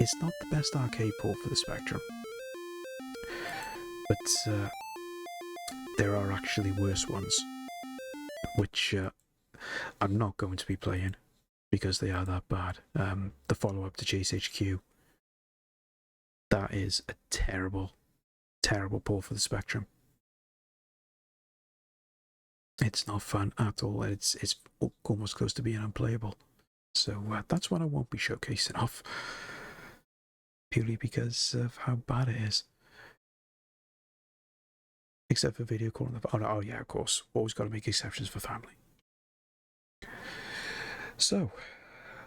it's not the best arcade port for the Spectrum. But there are actually worse ones, which I'm not going to be playing because they are that bad. The follow-up to Chase HQ, that is a terrible, terrible port for the Spectrum. It's not fun at all. It's almost close to being unplayable. So that's what I won't be showcasing off, purely because of how bad it is. Except for video calling. Oh yeah, of course. Always got to make exceptions for family. So,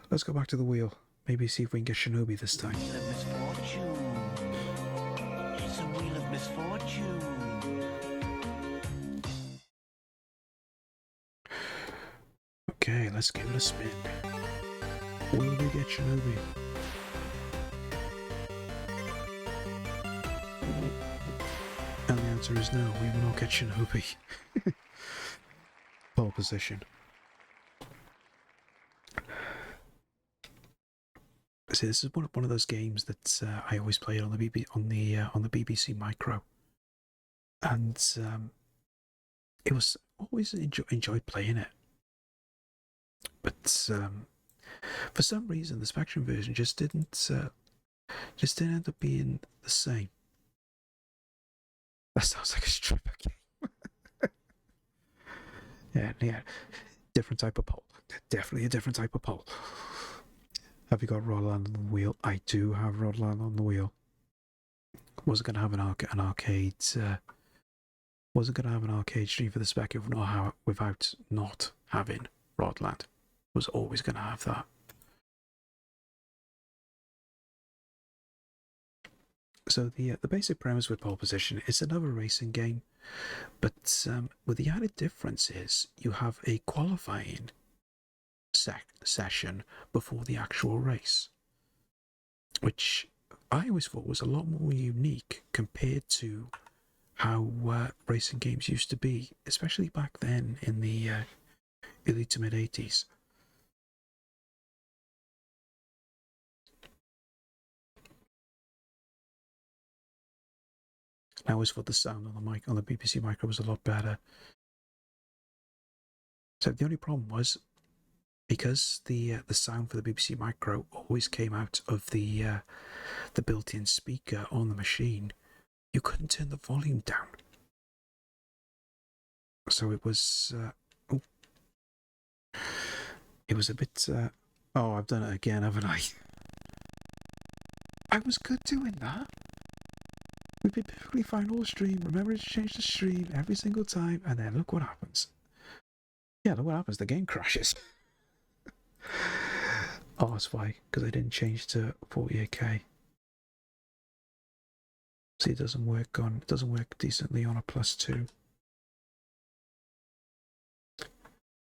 let's go back to the wheel. Maybe see if we can get Shinobi this time. Wheel of misfortune. It's a wheel of misfortune. Okay, let's give it a spin. Will we get Shinobi? And the answer is no, we will not get Shinobi. Pole position. See, this is one of those games that I always played on the BBC Micro, and it was always enjoyed playing it. But for some reason, the Spectrum version just didn't end up being the same. That sounds like a stripper game. yeah, different type of pole. Definitely a different type of pole. Have you got Rodland on the wheel? I do have Rodland on the wheel. Wasn't going to have an arcade. Wasn't going to have an arcade stream for the Spec without not having Rodland. Was always going to have that. So the basic premise with Pole Position is another racing game, but with the added difference is you have a qualifying session before the actual race, which I always thought was a lot more unique compared to how racing games used to be, especially back then in the early to mid 80s. I always thought the sound on the BBC Micro was a lot better. So the only problem was, because the sound for the BBC Micro always came out of the built-in speaker on the machine, you couldn't turn the volume down. So it was it was a bit oh, I've done it again, haven't I? I was good doing that. We've been perfectly fine all stream. Remember to change the stream every single time, and then look what happens. Yeah, look what happens. The game crashes. Oh, that's why, because I didn't change to 48K. See, it doesn't work decently on a +2.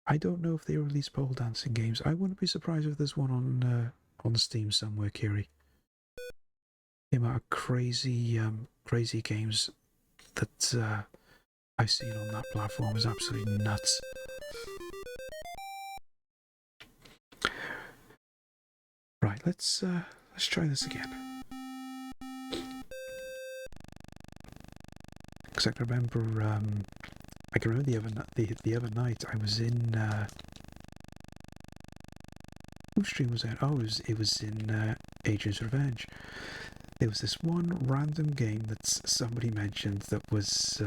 I don't know if they release pole dancing games. I wouldn't be surprised if there's one on Steam somewhere, Kiri. The amount of crazy games that I've seen on that platform is absolutely nuts. Right, let's try this again. Because I can remember the other night I was in whose stream was that? Oh, it was in Agent's Revenge. There was this one random game that somebody mentioned that was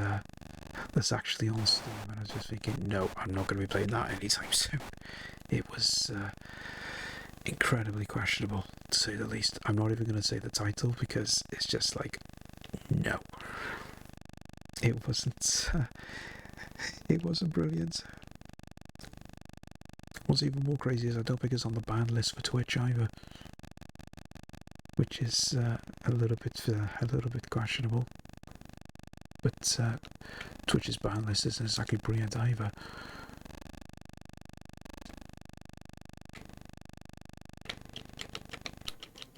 that's actually on Steam, and I was just thinking, no, I'm not going to be playing that anytime soon. It was incredibly questionable, to say the least. I'm not even going to say the title because it's just like, no. It wasn't. It wasn't brilliant. What's even more crazy is I don't think it's on the ban list for Twitch either, which is a little bit questionable. But Twitch's ban list isn't exactly brilliant either.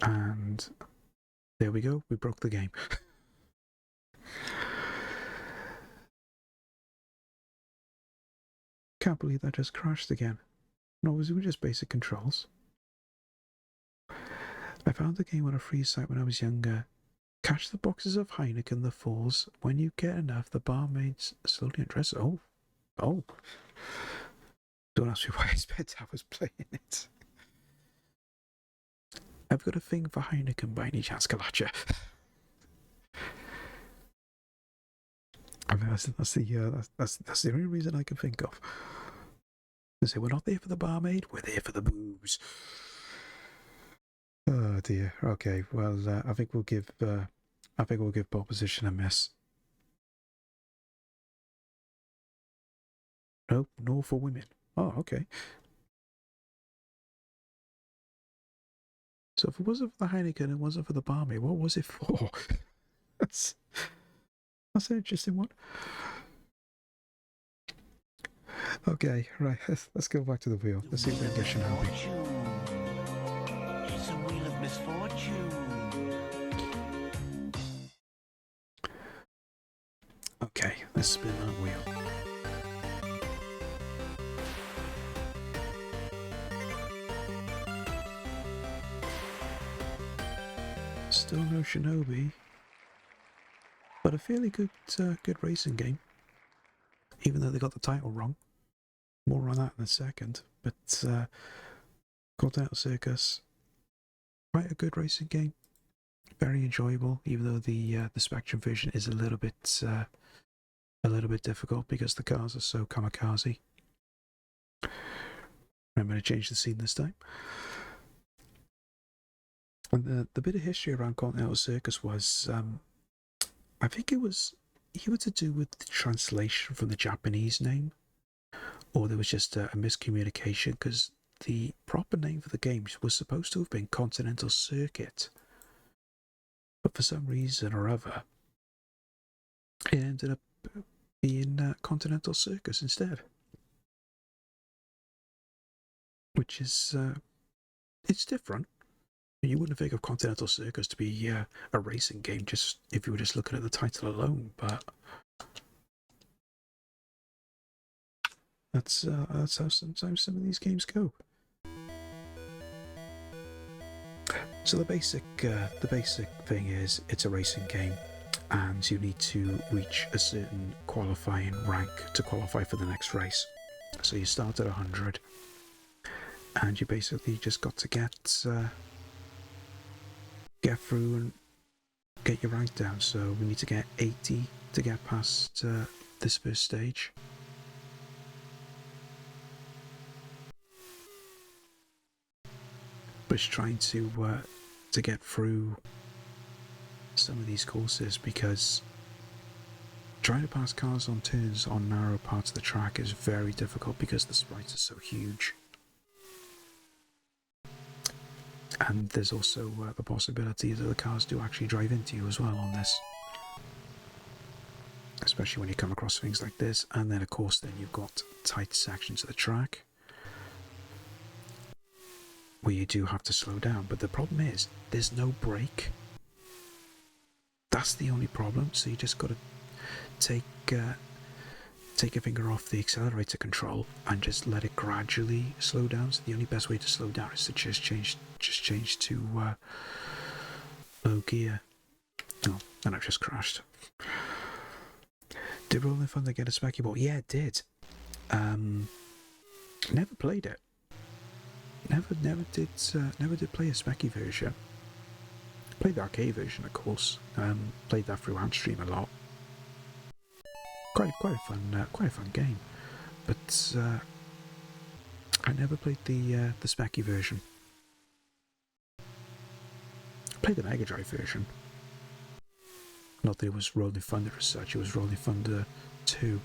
And there we go. We broke the game. Can't believe that just crashed again. No, it was just basic controls. I found the game on a free site when I was younger. Catch the boxes of Heineken that falls. When you get enough, the barmaids slowly undress. Oh. Don't ask me why I spent hours playing it. I've got a thing for Heineken by any chance, Kalacha. I mean, that's the only reason I can think of. They say we're not there for the barmaid, we're there for the booze. Oh dear. Okay. Well, I think we'll give Proposition a miss. Nope, no for women. Oh, okay. So if it wasn't for the Heineken and it wasn't for the barmaid, what was it for? That's an interesting one. Okay, right. Let's go back to the wheel. Let's see if we can get Shinobi. It's a wheel of misfortune. Okay, let's spin that wheel. Still no Shinobi, but a fairly good racing game. Even though they got the title wrong. More on that in a second. But Continental Circus, quite a good racing game. Very enjoyable, even though the SPECtrum version is a little bit difficult because the cars are so kamikaze. I'm going to change the scene this time. And the bit of history around Continental Circus was, I think it was either to do with the translation from the Japanese name, or there was just a miscommunication, because the proper name for the game was supposed to have been Continental Circuit, but for some reason or other, it ended up being Continental Circus instead, which is it's different. You wouldn't think of Continental Circus to be a racing game just if you were just looking at the title alone, but that's how sometimes some of these games go. So the basic thing is it's a racing game, and you need to reach a certain qualifying rank to qualify for the next race. So you start at 100, and you basically just got to get through and get your rank down. So we need to get 80 to get past this first stage. But it's trying to get through some of these courses, because trying to pass cars on turns on narrow parts of the track is very difficult because the sprites are so huge. And there's also the possibility that the cars do actually drive into you as well on this. Especially when you come across things like this. And then of course then you've got tight sections of the track where you do have to slow down. But the problem is, there's no brake. That's the only problem. So you just got to take your finger off the accelerator control and just let it gradually slow down. So the only best way to slow down is to just change to low gear. Oh, and I've just crashed. Did Rolling Thunder get a Specky ball? Yeah, it did. Never played it. Never did play a Specky version. Played the arcade version, of course. Played that through Handstream a lot. Quite a fun game. But I never played the Specky version. I played the Mega Drive version. Not that it was Rolling Thunder as such. It was Rolling Thunder 2.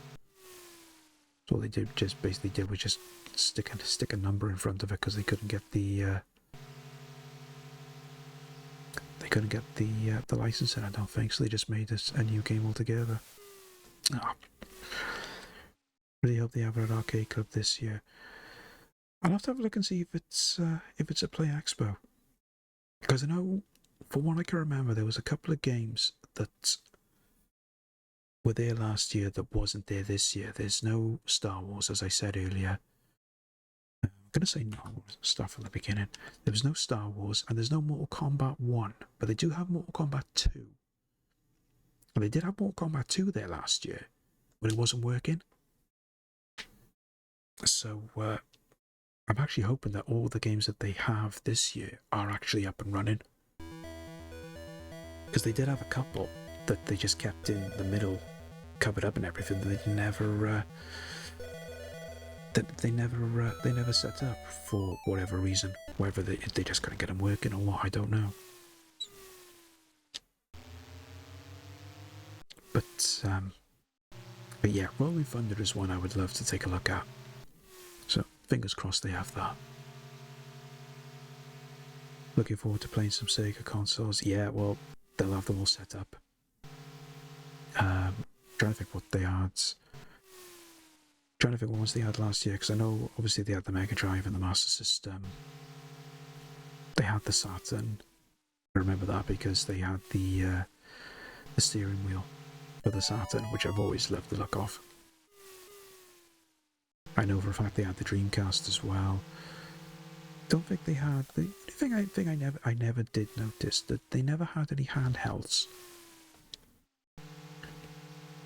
So all they basically did was just stick a number in front of it because they couldn't get the license in, I don't think, so they just made this a new game altogether. Oh. Really hope they have it at Arcade Club this year. I'll have to have a look and see if it's a Play Expo, because I know, for what I can remember, there was a couple of games that were there last year that wasn't there this year. There's no Star Wars, as I said earlier. I'm going to say no stuff from the beginning. There was no Star Wars, and there's no Mortal Kombat 1, but they do have Mortal Kombat 2. And they did have Mortal Kombat 2 there last year, but it wasn't working. So I'm actually hoping that all the games that they have this year are actually up and running. Because they did have a couple that they just kept in the middle, covered up and everything. They never set up for whatever reason. Whether they just couldn't get them working or what, I don't know. But yeah, Rolling Thunder is one I would love to take a look at. So fingers crossed they have that. Looking forward to playing some Sega consoles. Yeah, well, they'll have them all set up. Trying to think what they had. Trying to think what ones they had last year, because I know obviously they had the Mega Drive and the Master System. They had the Saturn. I remember that because they had the steering wheel for the Saturn, which I've always loved the look of. I know for a fact they had the Dreamcast as well. Don't think they had the thing I never did notice that they never had any handhelds.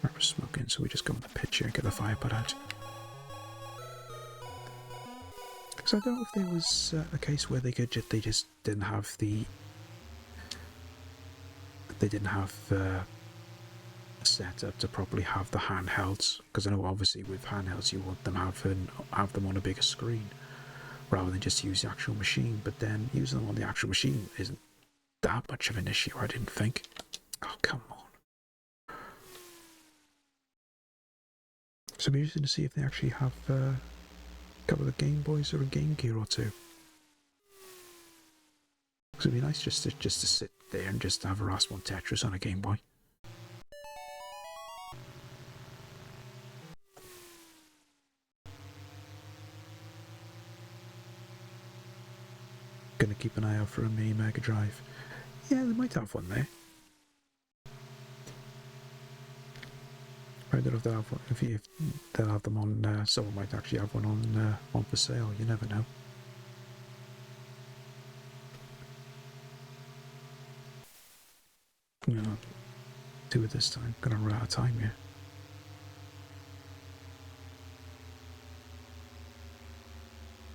I was smoking, so we just go in the picture and get the fire put out. Because I don't know if there was a case where they just didn't have set up to properly have the handhelds. Because I know obviously with handhelds you want them have them on a bigger screen rather than just use the actual machine. But then using them on the actual machine isn't that much of an issue, I didn't think. Oh, come on. So it'll be interesting to see if they actually have a couple of Game Boys or a Game Gear or two. Because it'd be nice just to sit there and just have a Rasp-1 Tetris on a Game Boy. Gonna keep an eye out for a mini Mega Drive. Yeah, they might have one there. I don't know if they'll have one. If they'll have them on, someone might actually have one on for sale. You never know. You know, do it this time. Gonna run out of time here.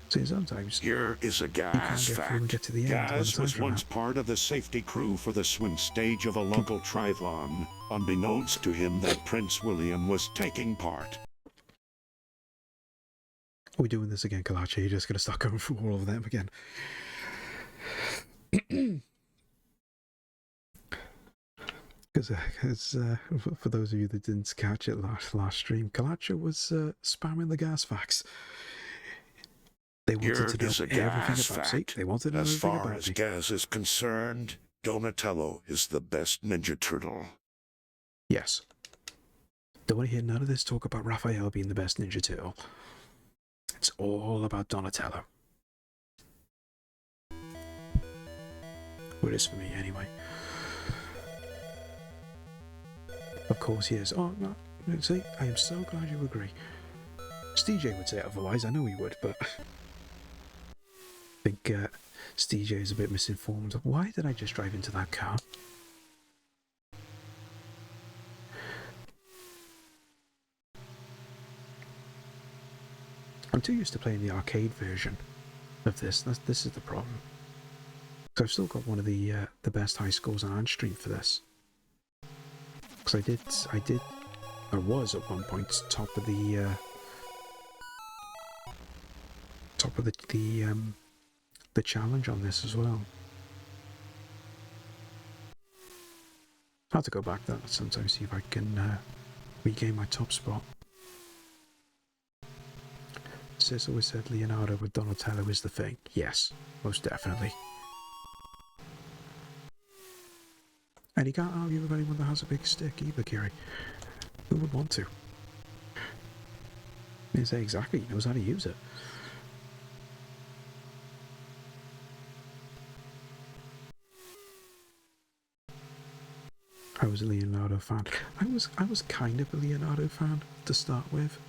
See, sometimes here is a gas fact. Gaz was once part of the safety crew for the swim stage of a local triathlon. Unbeknownst to him that Prince William was taking part. Are we doing this again, Kalachi? You're just going to start going through all of them again. Because for those of you that didn't catch it last stream, Kalachi was spamming the gas facts. They wanted Here to know is a everything gas about fact. They wanted to know As everything far about as me. gas is concerned, Donatello is the best Ninja Turtle. Yes. Don't want to hear none of this talk about Raphael being the best Ninja Turtle. It's all about Donatello. Well, it is for me, anyway. Of course, he is. Oh, no. See, I am so glad you agree. Steve J would say otherwise, I know he would, but... I think Steve J is a bit misinformed. Why did I just drive into that car? I'm too used to playing the arcade version of this. This is the problem. So I've still got one of the best high scores on Stream for this. Because I was at one point top of the challenge on this as well. I have to go back that sometimes, see if I can regain my top spot. Sis always said Leonardo with Donatello is the thing. Yes, most definitely. And you can't argue with anyone that has a big stick either, Kiri. Who would want to? You say exactly, he knows how to use it. I was a Leonardo fan. I was kind of a Leonardo fan to start with.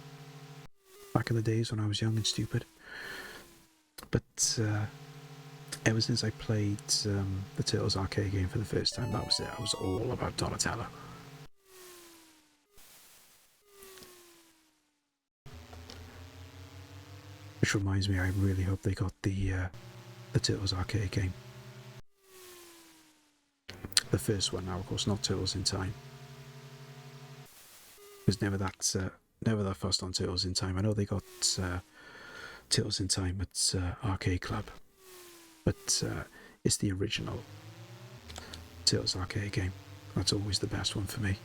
Back in the days when I was young and stupid. But ever since I played the Turtles arcade game for the first time, that was it. I was all about Donatello. Which reminds me, I really hope they got the Turtles arcade game. The first one now, of course, not Turtles in Time. There's never that fussed on Turtles in Time. I know they got Turtles in Time at Arcade Club, but it's the original Turtles arcade game. That's always the best one for me.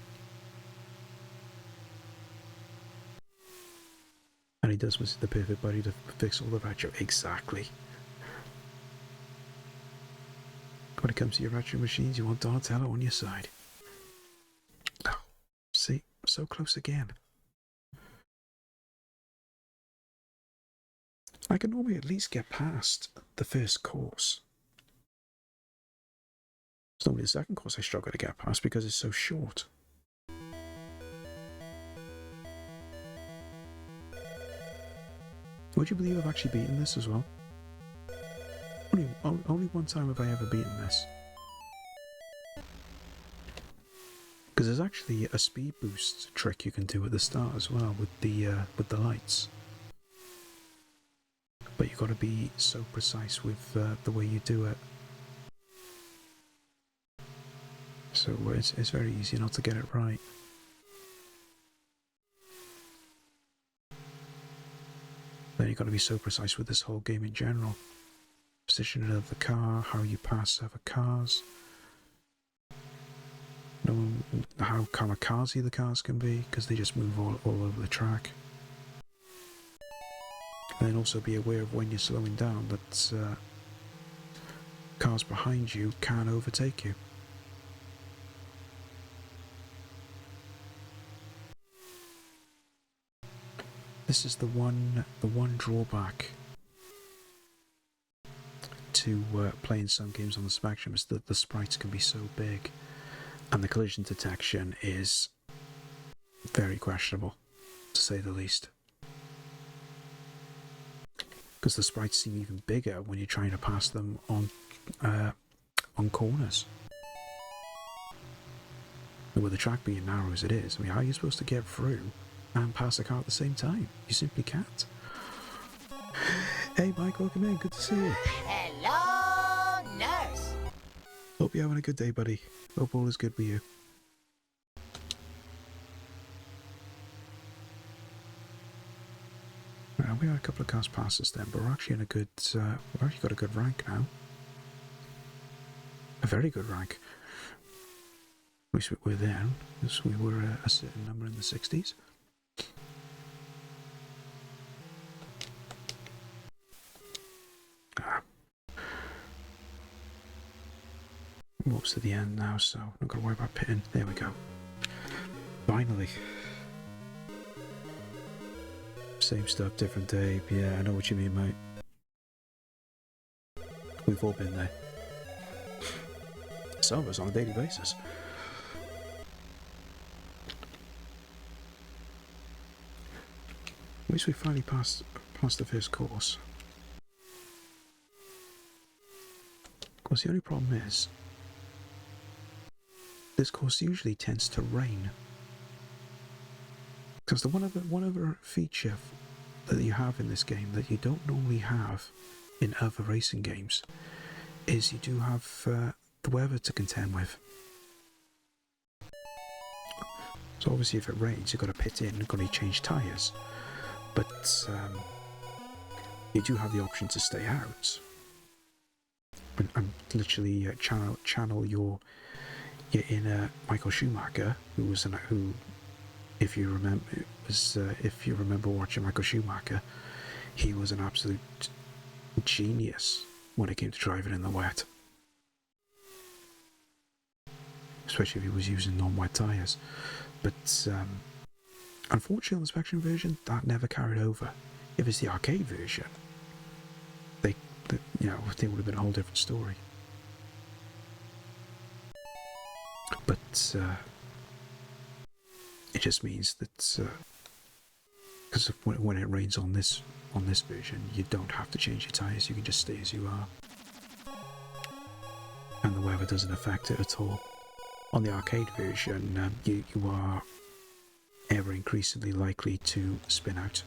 And he does was the perfect buddy to fix all the retro. Exactly. When it comes to your retro machines, you want Donatello on your side. Oh, see, so close again. I can normally at least get past the first course. It's normally the second course I struggle to get past because it's so short. Would you believe I've actually beaten this as well? Only one time have I ever beaten this. Because there's actually a speed boost trick you can do at the start as well with the lights. But you've got to be so precise with the way you do it. So it's very easy not to get it right. Then you've got to be so precise with this whole game in general. Positioning of the car, how you pass other cars. How kamikaze the cars can be, because they just move all over the track. And then also be aware of when you're slowing down that cars behind you can overtake you. This is the one drawback to playing some games on the Spectrum, is that the sprites can be so big and the collision detection is very questionable, to say the least. Because the sprites seem even bigger when you're trying to pass them on corners. And with the track being narrow as it is, I mean, how are you supposed to get through and pass a car at the same time? You simply can't. Hey Mike, welcome in, good to see you. Hello, nurse. Hope you're having a good day, buddy. Hope all is good with you. Right, we had a couple of cars past us then, but we're actually in a good, we've actually got a good rank now. A very good rank. At least we were then, because we were a certain number in the 60s. almost to the end now, so I'm not going to worry about pitting. There we go. Finally. Same stuff, different day. Yeah, I know what you mean, mate. We've all been there. Some of us on a daily basis. At least we finally passed the first course. Of course, the only problem is this course usually tends to rain. Because the one other feature that you have in this game that you don't normally have in other racing games is you do have the weather to contend with. So obviously if it rains you've got to pit in, you've got to change tyres. But you do have the option to stay out. And literally channel your inner Michael Schumacher, who if you remember watching Michael Schumacher, he was an absolute genius when it came to driving in the wet. Especially if he was using non-wet tyres. But unfortunately on the SPECtember version, that never carried over. If it's the arcade version, they would have been a whole different story. But it just means that because when it rains on this version, you don't have to change your tyres. You can just stay as you are, and the weather doesn't affect it at all. On the arcade version, you are ever increasingly likely to spin out,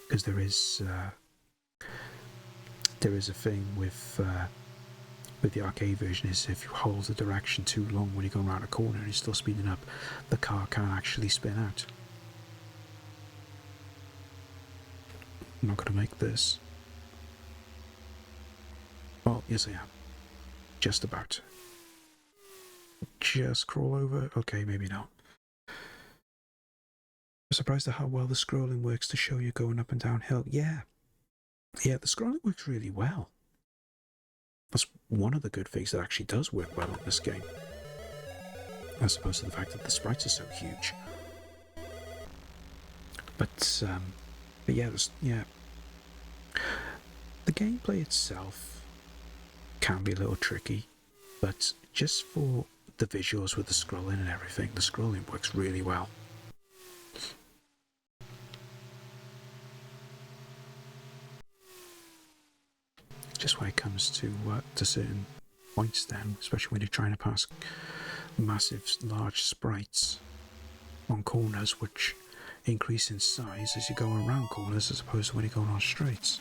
because there is a thing with the arcade version is if you hold the direction too long when you go around a corner and you're still speeding up, the car can actually spin out. I'm not going to make this. Well, yes I am. Just about. Just crawl over? Okay, maybe not. I'm surprised at how well the scrolling works to show you going up and down hill. Yeah, the scrolling works really well. That's one of the good things that actually does work well on this game, as opposed to the fact that the sprites are so huge. But yeah, the gameplay itself can be a little tricky, but just for the visuals with the scrolling and everything, the scrolling works really well. Just when it comes to certain points then, especially when you're trying to pass massive, large sprites on corners, which increase in size as you go around corners as opposed to when you're going on straights.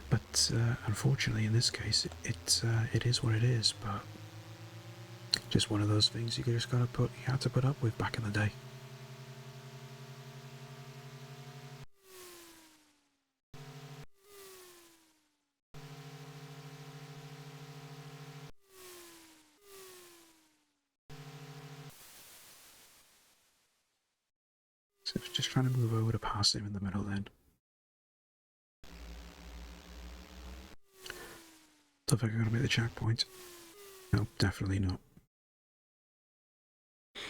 But unfortunately in this case it is what it is, but just one of those things you had to put up with back in the day. So just trying to move over to pass him in the middle then. Don't think I'm going to make the checkpoint. No, definitely not. I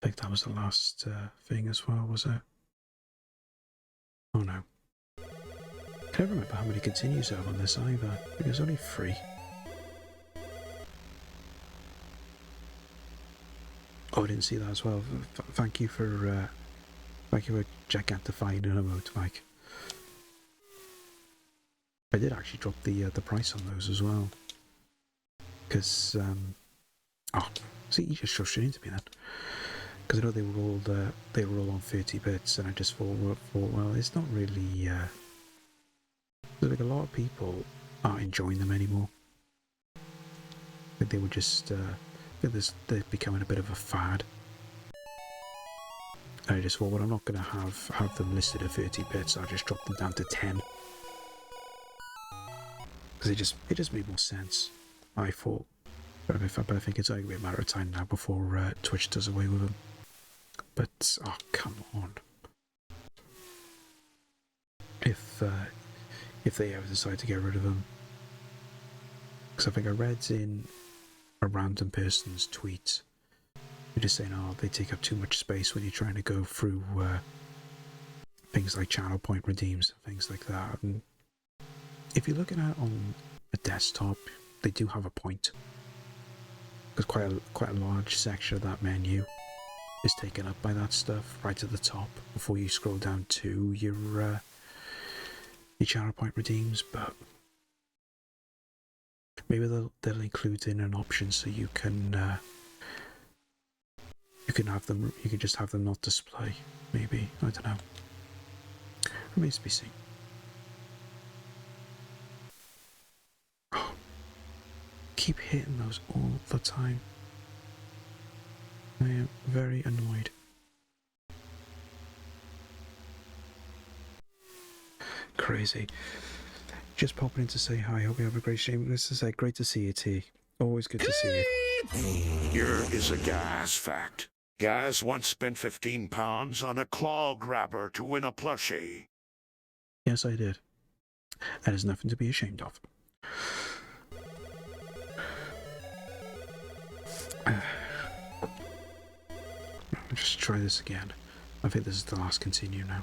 think that was the last thing as well, was it? Oh no. I can't remember how many continues there are on this either. I think there's only 3. Oh, I didn't see that as well. Thank you for gigantifying in a mode, Mike. I did actually drop the price on those as well, because oh, see, you just shoved it into me then. Because I know they were all on 30 bits, and I just thought, well, it's not really. Like a lot of people aren't enjoying them anymore. I think they were just. They're becoming a bit of a fad. And I just thought, well, I'm not going to have them listed at 30 bits. I'll just drop them down to 10. Because it just made more sense, I thought. But I think it's only a matter of time now before Twitch does away with them. But, oh, come on. If they ever decide to get rid of them. Because I think I read in a random person's tweet, you're just saying, oh, they take up too much space when you're trying to go through things like channel point redeems and things like that. And if you're looking at it on a desktop, they do have a point. Because quite a large section of that menu is taken up by that stuff right at the top before you scroll down to your channel point redeems. But maybe they'll include in an option so you can have them. You can just have them not display. Maybe, I don't know. Remains to be seen. Oh, keep hitting those all the time. I am very annoyed. Crazy. Just popping in to say hi. Hope you have a great stream. This is great to see you, T. Always good to see you. Here is a gas fact. Gaz once spent £15 on a claw grabber to win a plushie. Yes, I did. That is nothing to be ashamed of. Just try this again. I think this is the last continue now.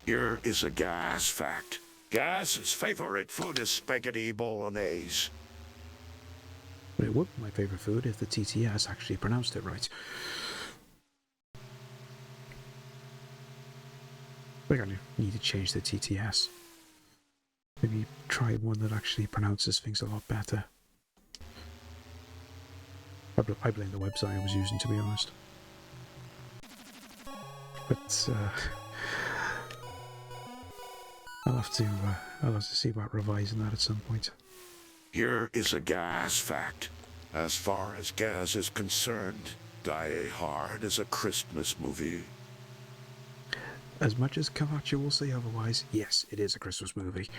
Here is a Gaz fact. Gaz's favorite food is spaghetti bolognese. But it would be my favourite food if the TTS actually pronounced it right. We're going to need to change the TTS. Maybe try one that actually pronounces things a lot better. I blame the website I was using, to be honest. But I'll have to see about revising that at some point. Here is a Gaz fact. As far as Gaz is concerned, Die Hard is a Christmas movie. As much as Camacho will say otherwise, yes, it is a Christmas movie.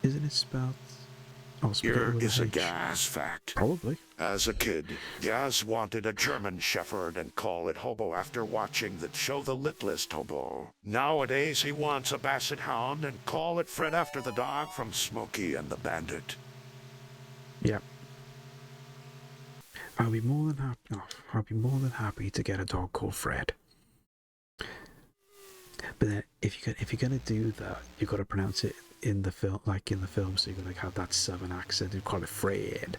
Isn't it spelled? Oh, here is a Gaz fact. Probably. As a kid, Gaz wanted a German Shepherd and called it Hobo after watching the show The Littlest Hobo. Nowadays, he wants a Basset Hound and call it Fred after the dog from Smokey and the Bandit. Yep. I'll be more than happy to get a dog called Fred. But then, if you're gonna do that, you've got to pronounce it in the film, so you can have that southern accent and call it Fred.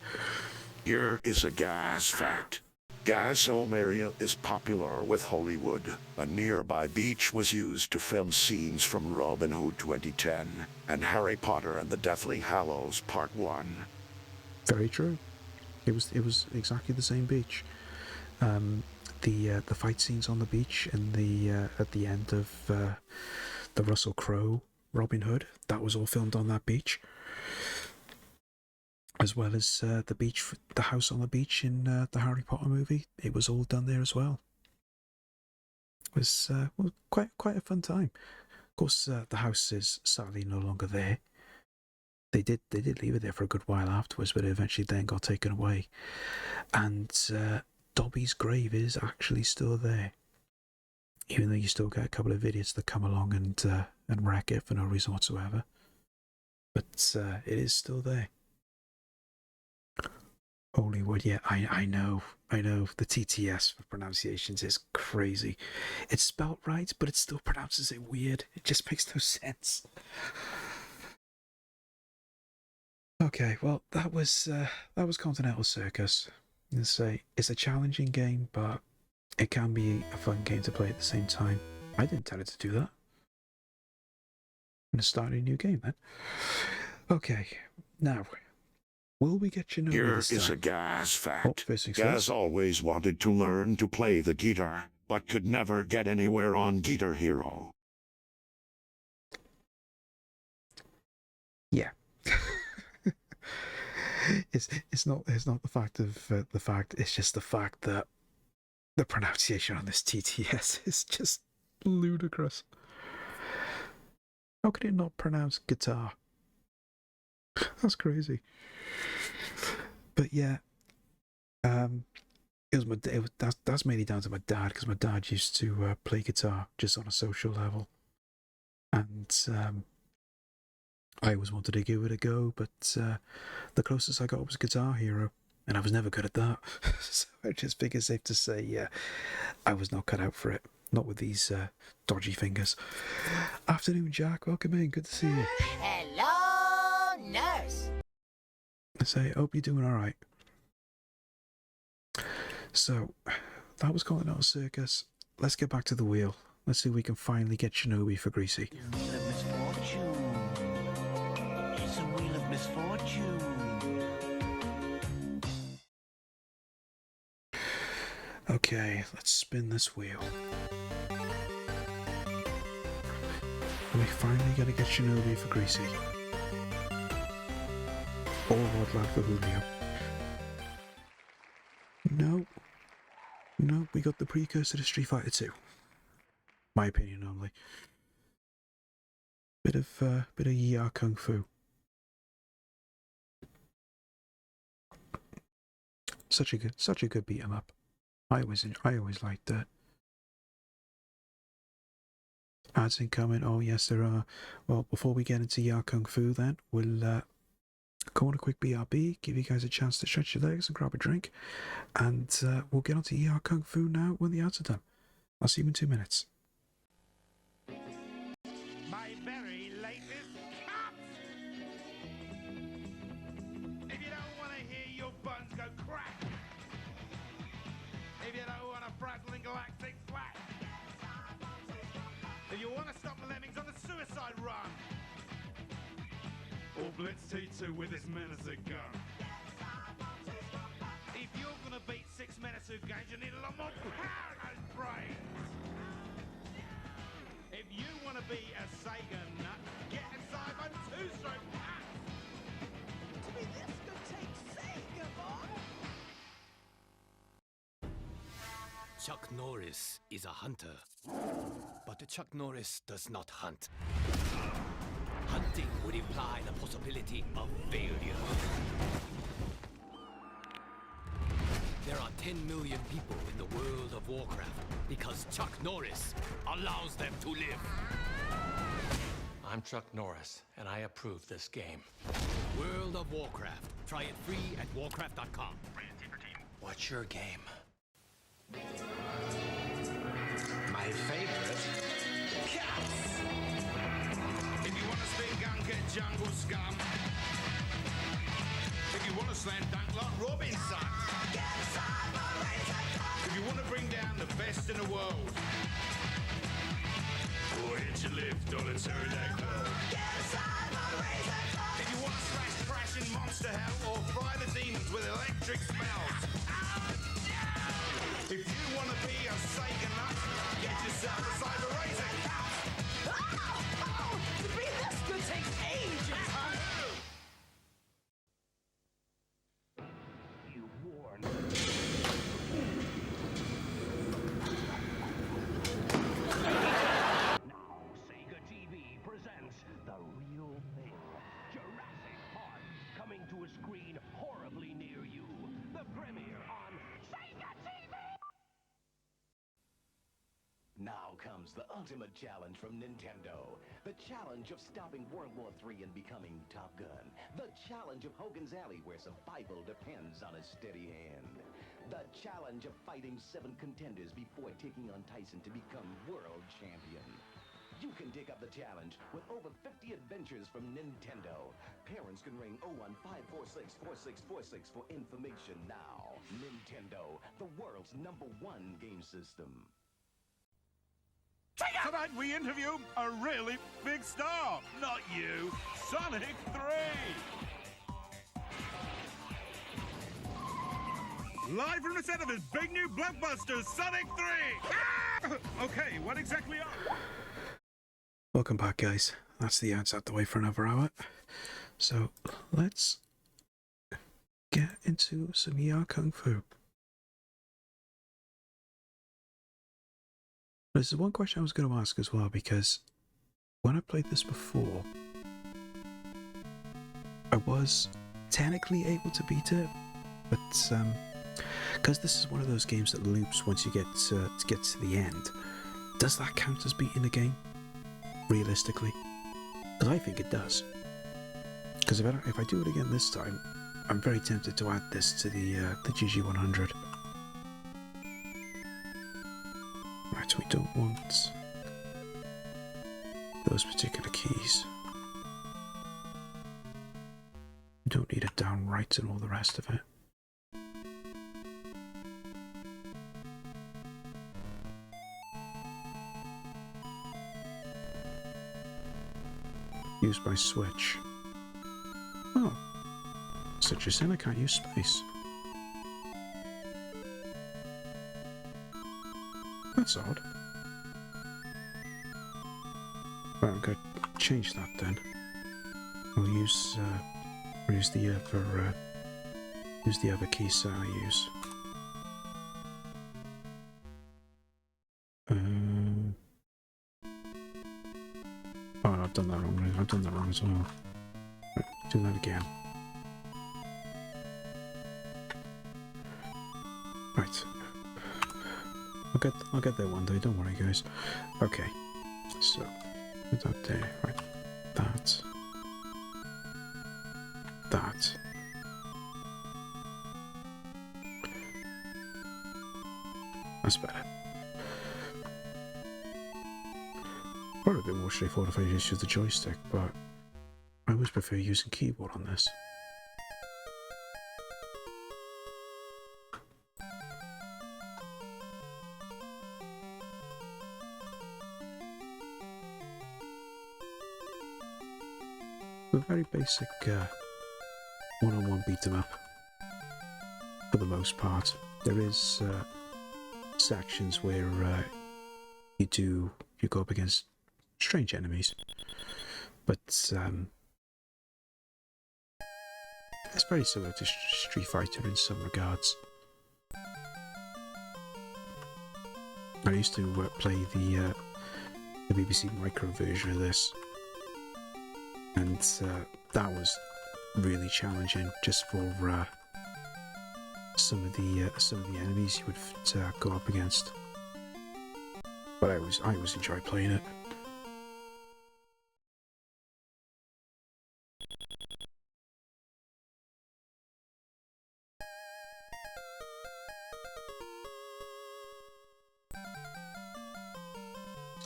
Here is a Gaz fact. Gaz area is popular with Hollywood. A nearby beach was used to film scenes from Robin Hood 2010 and Harry Potter and the Deathly Hallows Part 1. Very true. It was exactly the same beach. The fight scenes on the beach and at the end of the Russell Crowe Robin Hood, that was all filmed on that beach, as well as the house on the beach in the Harry Potter movie. It was all done there as well. It was quite a fun time. Of course, the house is sadly no longer there. They did leave it there for a good while afterwards, but it eventually then got taken away. And Dobby's grave is actually still there, even though you still get a couple of idiots that come along and wreck it for no reason whatsoever. But it is still there. Hollywood, yeah, I know. The TTS for pronunciations is crazy. It's spelt right, but it still pronounces it weird. It just makes no sense. Okay, well, that was Continental Circus. It's a challenging game, but it can be a fun game to play at the same time. I didn't tell it to do that. I'm going to start a new game then. Okay, now, will we get you know Here this is time? a Gaz fact. First things Gaz first. always wanted to learn to play the guitar, but could never get anywhere on Guitar Hero. Yeah. It's not the fact of the fact. It's just the fact that the pronunciation on this TTS is just ludicrous. How could it not pronounce guitar? That's crazy. But yeah, that's mainly down to my dad, because my dad used to play guitar just on a social level, and I always wanted to give it a go, but the closest I got was Guitar Hero, and I was never good at that. So I just think it's safe to say, yeah, I was not cut out for it. Not with these dodgy fingers. Afternoon, Jack. Welcome in. Good to see you. Hello, nurse. I say, hope you're doing all right. So, that was Calling Out a Circus. Let's get back to the wheel. Let's see if we can finally get Shinobi for Greasy. Wheel of misfortune. It's a wheel of misfortune. Okay, let's spin this wheel. Are we finally gonna get Shinobi for Greasy? Or Rod Lad for Julio? No. No, we got the precursor to Street Fighter 2. My opinion only. Bit of Yi Kung Fu. Such a good beat 'em up. I always liked that. Ads incoming. Oh yes, there are. Well, before we get into Yi Kung Fu, then we'll go on a quick BRB, give you guys a chance to stretch your legs and grab a drink, and we'll get on to Yi Kung Fu now when the ads are done. I'll see you in 2 minutes. My very latest cut! If you don't want to hear your buns go crack, if you don't want a frazzling galactic flash, if you want to stop the lemmings on the suicide run, or Blitz T2 with his menacing gun. If you're gonna beat 6 menacing games, you need a lot more power in those brains. If you want to be a Sega nut, get a Cyber 2-stroke pack. To be this good takes Sega, boy. Chuck Norris is a hunter, but Chuck Norris does not hunt. Hunting would imply the possibility of failure. There are 10 million people in the world of Warcraft because Chuck Norris allows them to live. I'm Chuck Norris, and I approve this game. World of Warcraft. Try it free at warcraft.com. What's your game? My favorite, cats. If you want to spin gun, get jungle scum. If you want to slam dunk like Robinson. If you want to bring down the best in the world. Or hit your lift on a pterodactyl. If you want to smash crash in Monster Hell or fry the demons with electric spells. If you want to be a Sega nut, get yourself a Cyber Razor Cat. Oh, to be this good takes ages, huh? You warned. Now, Sega TV presents The Real Thing. Jurassic Park, coming to a screen horribly near you. The premiere on Sega TV! Now comes the ultimate challenge from Nintendo. The challenge of stopping World War III and becoming Top Gun. The challenge of Hogan's Alley, where survival depends on a steady hand. The challenge of fighting 7 contenders before taking on Tyson to become world champion. You can take up the challenge with over 50 adventures from Nintendo. Parents can ring 015464646 for information now. Nintendo, the world's #1 game system. Tonight we interview a really big star. Not you, Sonic 3. Live from the set of his big new blockbuster, Sonic 3. Ah! Okay, what exactly are... Welcome back, guys. That's the ads out the way for another hour. So let's get into some Yi Kung Fu. This is one question I was going to ask as well, because when I played this before, I was technically able to beat it, but because this is one of those games that loops once you get to the end, does that count as beating the game realistically? Because I think it does. Because if I do it again this time, I'm very tempted to add this to the GG100. Right, we don't want those particular keys. We don't need it down right and all the rest of it. Use my switch. Oh, such a sin, I can't use space. That's odd. Right, I'm going to change that then. I'll use the other keys that I use. Oh, no, I've done that wrong. I've done that wrong as well. Right, do that again. Right. I'll get there one day. Don't worry, guys. Okay. So, put that there. Right. That. That. That's better. Probably a bit more straightforward if I just use the joystick, but I always prefer using keyboard on this. A very basic one-on-one beat 'em up for the most part. There is sections where you go up against strange enemies, but it's very similar to Street Fighter in some regards. I used to play the BBC Micro version of this, and that was really challenging just for some of the enemies you would go up against. But I always enjoy playing it.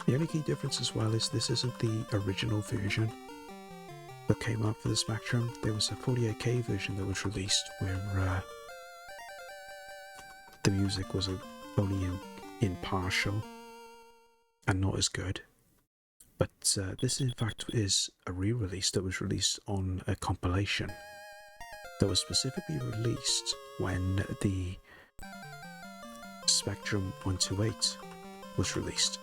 The only key difference as well is this isn't the original version that came out for the Spectrum. There was a 48K version that was released where the music was only in partial and not as good. But this in fact is a re-release that was released on a compilation that was specifically released when the Spectrum 128 was released,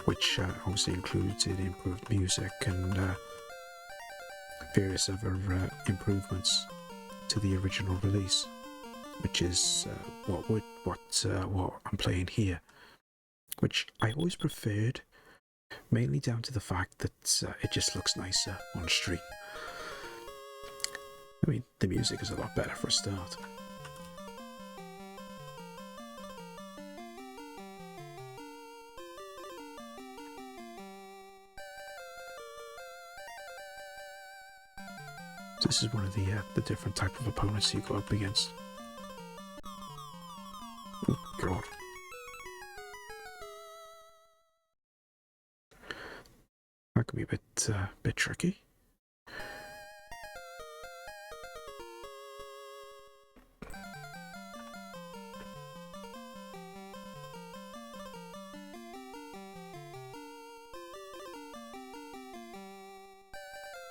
which obviously included improved music and various other improvements to the original release, which is what I'm playing here, which I always preferred, mainly down to the fact that it just looks nicer on stream. I mean, the music is a lot better for a start. This is one of the different type of opponents you go up against. Oh god. That can be a bit tricky.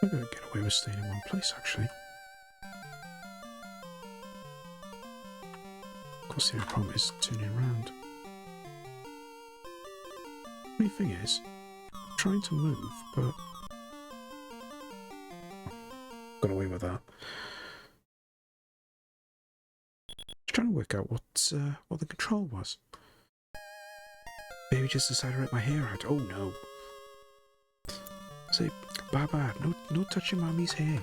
I'm gonna get away with staying in one place, actually. Of course, the only problem is turning around. The funny thing is, I'm trying to move, but got away with that. Just trying to work out what the control was. Maybe just decided to rip my hair out. Oh no. Say, Baba, no touching Mommy's hair.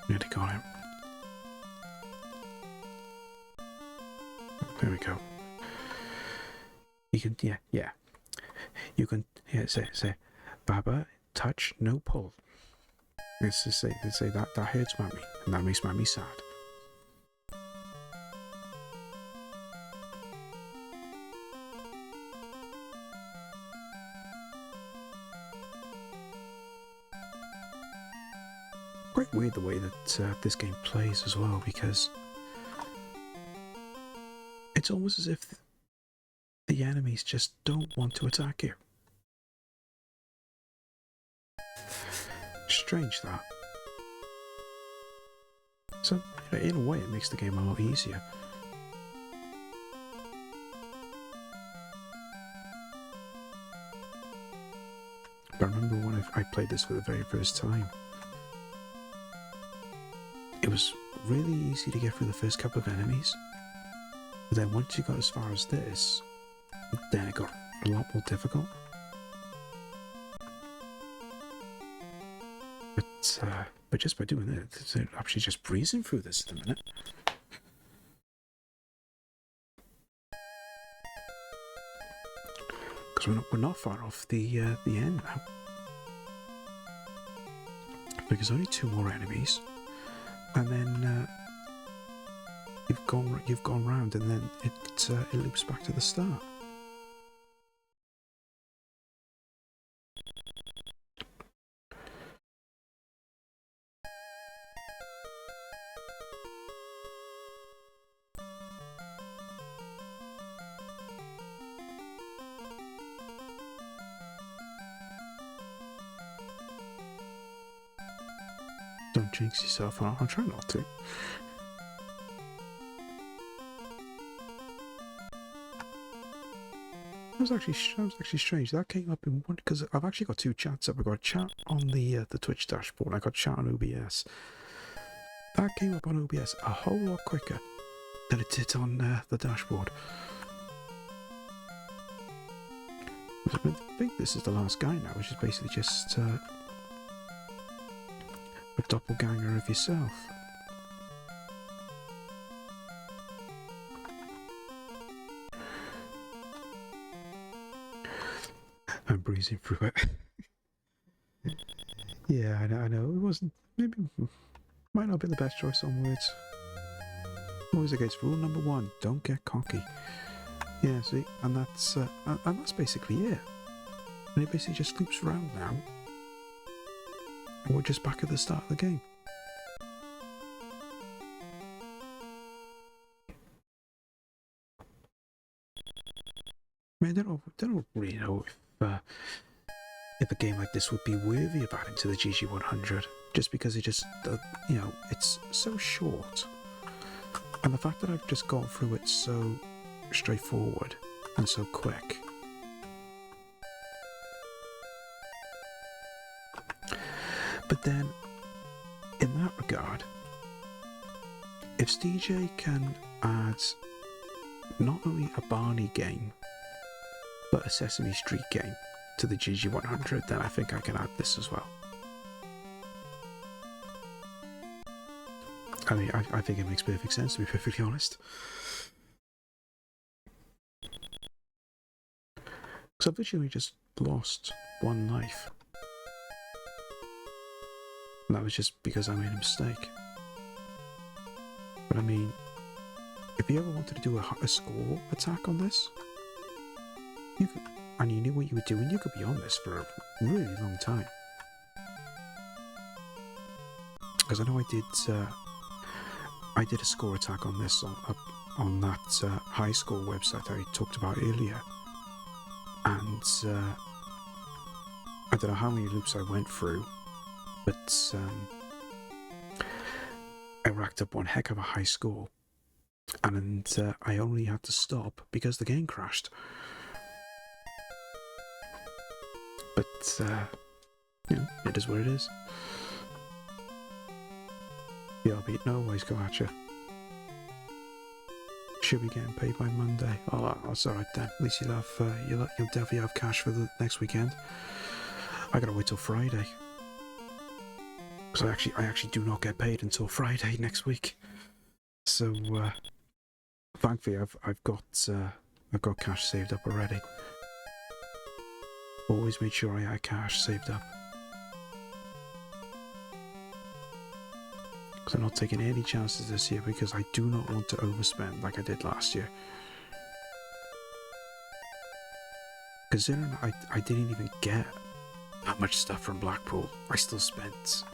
Nearly got him. There we go. You can, yeah. You can, say, Baba, touch, no pull. It's to say that hurts Mommy, and that makes Mommy sad. Quite weird the way that this game plays as well, because it's almost as if the enemies just don't want to attack you. Strange that. So, in a way, it makes the game a lot easier. But I remember when I played this for the very first time, it was really easy to get through the first couple of enemies. But then once you got as far as this, then it got a lot more difficult. But just by doing it, it's actually just breezing through this at the minute. Because we're not far off the end now. Because only 2 more enemies, and then you've gone round, and then it loops back to the start. Don't jinx yourself. I'll try not to. That was actually strange. That came up in one, because I've actually got 2 chats up. I've got a chat on the Twitch dashboard. I got chat on OBS. That came up on OBS a whole lot quicker than it did on the dashboard. I think this is the last guy now, which is basically just a doppelganger of yourself. I'm breezing through it. Yeah, I know. It wasn't. Maybe might not have been the best choice on words. Always the case. Rule number 1: don't get cocky. Yeah, see, and that's basically it. And it basically just loops around now. And we're just back at the start of the game. I mean, I don't really know if a game like this would be worthy of adding to the GG100, just because it just, it's so short. And the fact that I've just gone through it so straightforward and so quick. But then, in that regard, if STJ can add not only a Barney game, but a Sesame Street game to the GG100, then I think I can add this as well. I mean, I think it makes perfect sense, to be perfectly honest. Because I've literally just lost 1 life. And that was just because I made a mistake. But I mean, if you ever wanted to do a score attack on this, you could, and you knew what you were doing, you could be on this for a really long time. Because I know I did a score attack on this on that high score website I talked about earlier, and I don't know how many loops I went through, but I racked up one heck of a high score, and I only had to stop because the game crashed. But it is what it is. BRB, no always go at you. Should be getting paid by Monday. Oh, that's alright then. At least you'll have you'll definitely have cash for the next weekend. I gotta wait till Friday. Because I actually do not get paid until Friday next week. So thankfully I've got cash saved up already. Always made sure I had cash saved up. Because I'm not taking any chances this year because I do not want to overspend like I did last year. Considering I didn't even get that much stuff from Blackpool, I still spent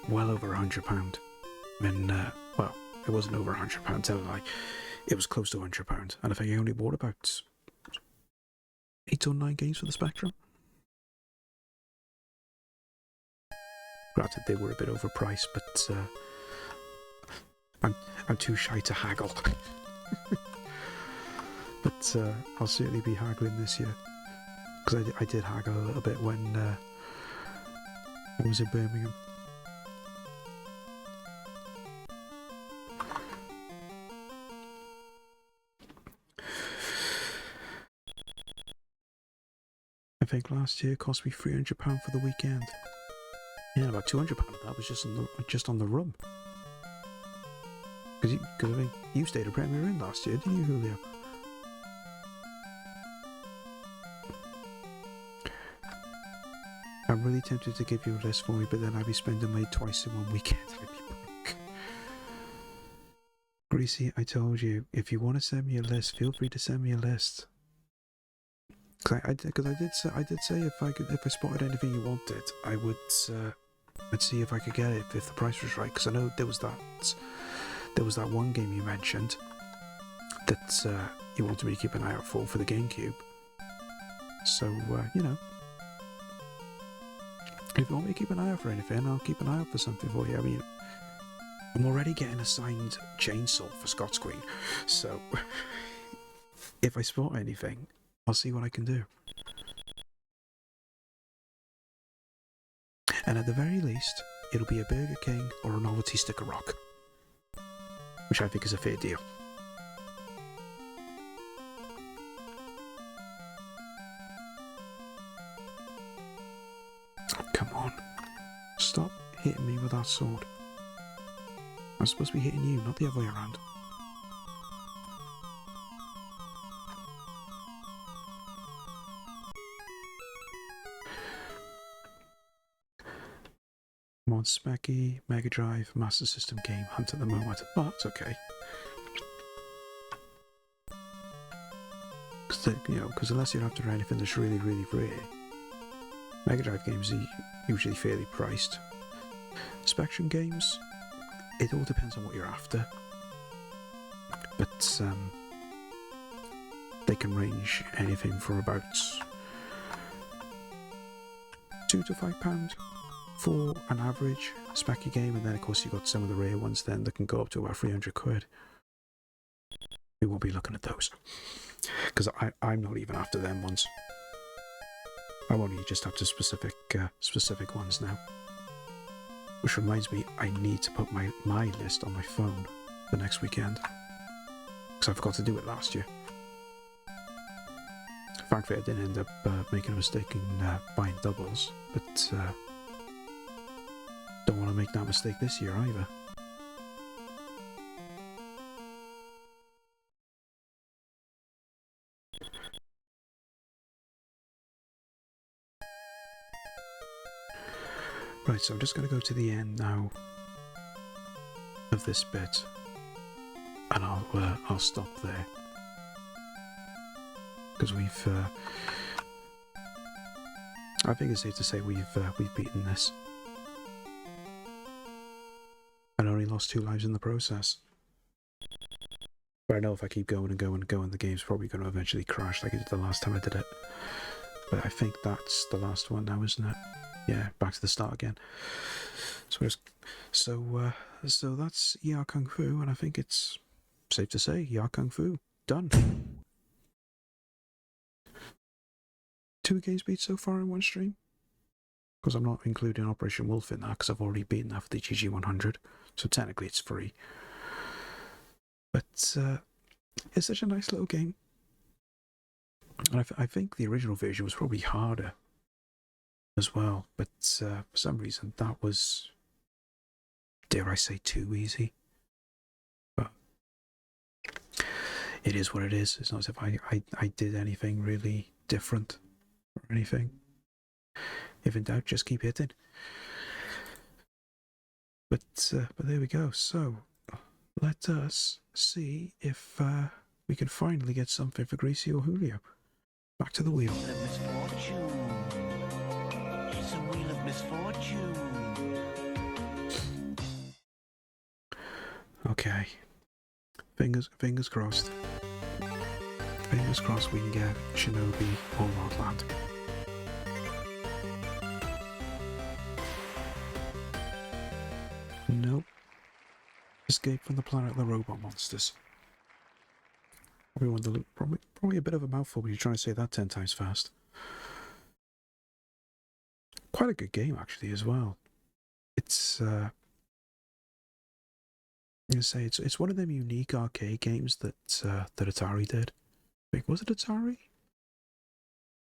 well over £100. And, well, it wasn't over £100, tell a lie. It was close to £100. And I think I only bought about 8 or 9 games for the Spectrum. Granted, they were a bit overpriced, but I'm too shy to haggle. But I'll certainly be haggling this year. Because I did haggle a little bit when I was in Birmingham. I think last year it cost me £300 for the weekend. Yeah, about £200 of that was just on the rum. Because I think you stayed at Premier Inn last year, didn't you, Julio? I'm really tempted to give you a list for me, but then I'd be spending money twice in one weekend. I'd be broke. Greasy, I told you, if you want to send me a list, feel free to send me a list. Because I did say if I spotted anything you wanted, I'd see if I could get it if the price was right. Because I know there was that one game you mentioned that you wanted me to keep an eye out for the GameCube. So you know, if you want me to keep an eye out for anything, I'll keep an eye out for something for you. I mean, I'm already getting a signed chainsaw for Scott's Queen, so if I spot anything, I'll see what I can do. And at the very least, it'll be a Burger King or a novelty sticker rock, which I think is a fair deal. Come on, stop hitting me with that sword. I'm supposed to be hitting you, not the other way around. I'm on Specky, Mega Drive, Master System game hunt at the moment. Oh, that's okay. Because unless you're after anything that's really, really rare, Mega Drive games are usually fairly priced. Spectrum games, it all depends on what you're after. But they can range anything from about £2 to £5 for an average Specky game, and then of course you've got some of the rare ones then that can go up to about £300. We won't be looking at those, because I'm not even after them ones. I'm only just after specific ones now. Which reminds me, I need to put my list on my phone the next weekend, because I forgot to do it last year. Thankfully I didn't end up making a mistake in buying doubles, but don't want to make that mistake this year either. Right, so I'm just going to go to the end now of this bit, and I'll stop there, because I think it's safe to say we've beaten this, and only lost 2 lives in the process. But I know if I keep going and going and going, the game's probably going to eventually crash like it did the last time I did it. But I think that's the last one now, isn't it? Yeah, back to the start again. So that's ER Kung Fu, and I think it's safe to say, Ya Kung Fu, done. 2 games beat so far in one stream. Because I'm not including Operation Wolf in that, because I've already beaten that for the GG100, so technically it's free. But it's such a nice little game. And I think the original version was probably harder as well, but for some reason that was, dare I say, too easy. But it is what it is. It's not as if I did anything really different or anything. If in doubt, just keep hitting. But there we go. So let us see if we can finally get something for Greasy or Julio. Back to the wheel. Wheel of misfortune. It's a wheel of misfortune. Okay. Fingers crossed. Fingers crossed we can get Shinobi or Rodland. Nope. Escape from the planet of the robot monsters. Probably a bit of a mouthful when you're trying to say that 10 times fast. Quite a good game actually as well. It's it's one of them unique arcade games that Atari did. Wait, was it Atari?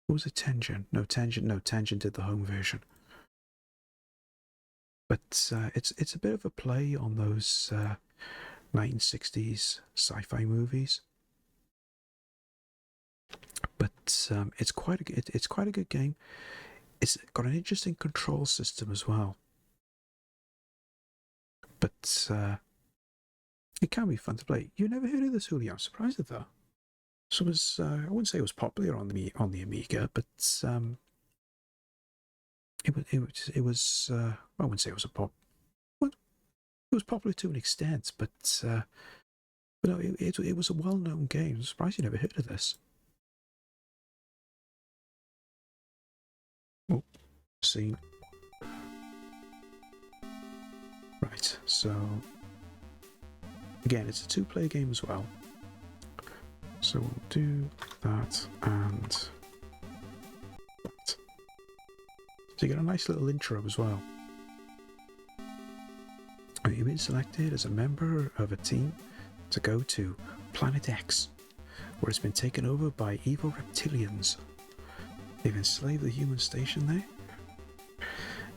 Or was it Tengen? No, Tengen did the home version. But it's a bit of a play on those 1960s sci-fi movies. But it's quite a good game. It's got an interesting control system as well. But it can be fun to play. You never heard of this, Julio? I'm surprised at that. So it was I wouldn't say it was popular on the Amiga, but it was I wouldn't say it was it was popular to an extent, but no, it was a well-known game. I'm surprised you never heard of this. Oh, scene. Right, so again, it's a 2-player game as well. So we'll do that and that. So you get a nice little intro as well. You've been selected as a member of a team to go to Planet X, where it's been taken over by evil reptilians. They've enslaved the human station there,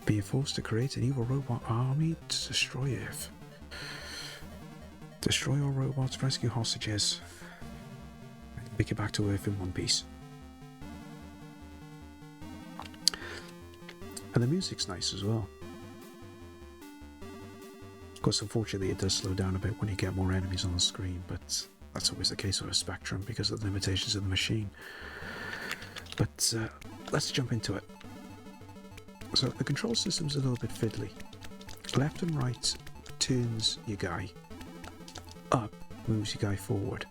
being forced to create an evil robot army to destroy Earth. Destroy all robots, rescue hostages, and make it back to Earth in one piece. And the music's nice as well. Of course, unfortunately, it does slow down a bit when you get more enemies on the screen, but that's always the case with a Spectrum because of the limitations of the machine. But let's jump into it. So the control system's a little bit fiddly. Left and right turns your guy. Up moves your guy forward.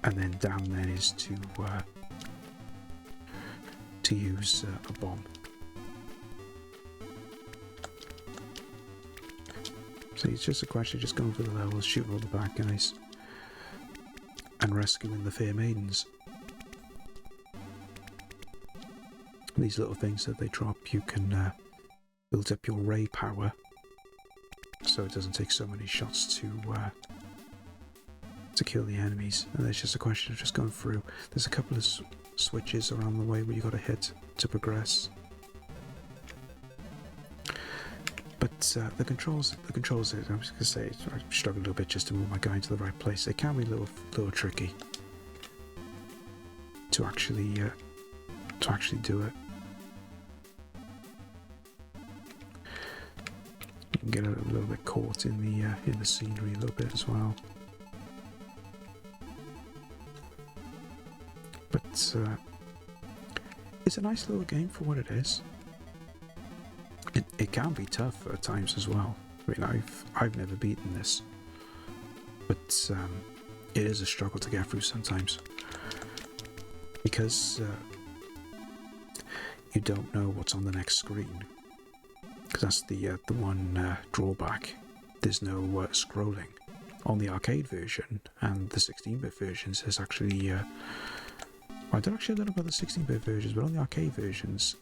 And then down then is to use a bomb. So it's just a question of just going through the levels, shooting all the bad guys, and rescuing the fair maidens. These little things that they drop, you can build up your ray power, so it doesn't take so many shots to kill the enemies. And it's just a question of just going through. There's a couple of switches around the way where you got to hit to progress. But the controls. I was just gonna say, I struggle a little bit just to move my guy into the right place. They can be a little tricky to actually do it. You can get a little bit caught in the scenery a little bit as well. But it's a nice little game for what it is. It can be tough at times as well. I mean, I've never beaten this, but it is a struggle to get through sometimes because you don't know what's on the next screen. Because that's the one drawback. there's no scrolling. On the arcade version and the 16-bit versions, there's actually... I don't know about the 16-bit versions, but on the arcade versions,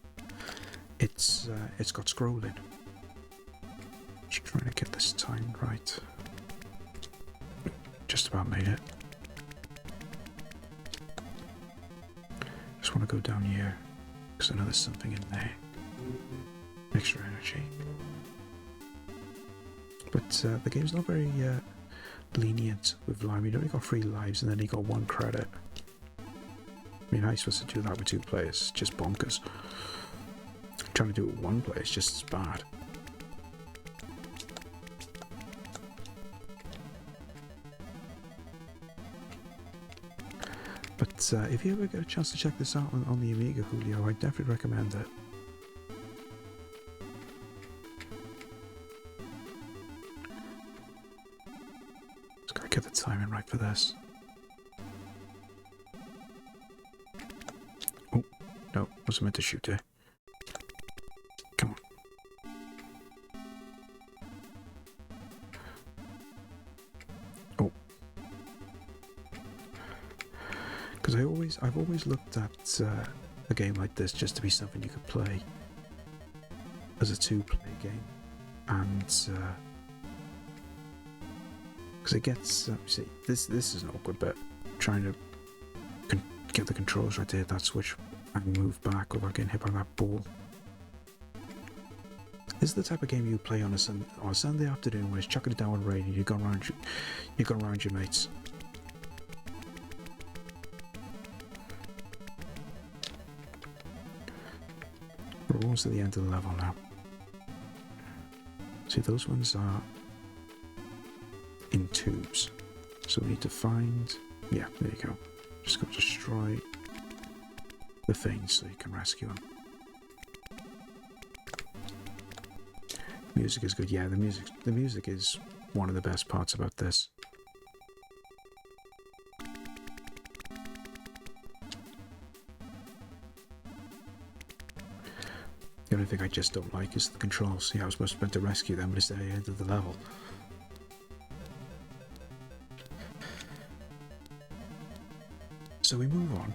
it's got scrolling. Just trying to get this time right. Just about made it. Just want to go down here, because I know there's something in there. Extra energy. But the game's not very lenient with life. You only got 3 lives and then you got 1 credit. I mean, how are you supposed to do that with 2 players? It's just bonkers. Trying to do it with 1 player is just as bad. But if you ever get a chance to check this out on the Amiga, Julio, I'd definitely recommend it. Just gotta get the timing right for this. Oh, no, wasn't meant to shoot there. Come on. Oh. Because I've always looked at a game like this just to be something you could play as a 2-player game, and because it gets see, this is an awkward bit, trying to get the controls right to hit that switch and move back without getting hit by that ball. This is the type of game you play on a Sunday afternoon when it's chucking it down with rain and you go around your mates. We're almost at the end of the level now. See, those ones are in tubes. So we need to find... Yeah, there you go. Just go destroy the things so you can rescue them. Music is good. Yeah, the music is one of the best parts about this. The only thing I just don't like is the controls. Yeah, I was supposed to rescue them, but it's at the end of the level. So we move on,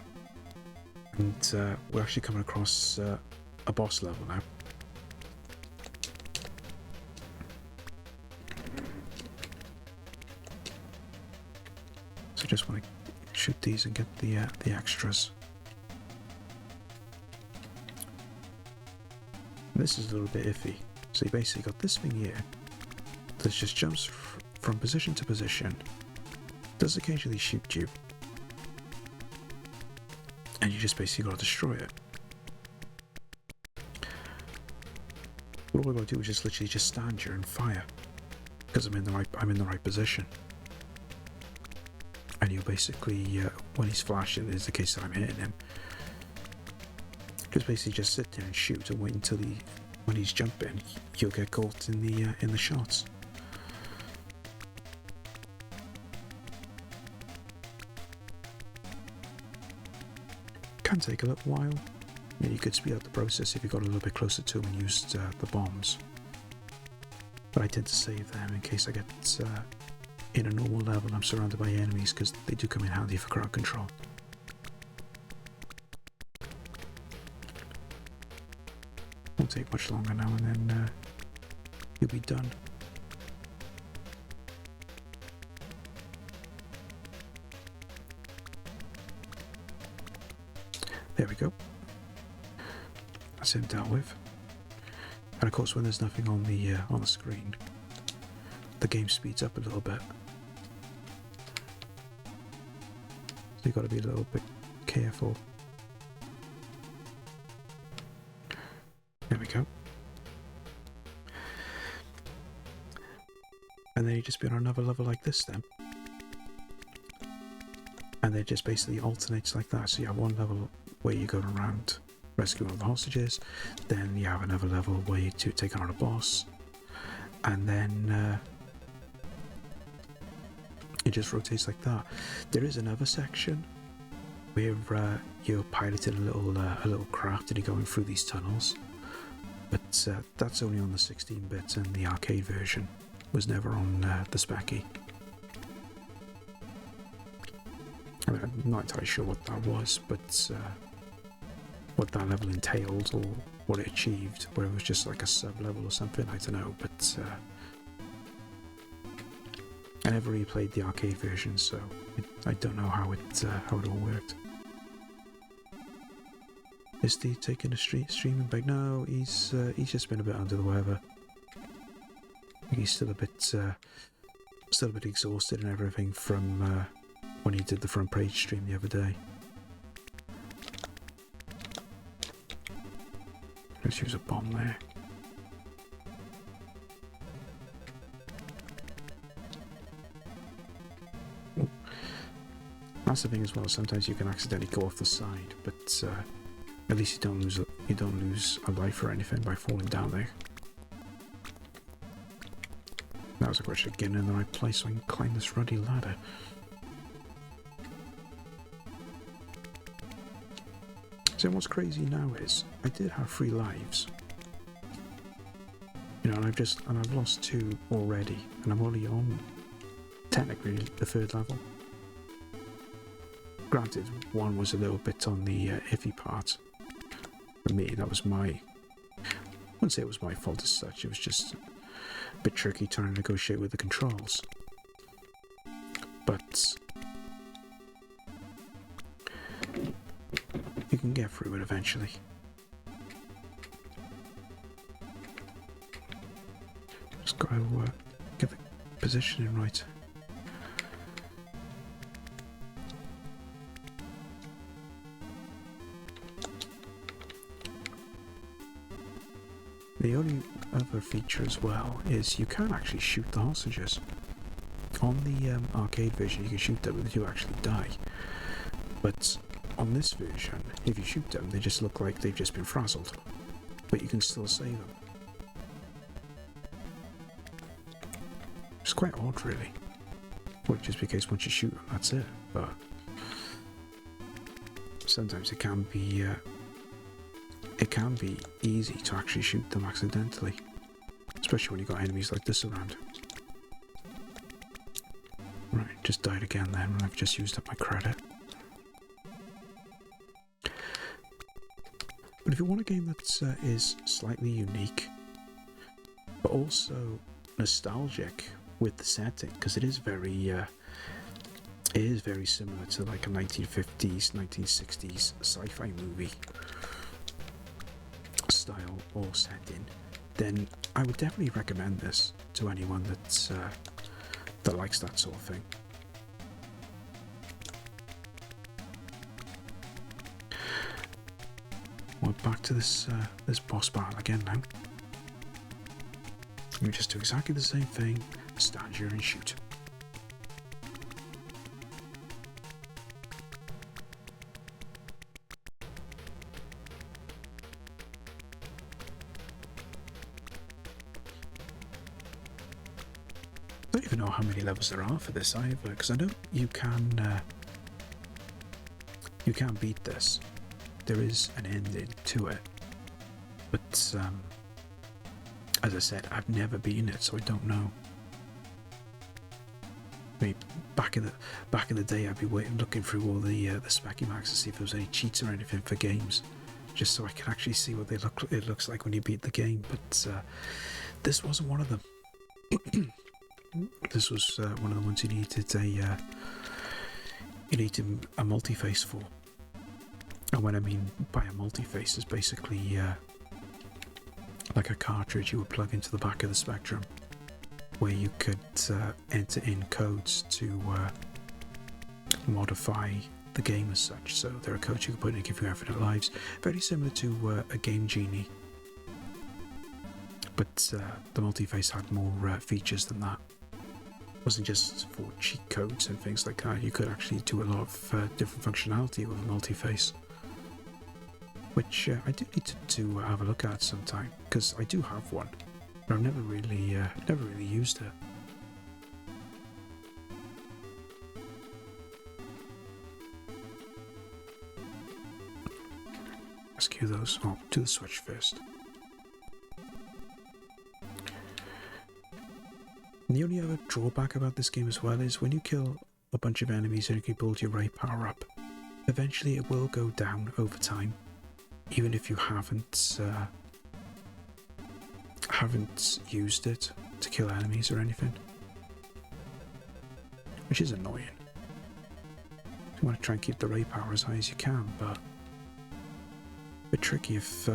and we're actually coming across a boss level now. So just want to shoot these and get the extras. This is a little bit iffy. So you basically got this thing here that just jumps from position to position, does occasionally shoot you, and you just basically got to destroy it. What all I got to do is just literally just stand here and fire, because I'm in the right position. And you basically, when he's flashing, there's the case that I'm hitting him. Just basically just sit there and shoot and wait until when he's jumping, you'll get caught in the shots. Can take a little while. Yeah, you could speed up the process if you got a little bit closer to and used the bombs. But I tend to save them in case I get in a normal level and I'm surrounded by enemies, because they do come in handy for crowd control. Won't take much longer now, and then you'll be done. There we go. That's him dealt with. And of course, when there's nothing on the screen, the game speeds up a little bit. So you've got to be a little bit careful. There we go. And then you just be on another level like this then. And it just basically alternates like that. So you have one level where you go around rescuing all the hostages, then you have another level where you take on a boss, and then it just rotates like that. There is another section where you're piloting a little craft and you're going through these tunnels, but that's only on the 16-bit and the arcade version. was never on the Specky. I mean, I'm not entirely sure what that was, but what that level entailed or what it achieved, whether it was just like a sub-level or something, I don't know, but I never replayed the arcade version, so I don't know how it all worked. Is Steve taking a streaming break? No, he's just been a bit under the weather. He's still a bit exhausted and everything from when he did the front page stream the other day. Let's use a bomb there. Ooh. That's the thing as well. Sometimes you can accidentally go off the side, but at least you don't lose a life or anything by falling down there. That was a question of getting in the right place so I can climb this ruddy ladder. So what's crazy now is I did have 3 lives, you know, and I've lost 2 already, and I'm only on technically the 3rd level. Granted, one was a little bit on the iffy part. For me, that was I wouldn't say it was my fault as such. It was just a bit tricky trying to negotiate with the controls. But you can get through it eventually. Just gotta get the positioning right. The only other feature as well is you can actually shoot the hostages. On the arcade version you can shoot them and they do actually die. But on this version, if you shoot them, they just look like they've just been frazzled. But you can still save them. It's quite odd, really. Well, just because once you shoot them, that's it. But sometimes it can be easy to actually shoot them accidentally, especially when you've got enemies like this around. Right, just died again then when I've just used up my credit. But if you want a game that is slightly unique, but also nostalgic with the setting, because it is very similar to like a 1950s, 1960s sci-fi movie style or setting, then I would definitely recommend this to anyone that likes that sort of thing. We're back to this boss battle again now. We just do exactly the same thing, stand here and shoot. I don't even know how many levels there are for this either, because I know you can beat this. There is an ending to it, but as I said, I've never beaten it, so I don't know. I mean, back in the day, I'd be looking through all the Specky Max to see if there was any cheats or anything for games, just so I can actually see what it looks like when you beat the game. But this wasn't one of them. This was one of the ones you needed a multi-face for. And what I mean by a multi-face is basically like a cartridge you would plug into the back of the Spectrum, where you could enter in codes to modify the game as such. So there are codes you can put in to give you infinite lives, very similar to a Game Genie, but the multi-face had more features than that. It wasn't just for cheat codes and things like that. You could actually do a lot of different functionality with a multi-face, which I do need to have a look at sometime, because I do have one, but I've never really used it. Let's cue those. Oh, do the switch first. And the only other drawback about this game as well is when you kill a bunch of enemies and you can build your ray power up, eventually it will go down over time, even if you haven't used it to kill enemies or anything, which is annoying. You want to try and keep the ray power as high as you can, but a bit tricky if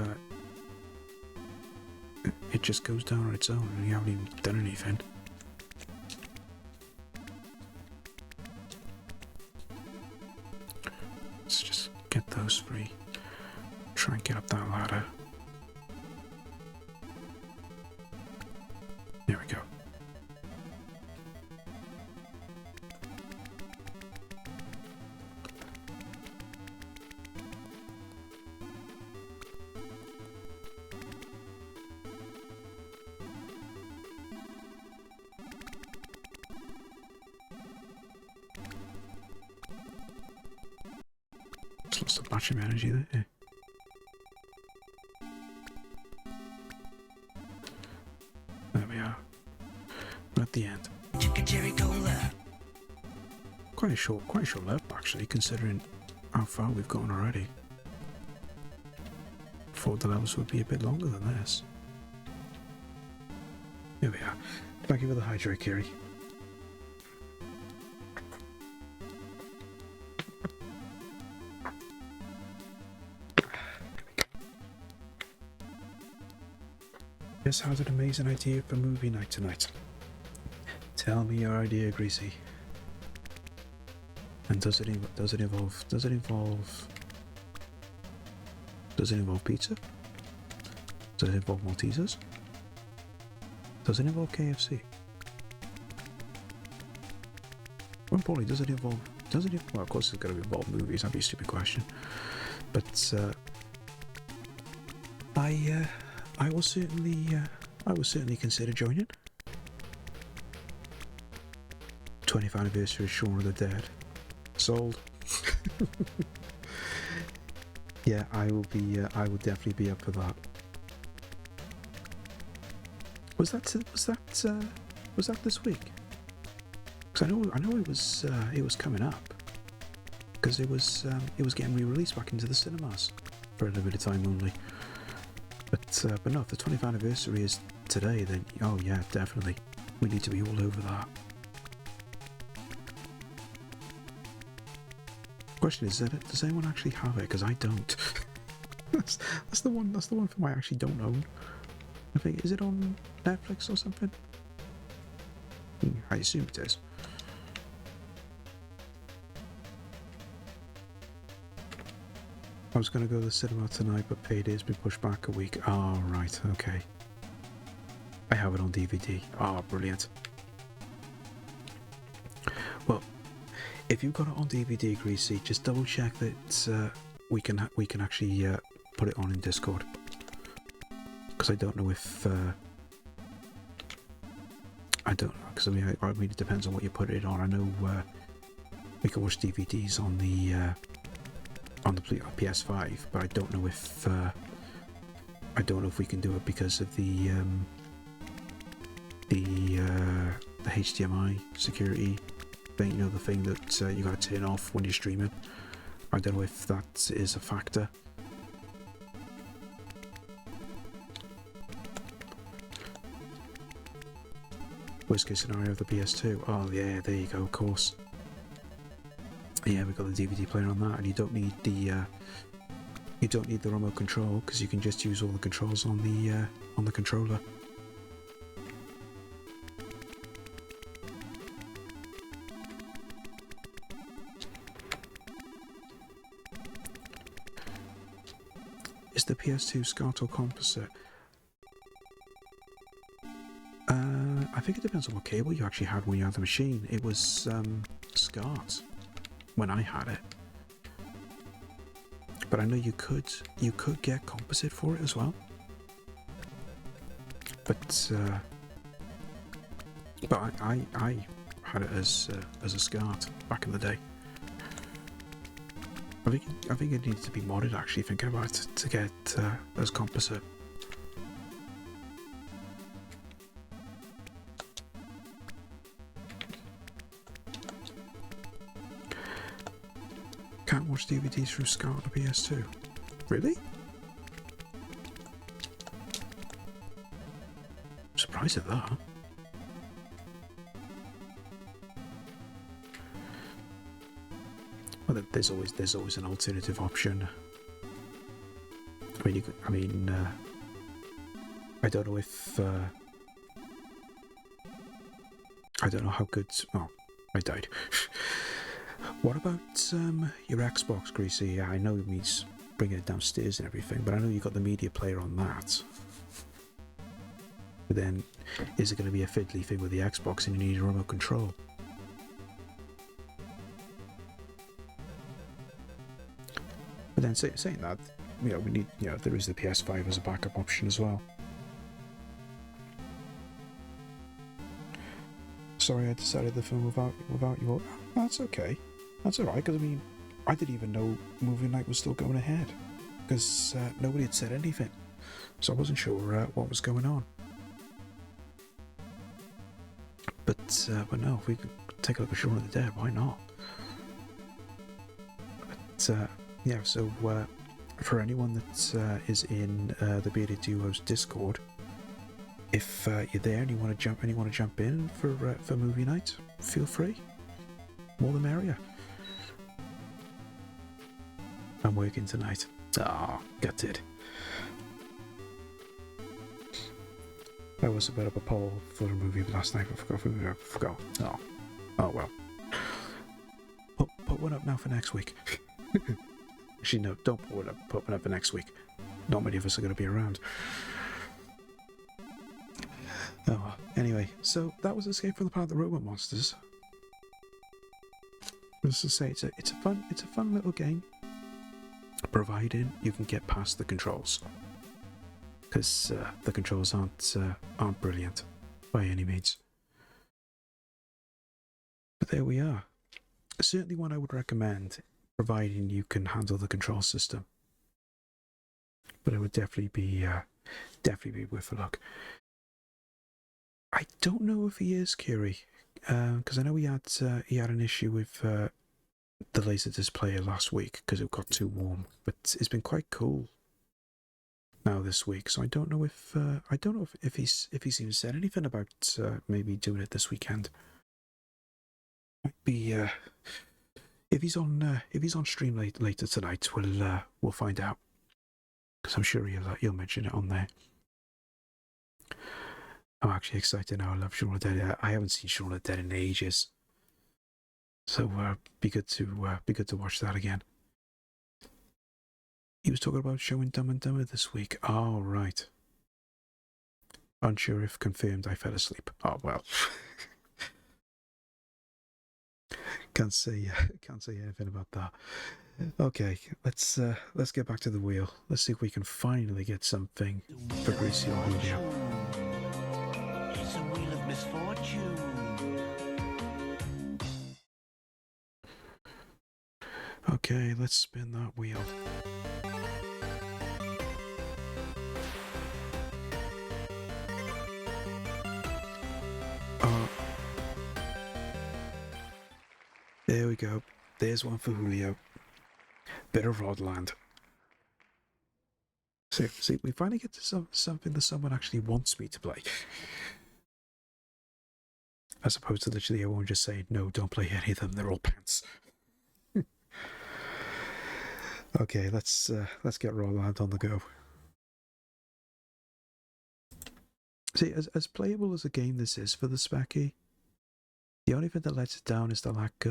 it just goes down on its own and you haven't even done anything. Let's just get those three. Try and get up that ladder. There we go. Just lost a bunch of energy there. There we are. We're at the end. Quite a short level actually, considering how far we've gone already. Thought the levels would be a bit longer than this. Here we are. Thank you for the hydrate, Kiri. Just had an amazing idea for movie night tonight. Tell me your idea, Greasy. And does it involve pizza? Does it involve Maltesers? Does it involve KFC? More importantly, does it involve, well, of course it's going to involve movies, that'd be a stupid question. But, I will certainly consider joining. 20th anniversary of Shaun of the Dead. Sold. Yeah, I will definitely be up for that. Was that this week? Because I know it was coming up. Because it was getting re-released back into the cinemas for a little bit of time only. But no, if the 20th anniversary is today, then oh yeah, definitely, we need to be all over that. Question is, does anyone actually have it? Because I don't. that's the one film I actually don't own. I think, is it on Netflix or something? I assume it is. I was going to go to the cinema tonight, but payday's been pushed back a week. Oh, right, okay. I have it on DVD. Oh, brilliant. Well, if you've got it on DVD, Greasy, just double check that we can actually put it on in Discord. Because I don't know if I don't know, because I mean it depends on what you put it on. I know we can watch DVDs on the PS5, but I don't know if we can do it because of the HDMI security thing. You know, the thing that you got to turn off when you're streaming. I don't know if that is a factor. Worst case scenario of the PS2. Oh yeah, there you go. Of course. Yeah, we've got the DVD player on that, and you don't need the remote control because you can just use all the controls on the controller. Is the PS2 SCART or composite? I think it depends on what cable you actually had when you had the machine. It was SCART when I had it, but I know you could get composite for it as well. But I had it as a SCART back in the day. I think it needs to be modded, actually, thinking about it, to get as composite. Can't watch DVDs through Sky on the PS2. Really? I'm surprised at that. Well, there's always an alternative option. I mean, I don't know if I don't know how good. Oh, I died. What about your Xbox, Greasy? Yeah, I know he's bringing it downstairs and everything, but I know you got the media player on that. But then, is it going to be a fiddly thing with the Xbox and you need a remote control? But then saying that, we need, there is the PS5 as a backup option as well. Sorry, I decided the film without you. That's okay. That's alright, because I mean, I didn't even know movie night was still going ahead, because nobody had said anything, so I wasn't sure what was going on. But no, if we could take a look at Shaun of the Dead, why not? But yeah, so for anyone that is in the Bearded Duos Discord, if you're there and you want to jump in for movie night, feel free. More the merrier. I'm working tonight. Ah, gutted. I was about up a poll for a movie last night. I forgot. Oh well. Put one up now for next week. Actually, no, don't put one up for next week. Not many of us are going to be around. Oh well. Anyway, so that was Escape from the Planet of the Robot Monsters. As I say, it's a fun little game, provided you can get past the controls, because the controls aren't brilliant by any means. But there we are. Certainly one I would recommend, providing you can handle the control system. But it would definitely be worth a look. I don't know if he is, Kiri, because I know he had an issue with the Laserdisc player last week because it got too warm. But it's been quite cool now this week, so I don't know if he's even said anything about maybe doing it this weekend. Might be if he's on stream later tonight, we'll find out, because I'm sure he'll mention it on there. I'm actually excited now. I love Shaun of the Dead. I haven't seen Shaun of the Dead in ages, so be good to watch that again. He was talking about showing Dumb and Dumber this week. Oh right. Unsure if confirmed. I fell asleep. Oh well. Can't say anything about that. Okay, let's get back to the wheel. Let's see if we can finally get something for Greasy or Julio. It's a wheel of misfortune. Okay, let's spin that wheel. There we go. There's one for Julio. Bit of Rodland. See, we finally get to something that someone actually wants me to play. As opposed to literally everyone just saying, no, don't play any of them, they're all pants. Okay, let's get Rodland on the go. See, as playable as a game this is for the Specky, the only thing that lets it down is the lack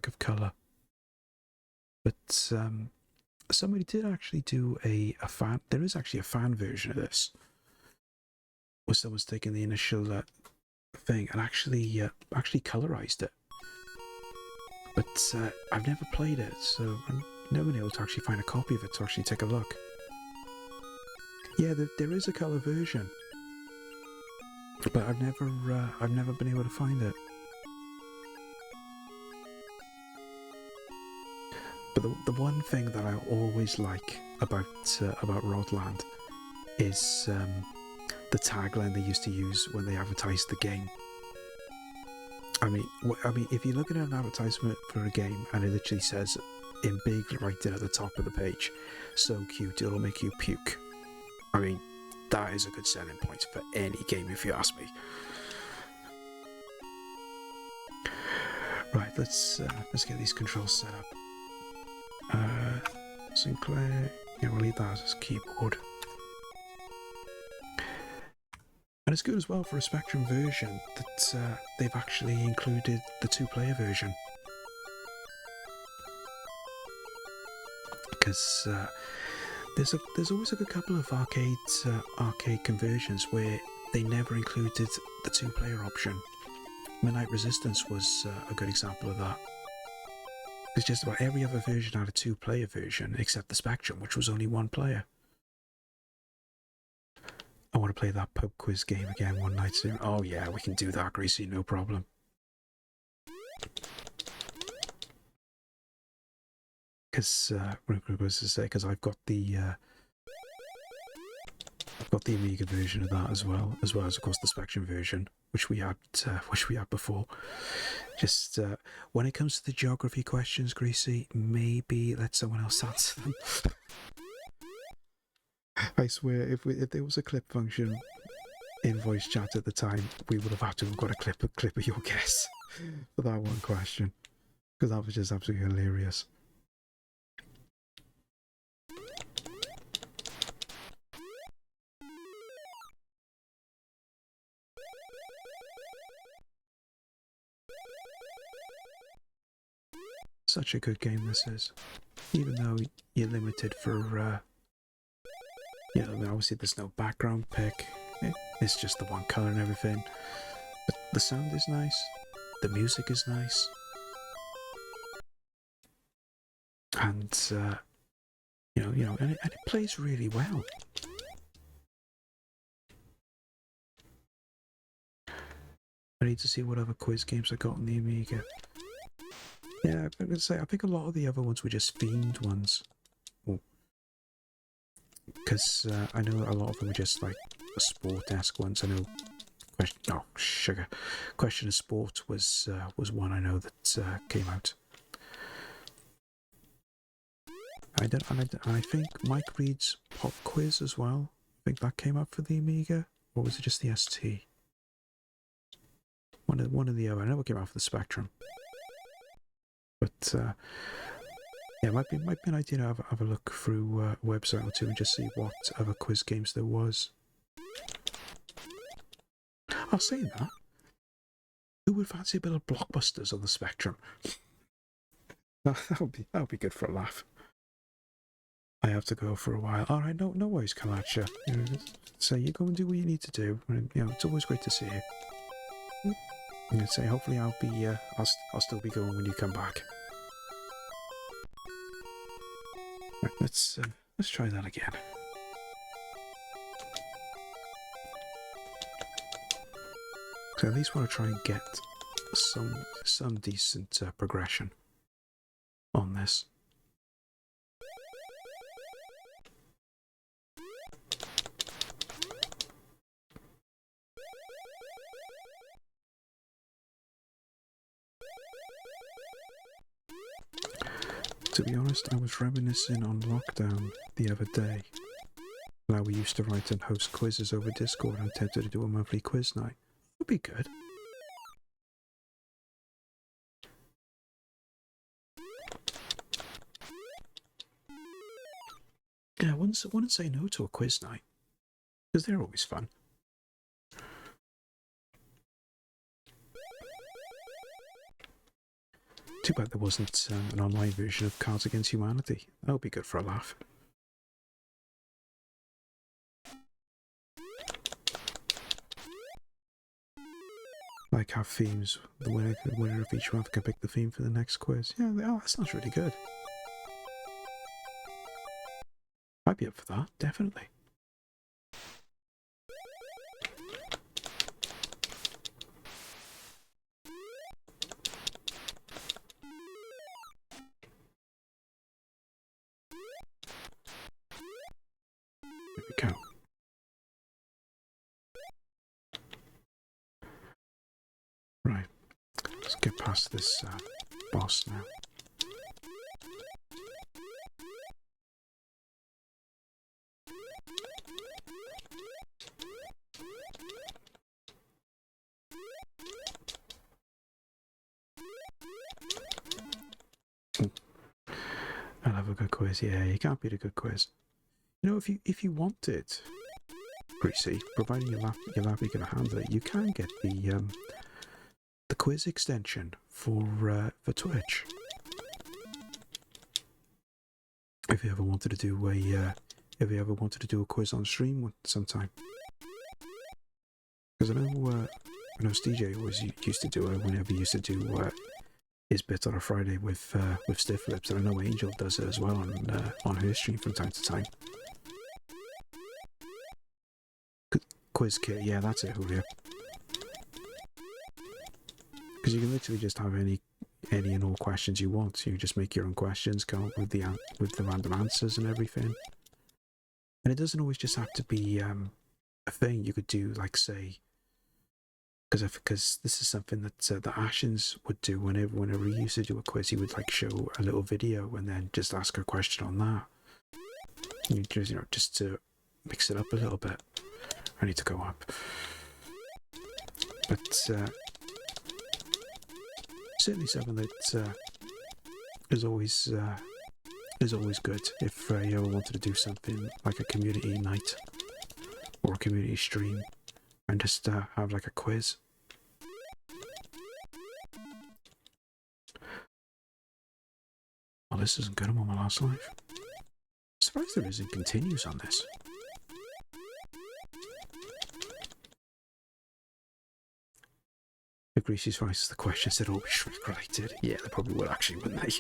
of colour. But somebody did actually do a fan. There is actually a fan version of this, where someone's taken the initial thing and actually colorized it. But I've never played it, so I've never been able to actually find a copy of it to actually take a look. Yeah, there is a colour version, but I've never been able to find it. But the one thing that I always like about Rodland is the tagline they used to use when they advertised the game. I mean, if you look at an advertisement for a game and it literally says in big writing at the top of the page. So cute, it'll make you puke. I mean, that is a good selling point for any game if you ask me. Right, let's get these controls set up. Sinclair, yeah, we'll leave that as keyboard. And it's good as well for a Spectrum version that they've actually included the 2-player version. Because there's always a good couple of arcade conversions where they never included the 2-player option. Midnight Resistance was a good example of that. Because just about every other version had a 2-player version except the Spectrum, which was only 1 player. I want to play that pub quiz game again one night soon. Oh yeah, we can do that, Greasy, no problem. Because I've got the Amiga version of that as well as of course the Spectrum version, which we had before. Just when it comes to the geography questions, Greasy, maybe let someone else answer them. I swear, if there was a clip function in voice chat at the time, we would have had to have got a clip of your guess for that one question, because that was just absolutely hilarious. Such a good game this is, even though you're limited for obviously there's no background pick, it's just the one colour and everything, but the sound is nice, the music is nice, and and it plays really well. I need to see what other quiz games I got on the Amiga. Yeah, I'm going to say, I think a lot of the other ones were just themed ones. Because I know a lot of them were just like sport-esque ones. I know Question of Sport was one I know that came out. I think Mike Reed's Pop Quiz as well. I think that came out for the Amiga, or was it just the ST? One of the other. I know it came out for the Spectrum. But yeah, it might be an idea to have a look through a website or two and just see what other quiz games there was. I'll say that. Who would fancy a bit of Blockbusters on the Spectrum? That would be good for a laugh. I have to go for a while. All right, no worries, Kalacha. So you go and do what you need to do. It's always great to see you. I'm gonna say hopefully I'll still be going when you come back. Right, let's try that again. So I at least want to try and get some decent progression on this. To be honest, I was reminiscing on lockdown the other day, how we used to write and host quizzes over Discord. I'm tempted to do a monthly quiz night. Would be good. Yeah, I wouldn't say no to a quiz night, because they're always fun. Too bad there wasn't an online version of Cards Against Humanity. That would be good for a laugh. Like have themes. The winner of each month can pick the theme for the next quiz. Yeah, that sounds really good. I'd be up for that, definitely. There we go. Right, let's get past this boss now. I love a good quiz. Yeah, you can't beat a good quiz. You know, if you wanted, Greasy, providing your laptop can handle it, you can get the quiz extension for Twitch. If you ever wanted to do a quiz on stream sometime, because I know DJ always used to do it whenever he used to do his bit on a Friday with Stiff Lips, and I know Angel does it as well on her stream from time to time. Quiz kit, yeah, that's it, Julio. Because you can literally just have any and all questions you want. You just make your own questions, come up with the random answers and everything. And it doesn't always just have to be a thing. You could do, like, say, because this is something that Ashens would do whenever he used to do a quiz. He would like show a little video and then just ask a question on that. You just to mix it up a little bit. I need to go up, but certainly something that is always good if you ever wanted to do something like a community night or a community stream and just have like a quiz. Well, this isn't good. I'm on my last life. Surprised there isn't continues on this. If Greasy's voice is the question, they'd all be Shrek related. Yeah, they probably would actually, wouldn't they?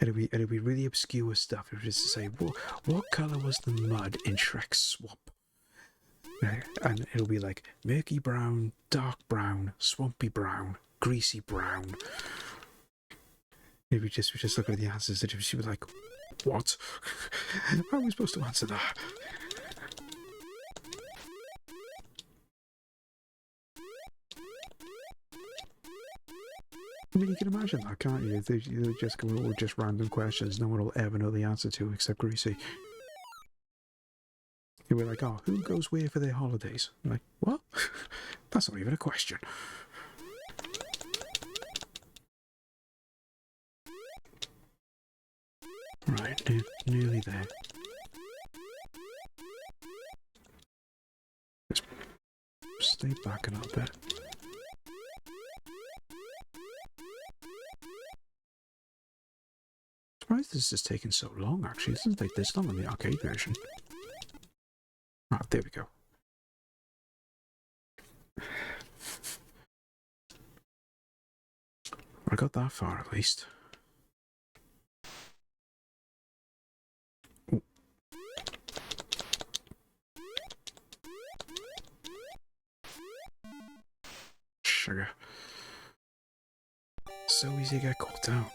It'd be really obscure stuff. It would just say, what colour was the mud in Shrek's swamp? And it'll be like murky brown, dark brown, swampy brown, greasy brown. If we just look at the answers, she'd be like, what? How are we supposed to answer that? I mean, you can imagine that, can't you? They just come up with just random questions no one will ever know the answer to except Greasy. You'll be like, oh, who goes where for their holidays? I'm like, what? That's not even a question. Right, nearly there. Let's stay back a little bit. Surprised this is taking so long, actually. It doesn't take this long on the arcade version. Ah, there we go. I got that far, at least. Ooh. Sugar. So easy to get caught out.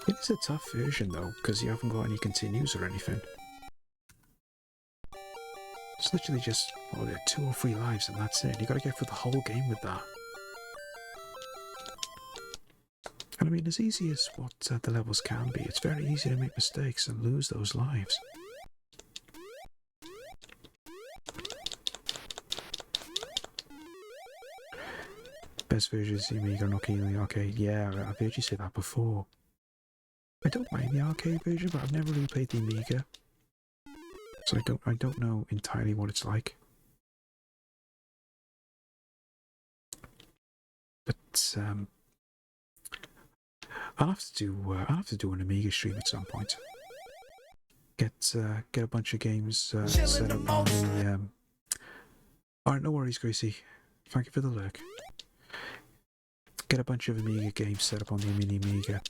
It is a tough version though, because you haven't got any continues or anything. It's literally just 2 or 3 lives and that's it. You gotta get through the whole game with that. And I mean, as easy as what the levels can be, it's very easy to make mistakes and lose those lives. Best versions you mean you're not keen on the arcade? Yeah, I've heard you say that before. I don't mind the arcade version, but I've never really played the Amiga, so I don't know entirely what it's like. But I'll have to do an Amiga stream at some point. Get a bunch of games set up on the. Alright, no worries, Gracie. Thank you for the lurk. Get a bunch of Amiga games set up on the mini Amiga.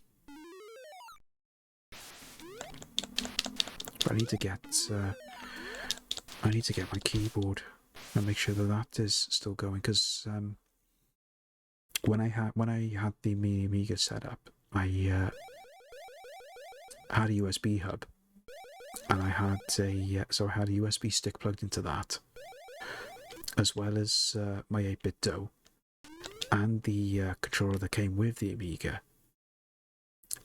I need to get my keyboard and make sure that is still going, because when I had the mini Amiga set up, I had a USB hub, and I had a USB stick plugged into that, as well as my 8-bit DOE and the controller that came with the Amiga,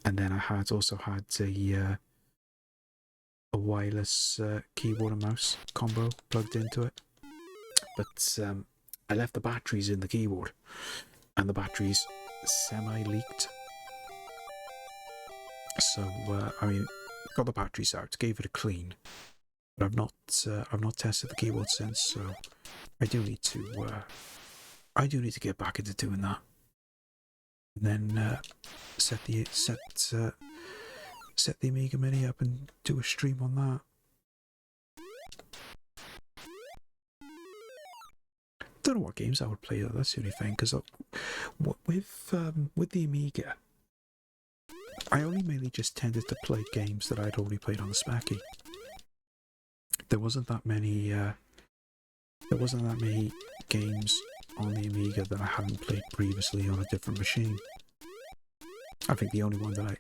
and then I also had a wireless keyboard and mouse combo plugged into it. But I left the batteries in the keyboard, and the batteries semi-leaked. So I mean, got the batteries out, gave it a clean, but I've not tested the keyboard since. So I do need to get back into doing that, and then set the Amiga Mini up and do a stream on that. Don't know what games I would play though. That's the only thing, because with the Amiga, I only mainly just tended to play games that I'd already played on the Speccy. There wasn't that many games on the Amiga that I hadn't played previously on a different machine. I think the only one that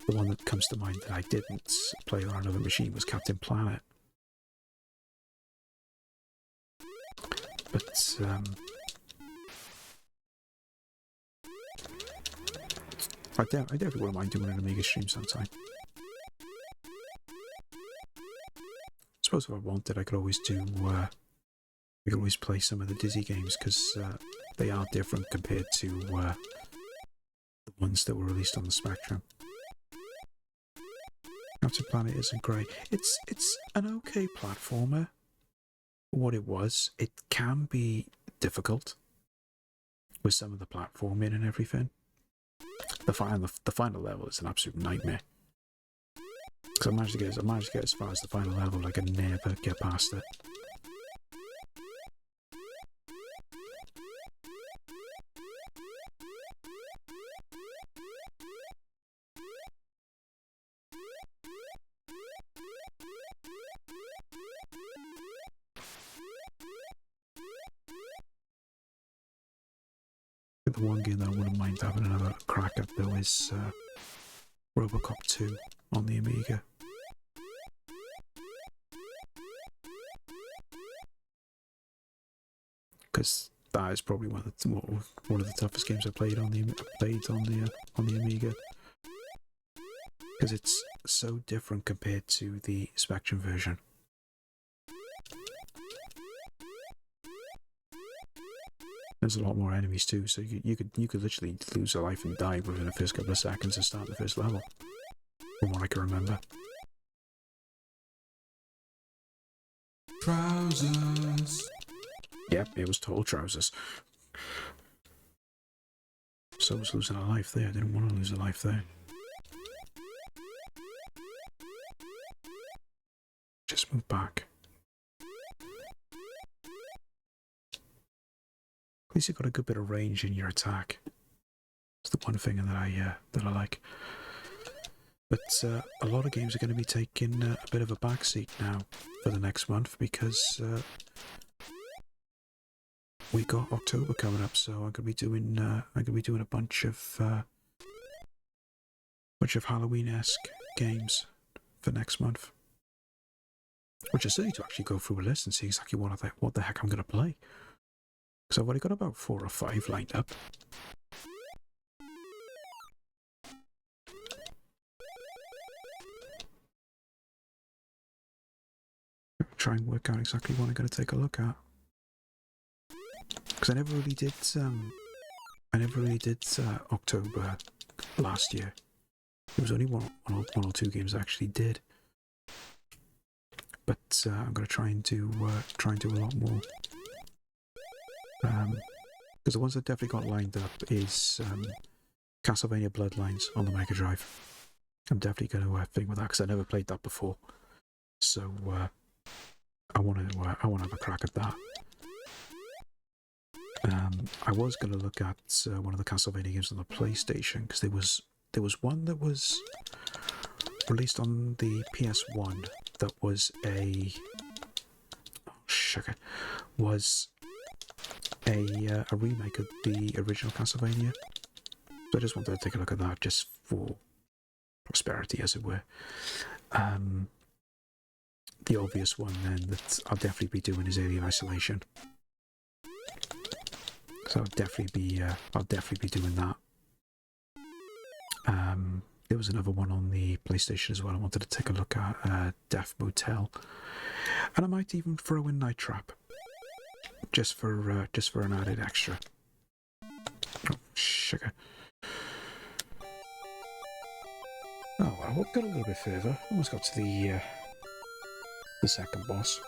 the one that comes to mind that I didn't play on another machine was Captain Planet. But I definitely wouldn't mind doing an Amiga stream sometime. I suppose if I wanted, I could always play some of the Dizzy games, because they are different compared to the ones that were released on the Spectrum. Captain Planet isn't great. It's an okay platformer. What it was, it can be difficult with some of the platforming and everything. The final level is an absolute nightmare. Because I managed to get as far as the final level, I could never get past it. The one game that I wouldn't mind having another crack at though is Robocop 2 on the Amiga. Because that is probably one of the toughest games I played on the Amiga. Because it's so different compared to the Spectrum version. There's a lot more enemies too, so you could literally lose a life and die within the first couple of seconds of starting the first level, from what I can remember. Trousers. Yep, it was total trousers. So I was losing a life there. I didn't want to lose a life there. Just move back. At least you've got a good bit of range in your attack. It's the one thing that I like. But a lot of games are going to be taking a bit of a backseat now for the next month, because we got October coming up. So I'm going to be doing a bunch of Halloween-esque games for next month, which is silly to actually go through a list and see exactly what the heck I'm going to play. Because I've already got about 4 or 5 lined up. Try and work out exactly what I'm going to take a look at. Because I never really did October last year. There was only one or two games I actually did. But I'm going to try and do a lot more. Because the ones that definitely got lined up is Castlevania Bloodlines on the Mega Drive. I'm definitely going to think with that, because I never played that before. So I want to have a crack at that. I was going to look at one of the Castlevania games on the PlayStation, because there was one that was released on the PS1 that was a remake of the original Castlevania. So I just wanted to take a look at that, just for prosperity, as it were. The obvious one then that I'll definitely be doing is Alien Isolation. So I'll definitely be doing that. There was another one on the PlayStation as well I wanted to take a look at, Death Motel. And I might even throw in Night Trap. just for an added extra. Oh, sugar. Oh well, we've got a little bit further. Almost got to the second boss.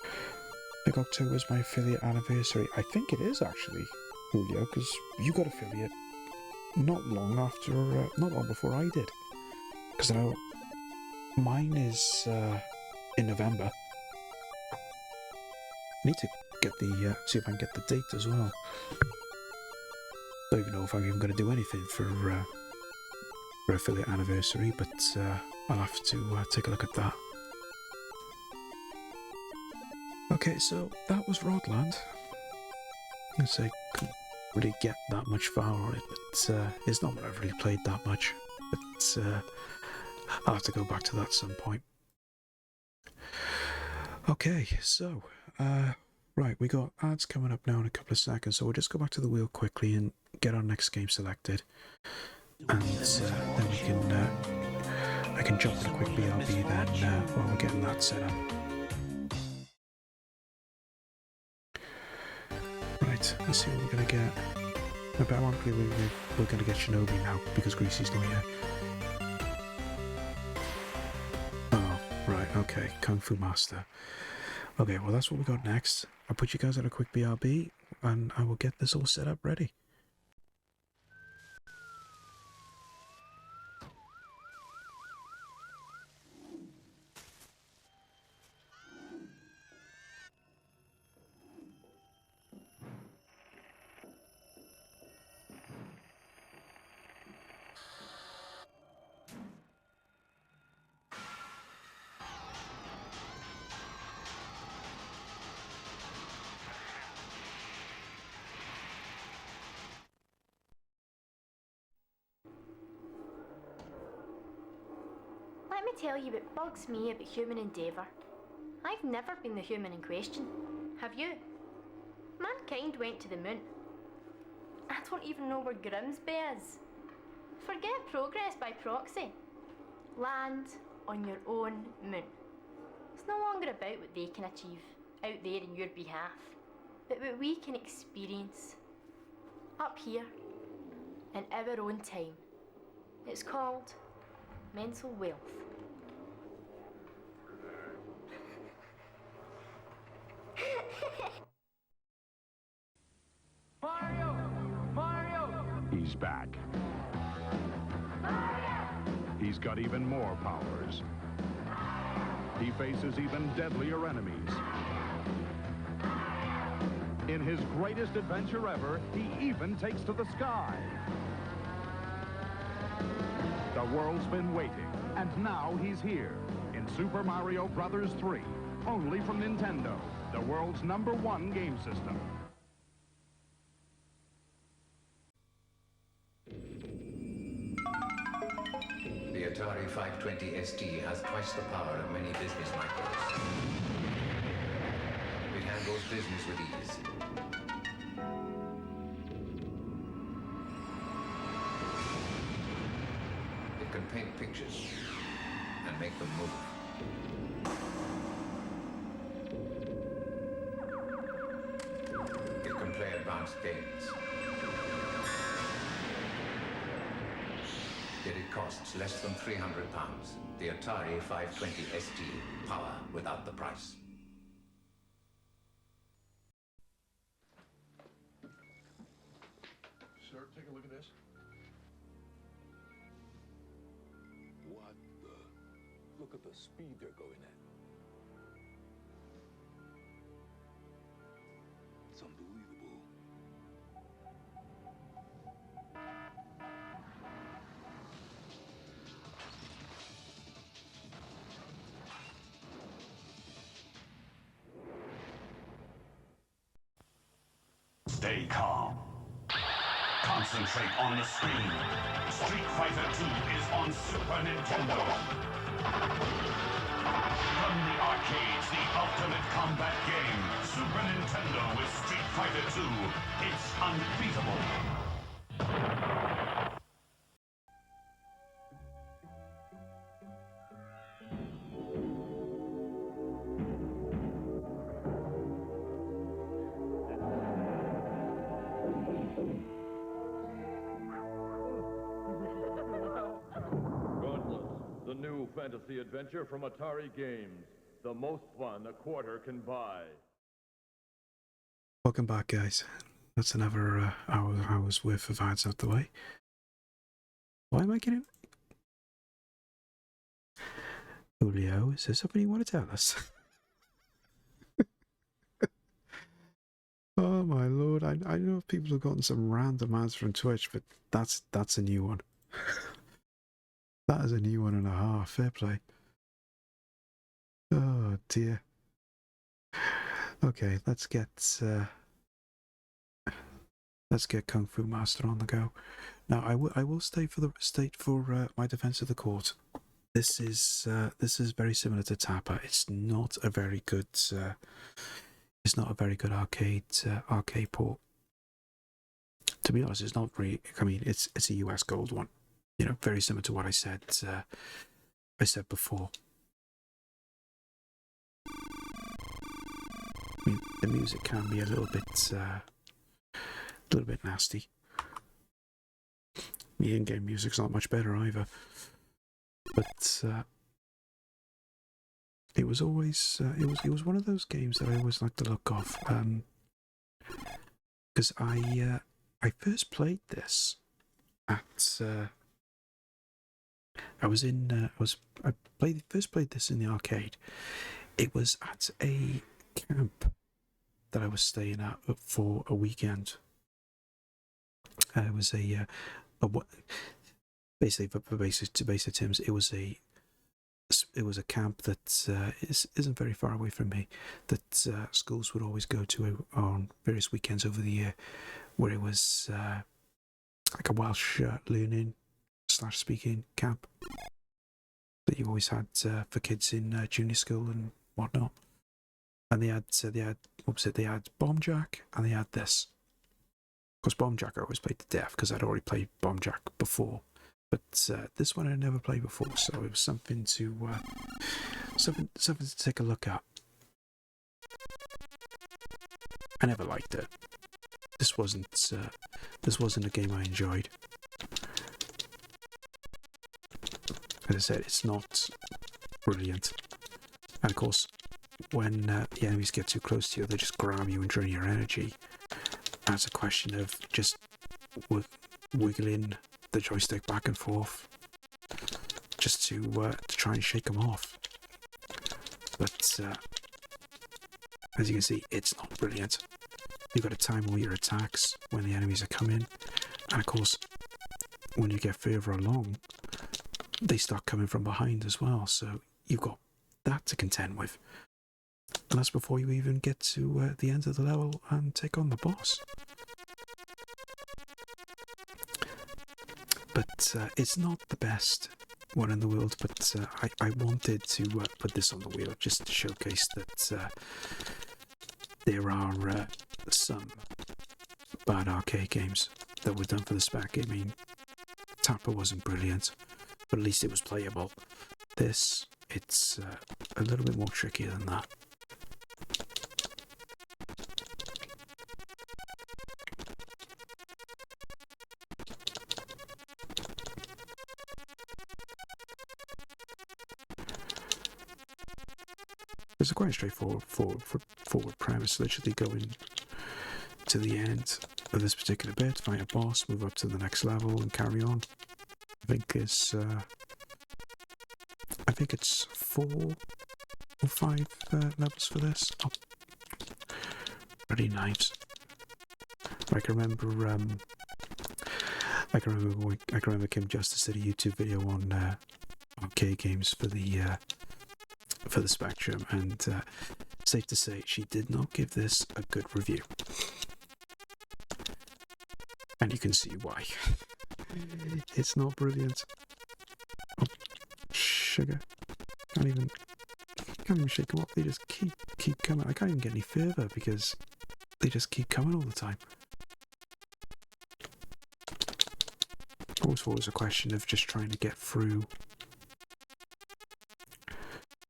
I think October is my affiliate anniversary. I think it is actually, Julio, because you got affiliate not long after, not long before I did. Because I know mine is in November. I need to get the see if I can get the date as well. Don't even know if I'm even going to do anything for affiliate anniversary, but I'll have to take a look at that. Okay, so that was Rodland. I say couldn't really get that much far on it, but it's not what I've really played that much. But I'll have to go back to that at some point. Okay, so right, we got ads coming up now in a couple of seconds, so we'll just go back to the wheel quickly and get our next game selected, and then we can I can jump in a quick BRB then while we're getting that set up. Right, let's see what we're gonna get. I bet we're gonna get Shinobi now because Greasy's not here. Oh, right, okay, Kung Fu Master. Okay, well that's what we got next. I'll put you guys on a quick BRB and I will get this all set up ready. Let me tell you what bugs me about human endeavour. I've never been the human in question. Have you? Mankind went to the moon. I don't even know where Grimsby is. Forget progress by proxy. Land on your own moon. It's no longer about what they can achieve out there in your behalf, but what we can experience up here in our own time. It's called mental wealth. Mario! He's back. He's got even more powers. He faces even deadlier enemies. In his greatest adventure ever, he even takes to the sky. The world's been waiting, and now he's here in Super Mario Bros. 3, only from Nintendo, the world's #1 game system. The Atari 520 ST has twice the power of many business micros. It handles business with ease. It can paint pictures and make them move. It can play advanced games. Yet it costs less than £300. The Atari 520 ST. Power without the price. Sir, take a look at this. What the? Look at the speed they're going at. It's unbelievable. Stay calm. Concentrate on the screen. Street Fighter 2 is on Super Nintendo. From the arcades, the ultimate combat game. Super Nintendo with Street Fighter 2. It's unbeatable. fantasy adventure from Atari Games. The most fun a quarter can buy. Welcome back, guys. That's another hour's worth of ads out the way. Why am I getting... Julio, is there something you want to tell us? Oh my lord, I know people have gotten some random ads from Twitch, but that's a new one. That is a new 1.5. Fair play. Oh dear. Okay, let's get Kung Fu Master on the go. Now I will state for my defense of the court. This is very similar to Tapper. It's not a very good arcade port. To be honest, it's not really. I mean, it's a US gold one. You know, very similar to what I said before. I mean, the music can be a little bit nasty. The in-game music's not much better either. But it was always it was one of those games that I always liked the look of, because I first played this at I first played this in the arcade. It was at a camp that I was staying at for a weekend. It was basically for basic terms, it was a camp that isn't very far away from me, that schools would always go to on various weekends over the year, where it was like a Welsh learning / speaking camp that you always had for kids in junior school and whatnot. And they had Bomb Jack, and they had this. Of course, Bomb Jack I always played to death because I'd already played Bomb Jack before. But this one I'd never played before, so it was something to take a look at. I never liked it. This wasn't a game I enjoyed. As I said, it's not brilliant. And of course, when the enemies get too close to you, they just grab you and drain your energy. And it's a question of just wiggling the joystick back and forth, just to try and shake them off. But as you can see, it's not brilliant. You've got to time all your attacks when the enemies are coming, and of course, when you get further along, they start coming from behind as well. So you've got that to contend with, and that's before you even get to the end of the level and take on the boss. But it's not the best one in the world, but I wanted to put this on the wheel just to showcase that there are some bad arcade games that were done for the spec. I mean, Tapper wasn't brilliant, but at least it was playable. This, it's a little bit more trickier than that. It's a quite straightforward premise, literally going to the end of this particular bit, find a boss, move up to the next level and carry on. I think it's 4 or 5 levels for this. Oh, bloody knives. I can remember Kim Justice did a YouTube video on arcade games for the Spectrum, and safe to say she did not give this a good review, and you can see why. It's not brilliant. Oh, sugar! Can't even shake them off. They just keep coming. I can't even get any further because they just keep coming all the time. Also, it's a question of just trying to get through.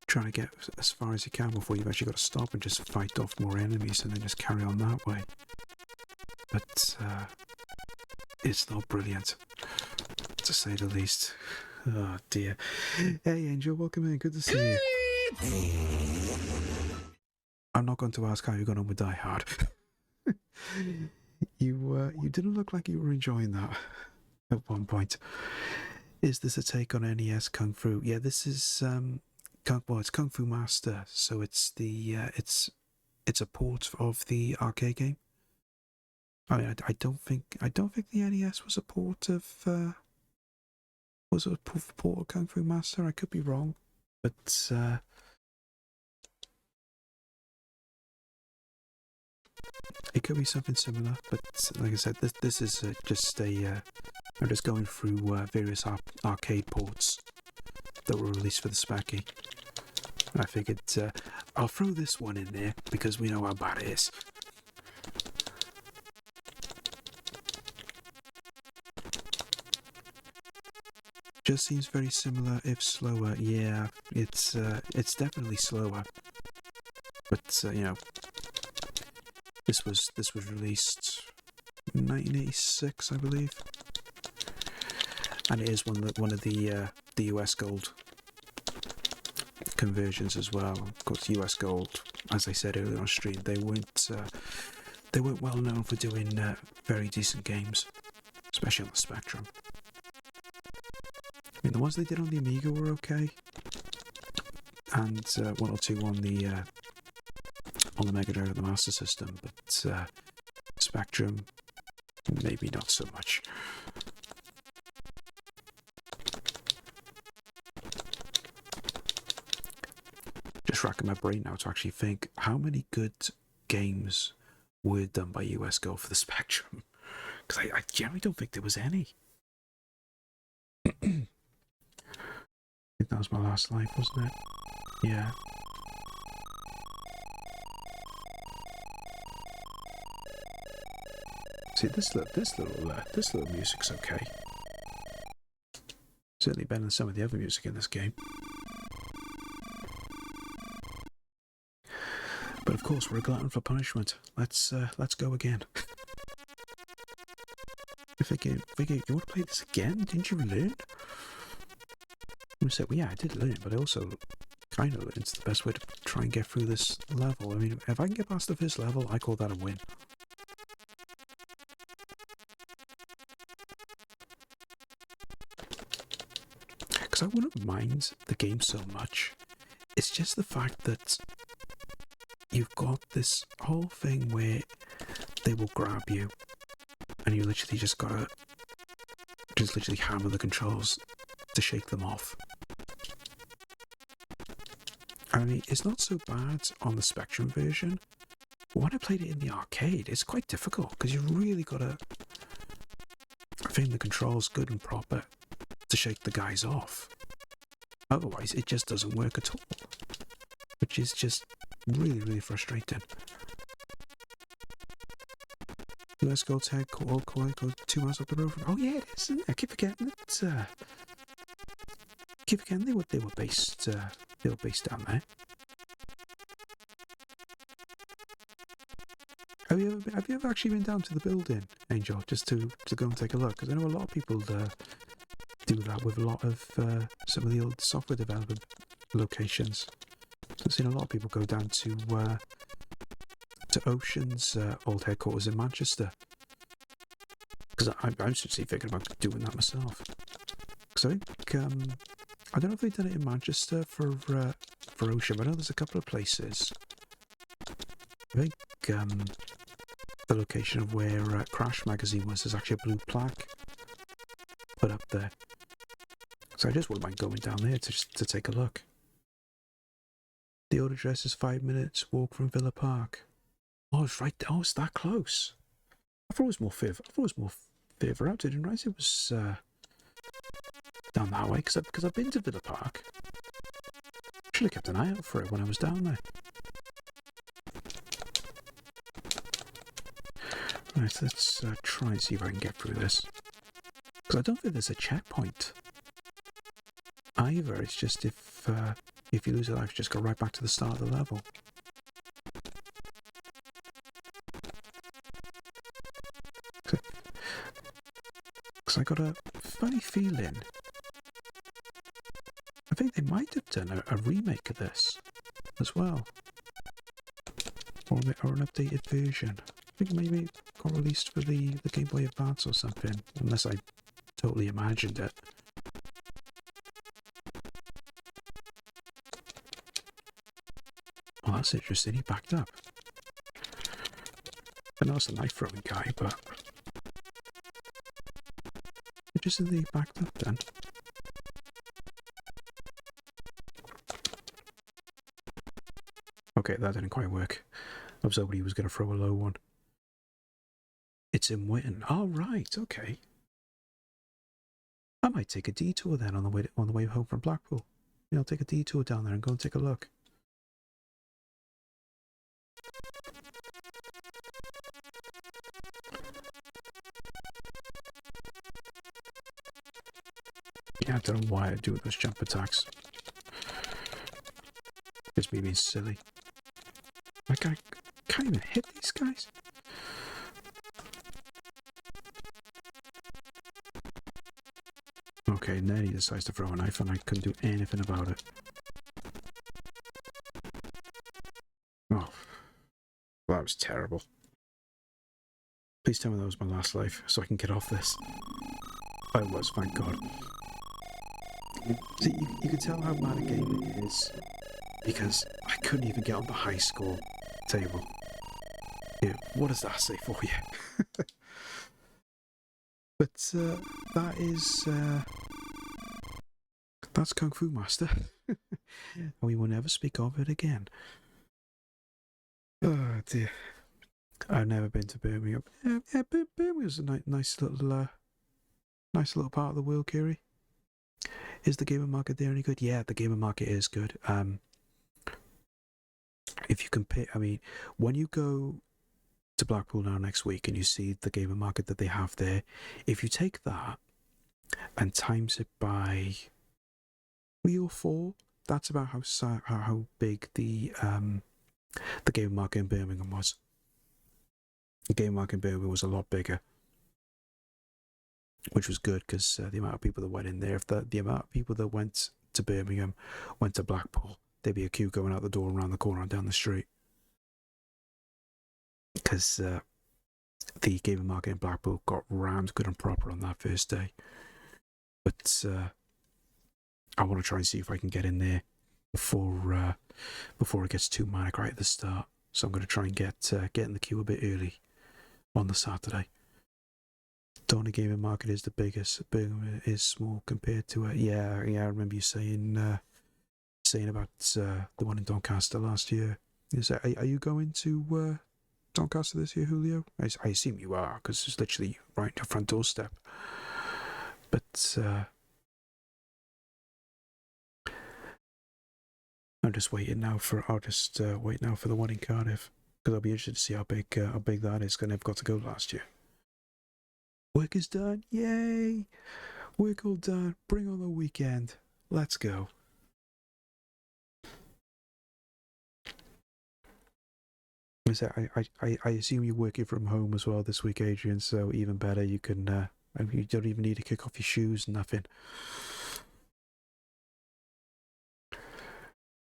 Trying to get as far as you can before you've actually got to stop and just fight off more enemies and then just carry on that way. But it's not brilliant, to say the least. Oh dear. Hey Angel, welcome in. Good to see you. I'm not going to ask how you got on with Die Hard. You didn't look like you were enjoying that at one point. Is this a take on NES Kung Fu? Yeah, this is it's Kung Fu Master, so it's the it's a port of the arcade game. I mean, I don't think the NES was a port of port of Kung Fu Master. I could be wrong, but it could be something similar. But like I said, this is just a I'm just going through various arcade ports that were released for the Specky. And I figured I'll throw this one in there because we know how bad it is. Just seems very similar, if slower. Yeah, it's definitely slower. But you know, this was released in 1986, I believe, and it is one of the US Gold conversions as well. Of course, US Gold, as I said earlier on stream, they weren't well known for doing very decent games, especially on the Spectrum. I mean, the ones they did on the Amiga were okay, and one or two on the Mega Drive, the Master System, but Spectrum, maybe not so much. Just racking my brain now to actually think how many good games were done by US Gold for the Spectrum, because I generally don't think there was any. I think that was my last life, wasn't it? Yeah. See, this little music's okay. Certainly better than some of the other music in this game. But of course, we're a glutton for punishment. Let's go again. You want to play this again? Didn't you learn? I said, well, yeah, I did learn, but I also kind of learned it's the best way to try and get through this level. I mean, if I can get past the first level, I call that a win. Because I wouldn't mind the game so much. It's just the fact that you've got this whole thing where they will grab you, and you literally just gotta literally hammer the controls to shake them off. I mean, it's not so bad on the Spectrum version, but when I played it in the arcade, it's quite difficult because you really gotta frame the controls good and proper to shake the guys off. Otherwise, it just doesn't work at all, which is just really, really frustrating. US Gold's headquarters goes 2 miles up the road from. Oh yeah, it is, isn't it? I keep forgetting it. Keep forgetting they were based down there. Have you ever actually been down to the building, Angel, just to go and take a look? Because I know a lot of people do that with a lot of some of the old software development locations. So I've seen a lot of people go down to Ocean's old headquarters in Manchester. Because I'm seriously thinking about doing that myself. Because I think I don't know if they've done it in Manchester for Ocean, but I know there's a couple of places. I think the location of where Crash magazine was, there's actually a blue plaque put up there. So I just wouldn't mind going down there to take a look. The old address is 5 minutes walk from Villa Park. Oh, it's right. Oh, it's that close. I thought it was more further. Further out. I didn't realise it was down that way. Because I've been to Villa Park. Should have kept an eye out for it when I was down there. Right, let's try and see if I can get through this. Because I don't think there's a checkpoint either. It's just if you lose a life, you just go right back to the start of the level. Because I got a funny feeling think they might have done a remake of this as well. Or an updated version. I think maybe it got released for the Game Boy Advance or something, unless I totally imagined it. Well, that's interesting, he backed up. I know it's a knife throwing guy, but... Interesting that he backed up then. Okay, that didn't quite work. I was hoping he was going to throw a low one. It's in Witten. Oh, right, okay. I might take a detour then on the way home from Blackpool. You know, take a detour down there and go and take a look. Yeah, I don't know why I do those jump attacks. It's me being silly. Like, I can't even hit these guys. Okay, and then he decides to throw a knife and I couldn't do anything about it. Oh, that was terrible. Please tell me that was my last life so I can get off this. I was, thank God. See, you can tell how bad a game it is because I couldn't even get on the high score table. Yeah, what does that say for you? But that is that's Kung Fu Master. We will never speak of it again. Oh dear. I've never been to Birmingham. Yeah, Birmingham's a nice little part of the world, Kiri. Is the gamer market there any good? Yeah, the gamer market is good. If you compare, I mean, when you go to Blackpool now next week and you see the gamer market that they have there, if you take that and times it by 3 or 4, that's about how big the gamer market in Birmingham was. The gamer market in Birmingham was a lot bigger, which was good because the amount of people that went in there, if the amount of people that went to Birmingham went to Blackpool, there'd be a queue going out the door, around the corner and down the street. Because the gaming market in Blackpool got rammed good and proper on that first day. But I want to try and see if I can get in there before it gets too manic right at the start. So I'm going to try and get in the queue a bit early on the Saturday. Donny gaming market is the biggest. Birmingham is small compared to it. Yeah, I remember you saying about the one in Doncaster last year. Are you going to Doncaster this year, Julio? I assume you are, because it's literally right on your front doorstep. But I'm just waiting now for. I'll just wait now for the one in Cardiff, because I'll be interested to see how big that is. Because I never got to go last year. Work is done, yay! Work all done. Bring on the weekend. Let's go. I assume you're working from home as well this week, Adrian, so even better, you can you don't even need to kick off your shoes, nothing.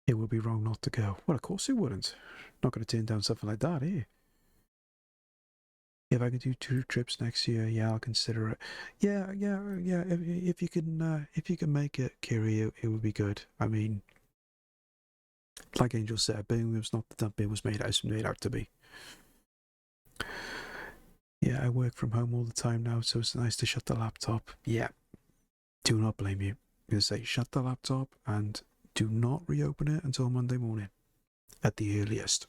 It would be wrong not to go. Well, of course it wouldn't. Not going to turn down something like that, eh? If I can do 2 trips next year, yeah, I'll consider it. Yeah. If you can make it, Kiri, it would be good. I mean, like Angel said, Birmingham's not the dump it was made out to be. Yeah, I work from home all the time now, so it's nice to shut the laptop. Yeah, do not blame you. I'm going to say shut the laptop and do not reopen it until Monday morning at the earliest.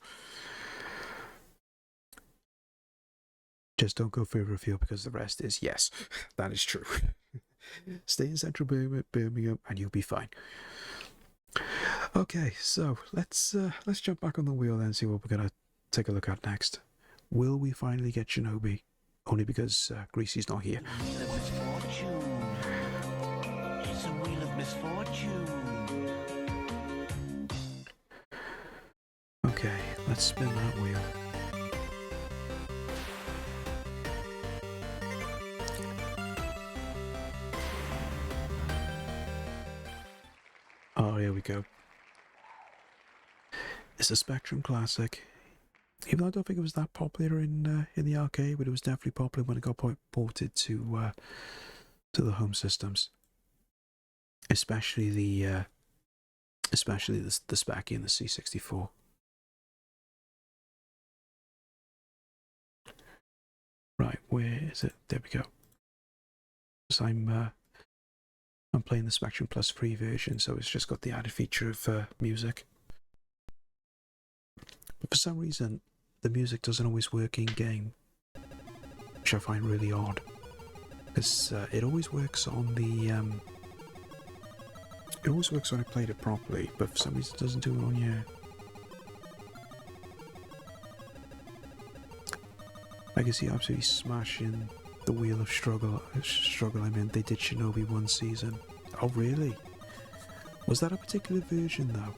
Just don't go further afield because the rest is, yes, that is true. Stay in central Birmingham and you'll be fine. Okay, so let's jump back on the wheel then and see what we're going to take a look at next. Will we finally get Shinobi? Only because Greasy's not here. Wheel of misfortune. It's a wheel of misfortune. Okay, let's spin that wheel. go. It's a Spectrum classic. Even though I don't think it was that popular in the arcade, but it was definitely popular when it got ported to the home systems. Especially the Specky and the C64. Right, where is it? There we go. So I'm playing the Spectrum Plus free version, so it's just got the added feature of music. But for some reason, the music doesn't always work in game, which I find really odd. Because it always works on the it always works when I played it properly, but for some reason it doesn't do it on here. I can see absolutely smashing the Wheel of Struggle. I mean, they did Shinobi one season. Oh, really? Was that a particular version, though?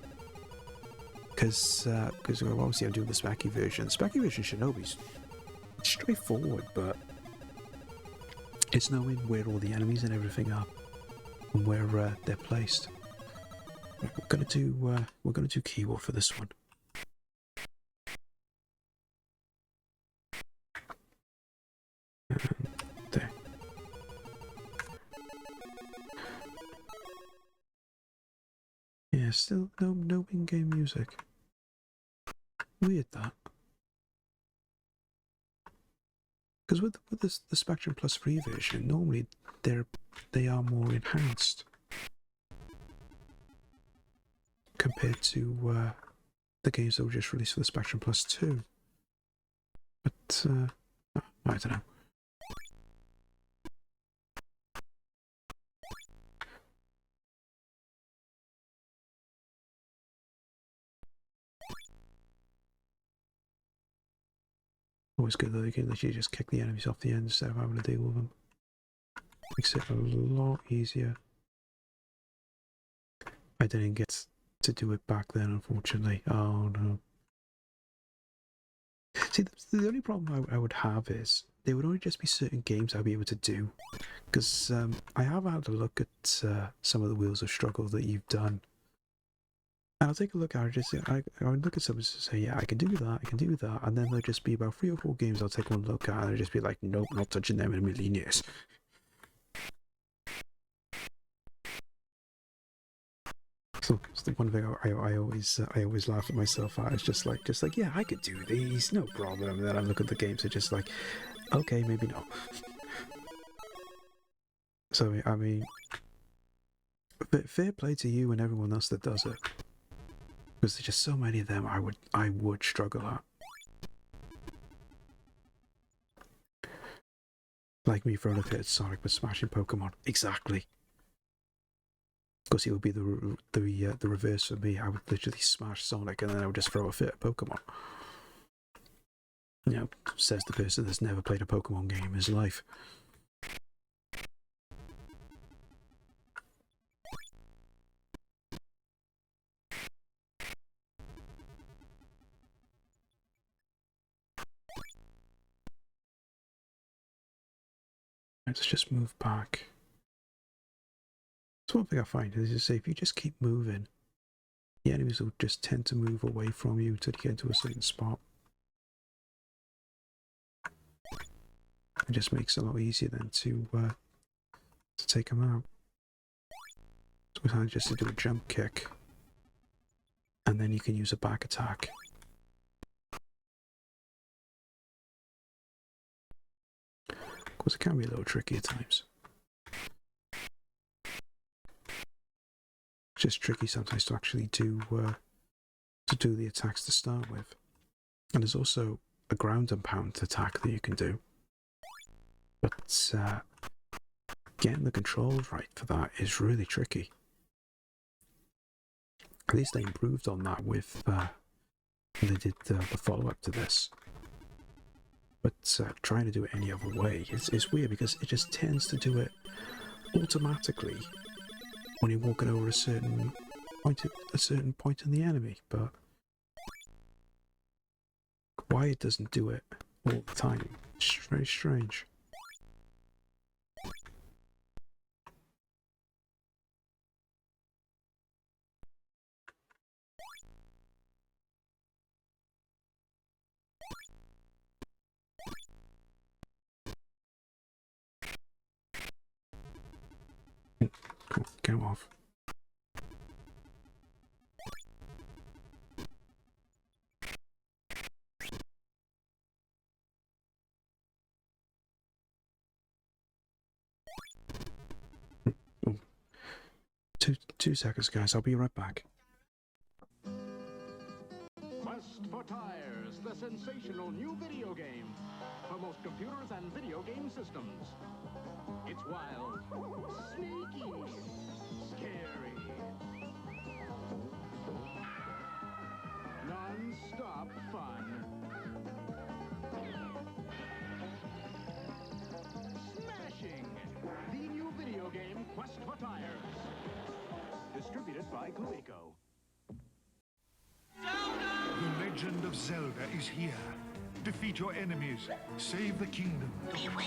Because obviously I'm doing the Specky version. The Specky version Shinobi's straightforward, but it's knowing where all the enemies and everything are and where they're placed. Right, we're gonna do keyboard for this one. There. Yeah, still no in-game music. Weird that. Because with the Spectrum Plus free version, normally they are more enhanced compared to the games that were just released for the Spectrum Plus 2. But I don't know. Always good that you can literally just kick the enemies off the end instead of having to deal with them. Makes it a lot easier. I didn't get to do it back then, unfortunately. Oh no. See, the only problem I would have is there would only just be certain games I'd be able to do. Because I have had a look at some of the Wheels of Struggle that you've done. And I'll take a look at it, I would look at some and say, yeah, I can do that, and then there'll just be about 3 or 4 games I'll take one look at, and I'll just be like, nope, not touching them in a million years. So it's the one thing I always laugh at myself at. It's just like, yeah, I could do these, no problem. And then I look at the games, and just like, okay, maybe not. So I mean, fair play to you and everyone else that does it. Because there's just so many of them I would struggle at. Like me throwing a fit at Sonic but smashing Pokemon. Exactly. Because it would be the reverse for me. I would literally smash Sonic and then I would just throw a fit at Pokemon. You know, says the person that's never played a Pokemon game in his life. Let's just move back. That's one thing I find is to say if you just keep moving, the enemies will just tend to move away from you until you get into a certain spot. It just makes it a lot easier then to take them out. So we have just to do a jump kick, and then you can use a back attack. Of course, it can be a little tricky at times. It's just tricky sometimes to actually do the attacks to start with. And there's also a ground and pound attack that you can do. But getting the controls right for that is really tricky. At least they improved on that with when they did the follow-up to this. But trying to do it any other way is weird because it just tends to do it automatically when you're walking over a certain point in the enemy. But why it doesn't do it all the time? It's very strange. go off. Oh. Two seconds, guys. I'll be right back. Quest for Tires, the sensational new video game for most computers and video game systems. It's wild, sneaky, scary, non-stop fun. Smashing! The new video game Quest for Tires. Distributed by Coleco. The legend of Zelda is here. Defeat your enemies. Save the kingdom. Beware.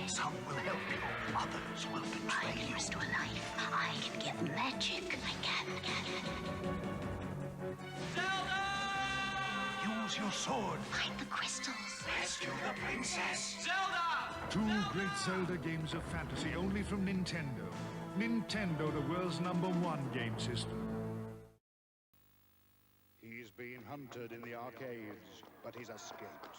Some will help you, others will betray you. I can restore life. I can give magic. I can. Zelda! Use your sword. Find the crystals. Rescue the princess. Zelda! Two great Zelda games of fantasy only from Nintendo. Nintendo, the world's #1 game system. He's been hunted in the arcades, but he's escaped.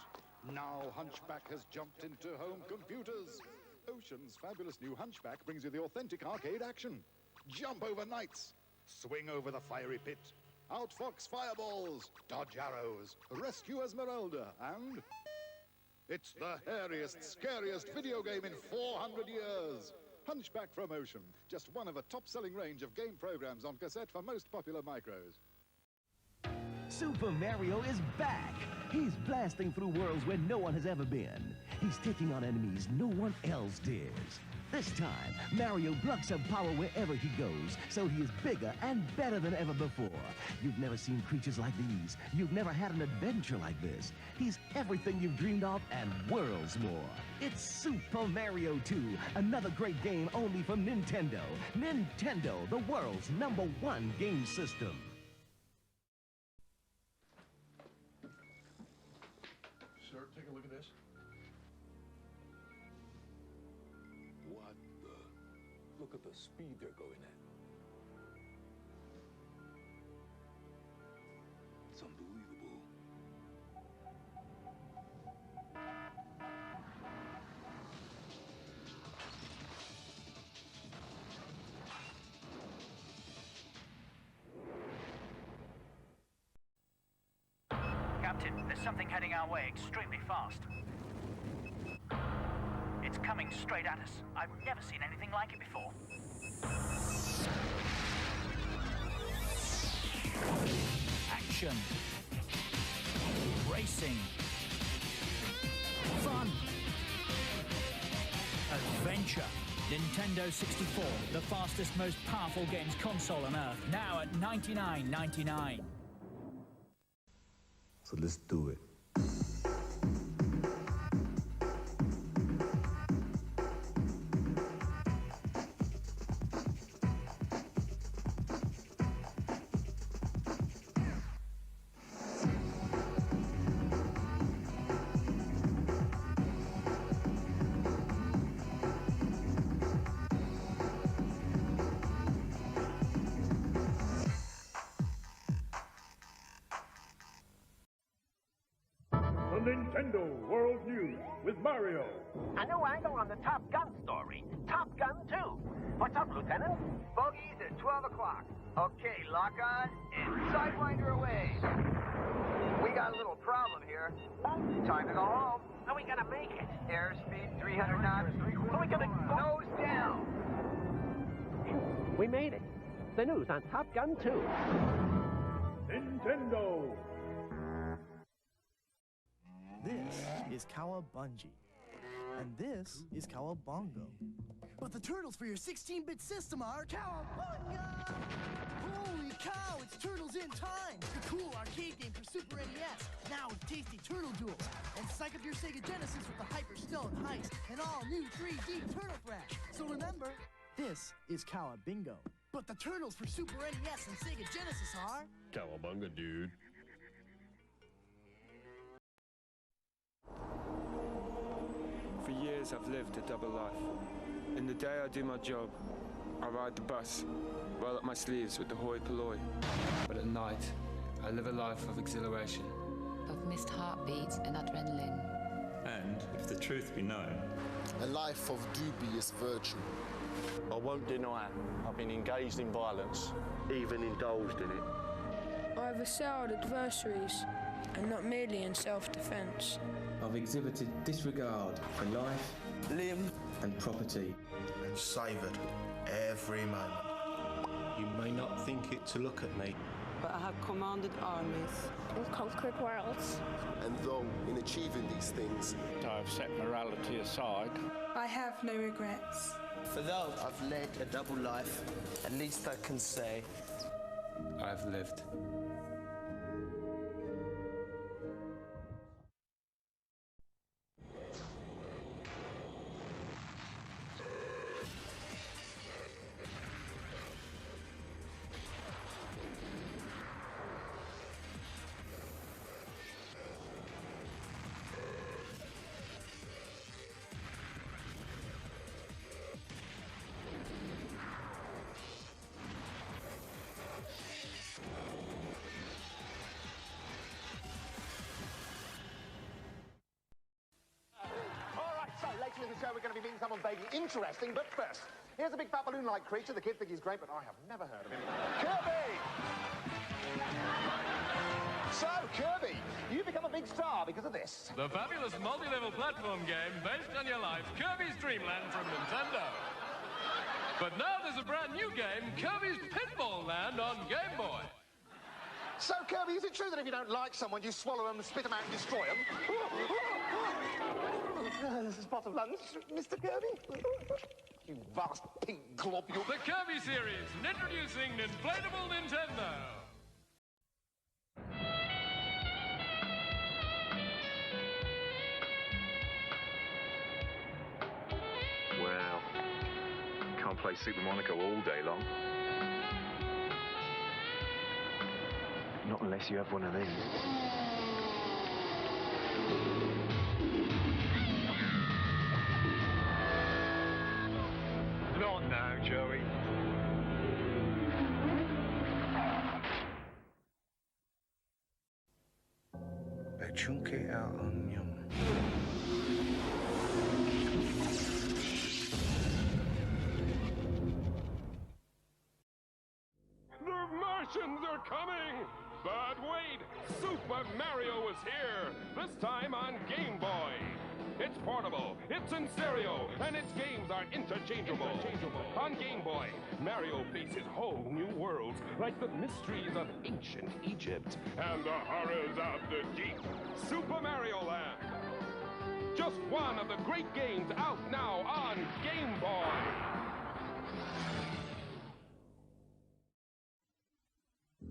Now Hunchback has jumped into home computers. Ocean's fabulous new Hunchback brings you the authentic arcade action. Jump over knights, swing over the fiery pit, outfox fireballs, dodge arrows, rescue Esmeralda, and... it's the hairiest, scariest video game in 400 years. Hunchback from Ocean, just one of a top-selling range of game programs on cassette for most popular micros. Super Mario is back! He's blasting through worlds where no one has ever been. He's taking on enemies no one else dares. This time, Mario plucks up power wherever he goes, so he is bigger and better than ever before. You've never seen creatures like these. You've never had an adventure like this. He's everything you've dreamed of and worlds more. It's Super Mario 2, another great game only from Nintendo. Nintendo, the world's #1 game system. Sir, take a look at this. What the? Look at the speed they're going at. It's unbelievable. Captain, there's something heading our way extremely fast. It's coming straight at us. I've never seen anything like it before. Action. Racing. Fun. Adventure. Nintendo 64, the fastest, most powerful games console on Earth, now at $99.99. So let's do it. The Nintendo World News with Mario. A new angle on the Top Gun story. Top Gun 2. What's up, Lieutenant? Bogies at 12 o'clock. Okay, lock on and Sidewinder away. We got a little problem here. Time to go home. Are we gonna make it? Airspeed 300 knots. Are we gonna Nose down. We made it. The news on Top Gun 2. Nintendo. This is Cowabunga. And this is Cowabongo. But the turtles for your 16-bit system are Cowabunga! Holy cow, it's Turtles in Time! The cool arcade game for Super NES, now with tasty turtle duels. And psych up your Sega Genesis with the Hyper Stone Heist and all new 3D Turtle Thrash. So remember, this is Cowabingo. But the turtles for Super NES and Sega Genesis are... Cowabunga, dude. For years I've lived a double life. In the day I do my job, I ride the bus, roll up my sleeves with the hoi polloi. But at night, I live a life of exhilaration. Of missed heartbeats and adrenaline. And, if the truth be known, a life of dubious virtue. I won't deny I've been engaged in violence, even indulged in it. I've assailed adversaries, and not merely in self-defense. I've exhibited disregard for life, limb, and property. And savoured every moment. You may not think it to look at me, but I have commanded armies and conquered worlds. And though in achieving these things, I've set morality aside, I have no regrets. For though I've led a double life, at least I can say I've lived. In the show, we're going to be meeting someone vaguely interesting, but first, here's a big fat balloon-like creature. The kids think he's great, but I have never heard of him. Kirby! So, Kirby, you become a big star because of this. The fabulous multi-level platform game based on your life, Kirby's Dream Land from Nintendo. But now there's a brand new game, Kirby's Pinball Land on Game Boy. So, Kirby, is it true that if you don't like someone, you swallow them, spit them out, and destroy them? This is pot of lunch, Mr. Kirby. You vast pink globule. The Kirby series, introducing Inflatable Nintendo. Well, can't play Super Monaco all day long. Not unless you have one of these. Not now, Joey. a chunky out onion. The Martians are coming! But wait! Super Mario is here! This time on Game Boy! It's portable, it's in stereo, and its games are interchangeable. On Game Boy, Mario faces whole new worlds, like the mysteries of ancient Egypt and the horrors of the deep. Super Mario Land! Just one of the great games out now on Game Boy!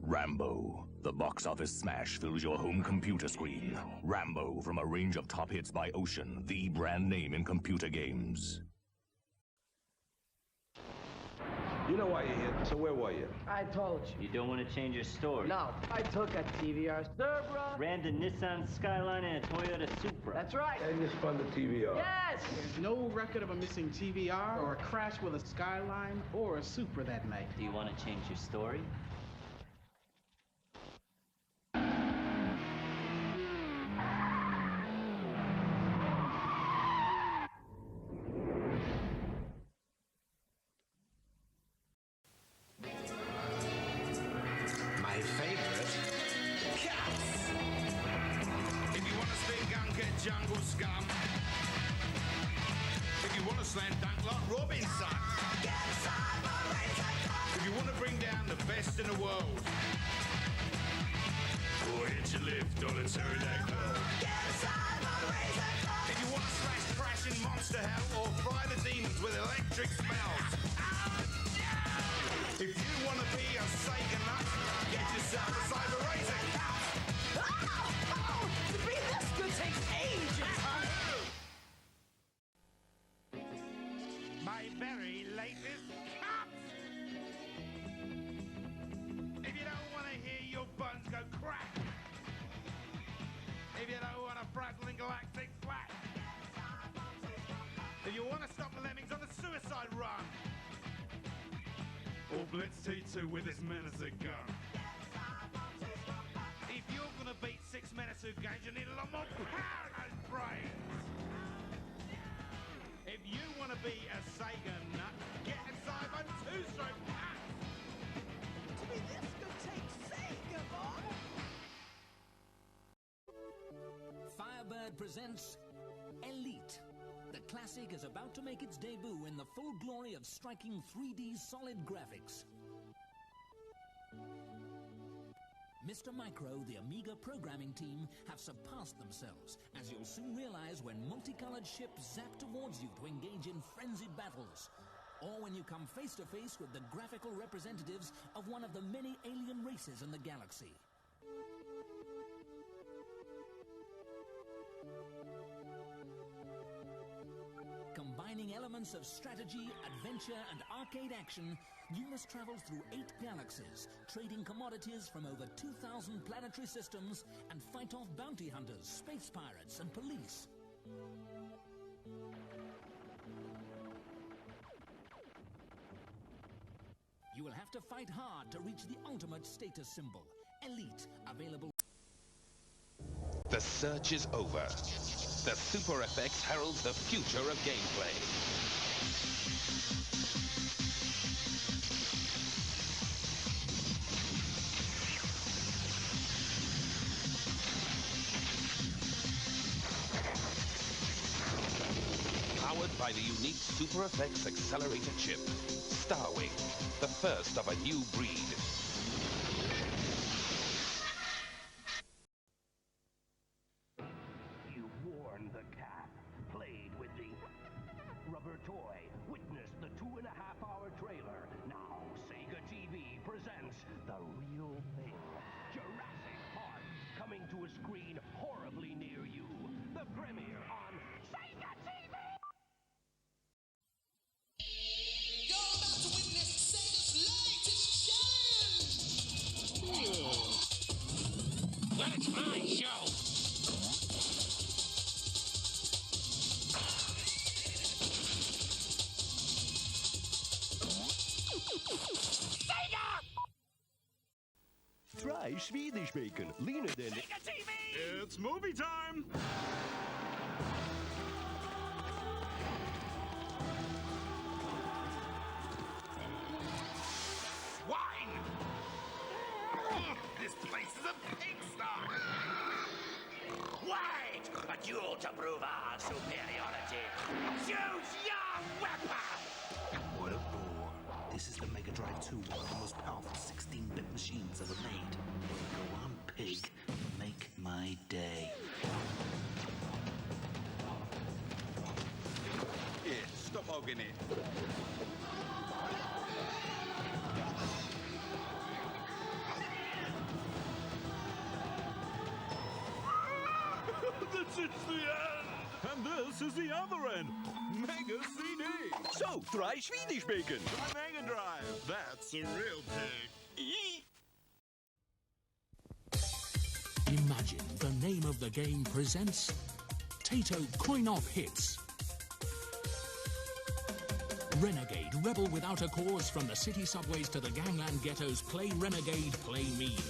Rambo. The box office smash fills your home computer screen. Rambo, from a range of top hits by Ocean, the brand name in computer games. You know why you're here, so where were you? I told you. You don't want to change your story? No, I took a TVR Supra. Rammed a Nissan Skyline and a Toyota Supra. That's right. And you spun the TVR. Yes! There's no record of a missing TVR or a crash with a Skyline or a Supra that night. Do you want to change your story? My favorite? Cats! If you want to spin gunk at jungle scum. If you want to slam dunk like Robinson. If you want to bring down the best in the world. Or hit your lift on a pterodactyl. If you want to slash crash in monster hell or fry the demons with electric spells. If you want to be a Sega nut, get yourself a Cyber Razor cut. Oh, to be this good takes ages. My very latest cut. If you don't want to hear your buns go crack. If you don't want a prattling galactic flat. If you want to stop the lemmings on the suicide run. or Blitz T2 with his menacing gun. If you're gonna beat 6 menacing guns, you need a lot more power in those brains. If you want to be a Sega nut, get a Cyber 2-stroke nut. To be this good takes Sega, boy! Firebird presents Elite. The classic is about to make its debut in the full glory of striking 3D solid graphics. Mr. Micro, the Amiga programming team, have surpassed themselves, as you'll soon realize when multicolored ships zap towards you to engage in frenzied battles, or when you come face to face with the graphical representatives of one of the many alien races in the galaxy. Combining elements of strategy, adventure, and arcade action, you must travel through 8 galaxies, trading commodities from over 2,000 planetary systems, and fight off bounty hunters, space pirates, and police. You will have to fight hard to reach the ultimate status symbol, Elite, available. The search is over. The Super FX heralds the future of gameplay. Powered by the unique Super FX accelerator chip, Starwing, the first of a new breed. Toy. Witness the 2.5-hour trailer. Now, Sega TV presents the real thing. Jurassic Park, coming to a screen horribly near you. The premiere on Sega TV! You're about to witness Sega's latest challenge! Well, it's my show! Try Swedish bacon. Leaner than... Sega TV! It's movie time! Swine! This place is a pigsty! Wait! A duel to prove our superiority! Choose your weapon! Well, this is the Mega Drive 2, one of the most powerful 16-bit machines ever made. Go on, pig. Make my day. Yeah, stop hogging it. This is the end! And this is the other end. Mega CD. So, try Swedish bacon. Try Mega Drive. That's a real pig. Imagine the name of the game presents Tato Coin-Off Hits. Renegade, rebel without a cause, from the city subways to the gangland ghettos, play Renegade, play mean.